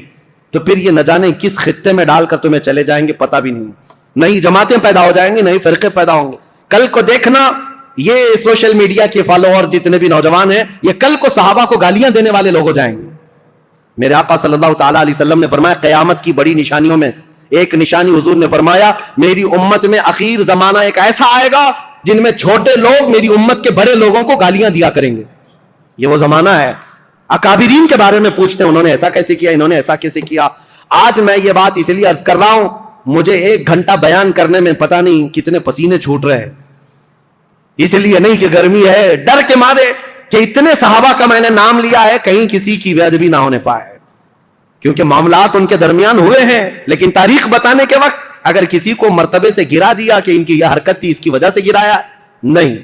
تو پھر یہ نہ جانے کس خطے میں ڈال کر تمہیں چلے جائیں گے, پتہ بھی نہیں. نئی جماعتیں پیدا ہو جائیں گے, نئے فرقے پیدا ہوں گے. کل کو دیکھنا یہ سوشل میڈیا کے فالوور جتنے بھی نوجوان ہیں, یہ کل کو صحابہ کو گالیاں دینے والے لوگ ہو جائیں گے. میرے آقا صلی اللہ تعالیٰ علیہ وسلم نے فرمایا قیامت کی بڑی نشانیوں میں ایک نشانی حضور نے فرمایا میری امت میں اخیر زمانہ ایک ایسا آئے گا جن میں چھوٹے لوگ میری امت کے بڑے لوگوں کو گالیاں دیا کریں گے. یہ وہ زمانہ ہے. اکابرین کے بارے میں پوچھتے ہیں, انہوں نے ایسا کیسے کیا, انہوں نے ایسا کیسے کیا. آج میں یہ بات اس لیے عرض کر رہا ہوں, مجھے 1 گھنٹہ بیان کرنے میں پتہ نہیں کتنے پسینے چھوٹ رہے ہیں. اس لیے نہیں کہ گرمی ہے, ڈر کے مارے کہ اتنے صحابہ کا میں نے نام لیا ہے کہیں کسی کی بے ادبی نہ ہونے پائے, کیونکہ معاملات ان کے درمیان ہوئے ہیں. لیکن تاریخ بتانے کے وقت اگر کسی کو مرتبے سے گرا دیا کہ ان کی یہ حرکت تھی اس کی وجہ سے گرایا, نہیں.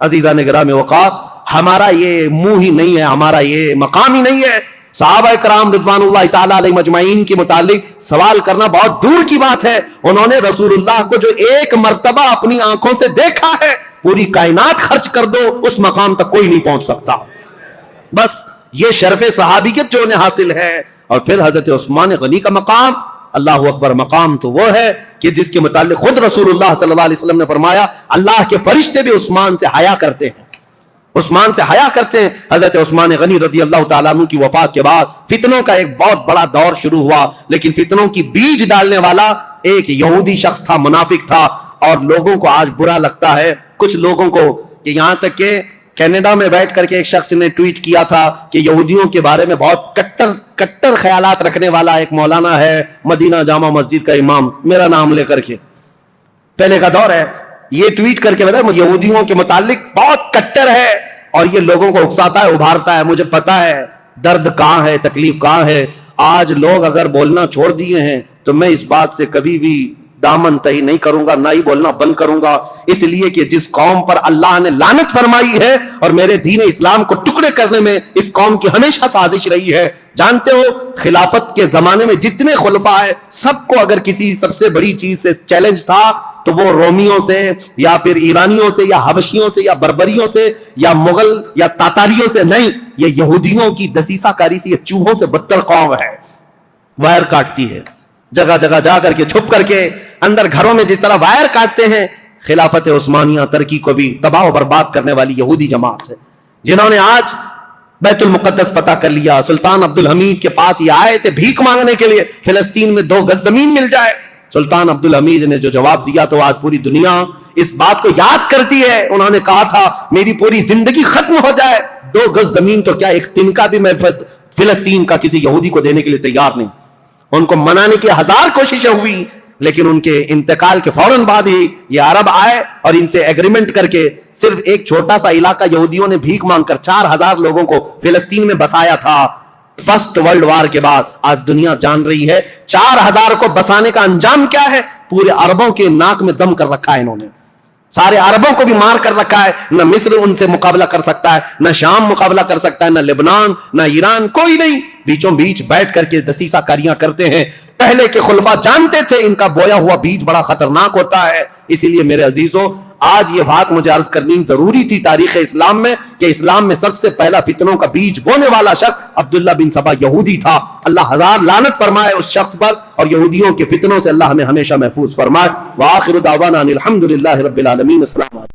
عزیزان گرامی وقار, ہمارا یہ منہ ہی نہیں ہے, ہمارا یہ مقام ہی نہیں ہے. صحابہ کرام رضوان اللہ تعالیٰ علیہ مجمعین کے متعلق سوال کرنا بہت دور کی بات ہے. انہوں نے رسول اللہ کو جو 1 مرتبہ اپنی آنکھوں سے دیکھا ہے, پوری کائنات خرچ کر دو اس مقام تک کوئی نہیں پہنچ سکتا. بس یہ شرف صحابیت جو انہیں حاصل ہے. اور پھر حضرت عثمان غنی کا مقام, اللہ اکبر, مقام تو وہ ہے کہ جس کے متعلق خود رسول اللہ صلی اللہ علیہ وسلم نے فرمایا اللہ کے فرشتے بھی عثمان سے حیا کرتے ہیں, عثمان سے حیا کرتے ہیں. حضرت عثمان غنی رضی اللہ تعالیٰ عنہ کی وفات کے بعد فتنوں کا ایک بہت بڑا دور شروع ہوا, لیکن فتنوں کی بیج ڈالنے والا ایک یہودی شخص تھا, منافق تھا. اور لوگوں کو آج برا لگتا ہے, کچھ لوگوں کو, کہ یہاں تک کہ کینیڈا میں بیٹھ کر کے ایک شخص نے ٹویٹ کیا تھا کہ یہودیوں کے بارے میں بہت کٹر خیالات رکھنے والا ایک مولانا ہے, مدینہ جامع مسجد کا امام, میرا نام لے کر کے, پہلے کا دور ہے, یہ ٹویٹ کر کے بتا یہودیوں کے متعلق بہت کٹر ہے اور یہ لوگوں کو اکساتا ہے, ابھارتا ہے. مجھے پتا ہے درد کہاں ہے, تکلیف کہاں ہے. آج لوگ اگر بولنا چھوڑ دیے ہیں تو میں اس بات سے کبھی بھی دامن تہی نہیں کروں گا, نہ ہی بولنا بند کروں گا. اس لیے کہ جس قوم پر اللہ نے لعنت فرمائی ہے اور میرے دین اسلام کو ٹکڑے کرنے میں اس قوم کی ہمیشہ سازش رہی ہے. جانتے ہو خلافت کے زمانے میں جتنے خلفاء ہیں سب کو اگر کسی سب سے بڑی چیز سے چیلنج تھا تو وہ رومیوں سے یا پھر ایرانیوں سے یا حبشیوں سے یا بربریوں سے یا مغل یا تاتاریوں سے نہیں, یہ یہودیوں کی دسیسہ کاری سے, یہ چوہوں سے بدتر قوم ہے. وائر کاٹتی ہے, جگہ جگہ جا کر کے چھپ کر کے اندر گھروں میں جس طرح وائر کاٹتے ہیں. خلافت عثمانیہ ترکی کو بھی تباہ و برباد کرنے والی یہودی جماعت ہے, جنہوں نے آج بیت المقدس فتح کر لیا. سلطان عبدالحمید کے پاس یہ آئے تھے بھیک مانگنے کے لیے فلسطین میں 2 گز زمین مل جائے. سلطان عبدالحمید نے جو جواب دیا تو آج پوری دنیا اس بات کو یاد کرتی ہے. انہوں نے کہا تھا میری پوری زندگی ختم ہو جائے 2 گز زمین تو کیا ایک تنکا بھی میں فلسطین کا کسی یہودی کو دینے کے لیے تیار نہیں. ان کو منانے کی 1000 کوششیں ہوئی, لیکن ان کے انتقال کے فوراً بعد ہی یہ عرب آئے اور ان سے ایگریمنٹ کر کے صرف ایک چھوٹا سا علاقہ یہودیوں نے بھیک مانگ کر 4000 لوگوں کو فلسطین میں بسایا تھا. فرسٹ ورلڈ وار کے بعد آج دنیا جان رہی ہے 4000 کو بسانے کا انجام کیا ہے. پورے عربوں کے ناک میں دم کر رکھا ہے انہوں نے, سارے عربوں کو بھی مار کر رکھا ہے. نہ مصر ان سے مقابلہ کر سکتا ہے, نہ شام مقابلہ کر سکتا ہے, نہ لبنان, نہ ایران, کوئی نہیں. بیچوں بیچ بیٹھ کر کے دسیسہ کاریاں کرتے ہیں. پہلے کے خلفاء جانتے تھے ان کا بویا ہوا بیج بڑا خطرناک ہوتا ہے. اسی لیے میرے عزیزوں آج یہ بات مجھے عرض کرنی ضروری تھی تاریخ اسلام میں کہ اسلام میں سب سے پہلا فتنوں کا بیج بونے والا شخص عبداللہ بن سبا یہودی تھا. اللہ 1000 لعنت فرمائے اس شخص پر, اور یہودیوں کے فتنوں سے اللہ ہمیں ہمیشہ محفوظ فرمائے. وآخر دعوانا ان الحمد للہ رب العالمین. السلام علیکم.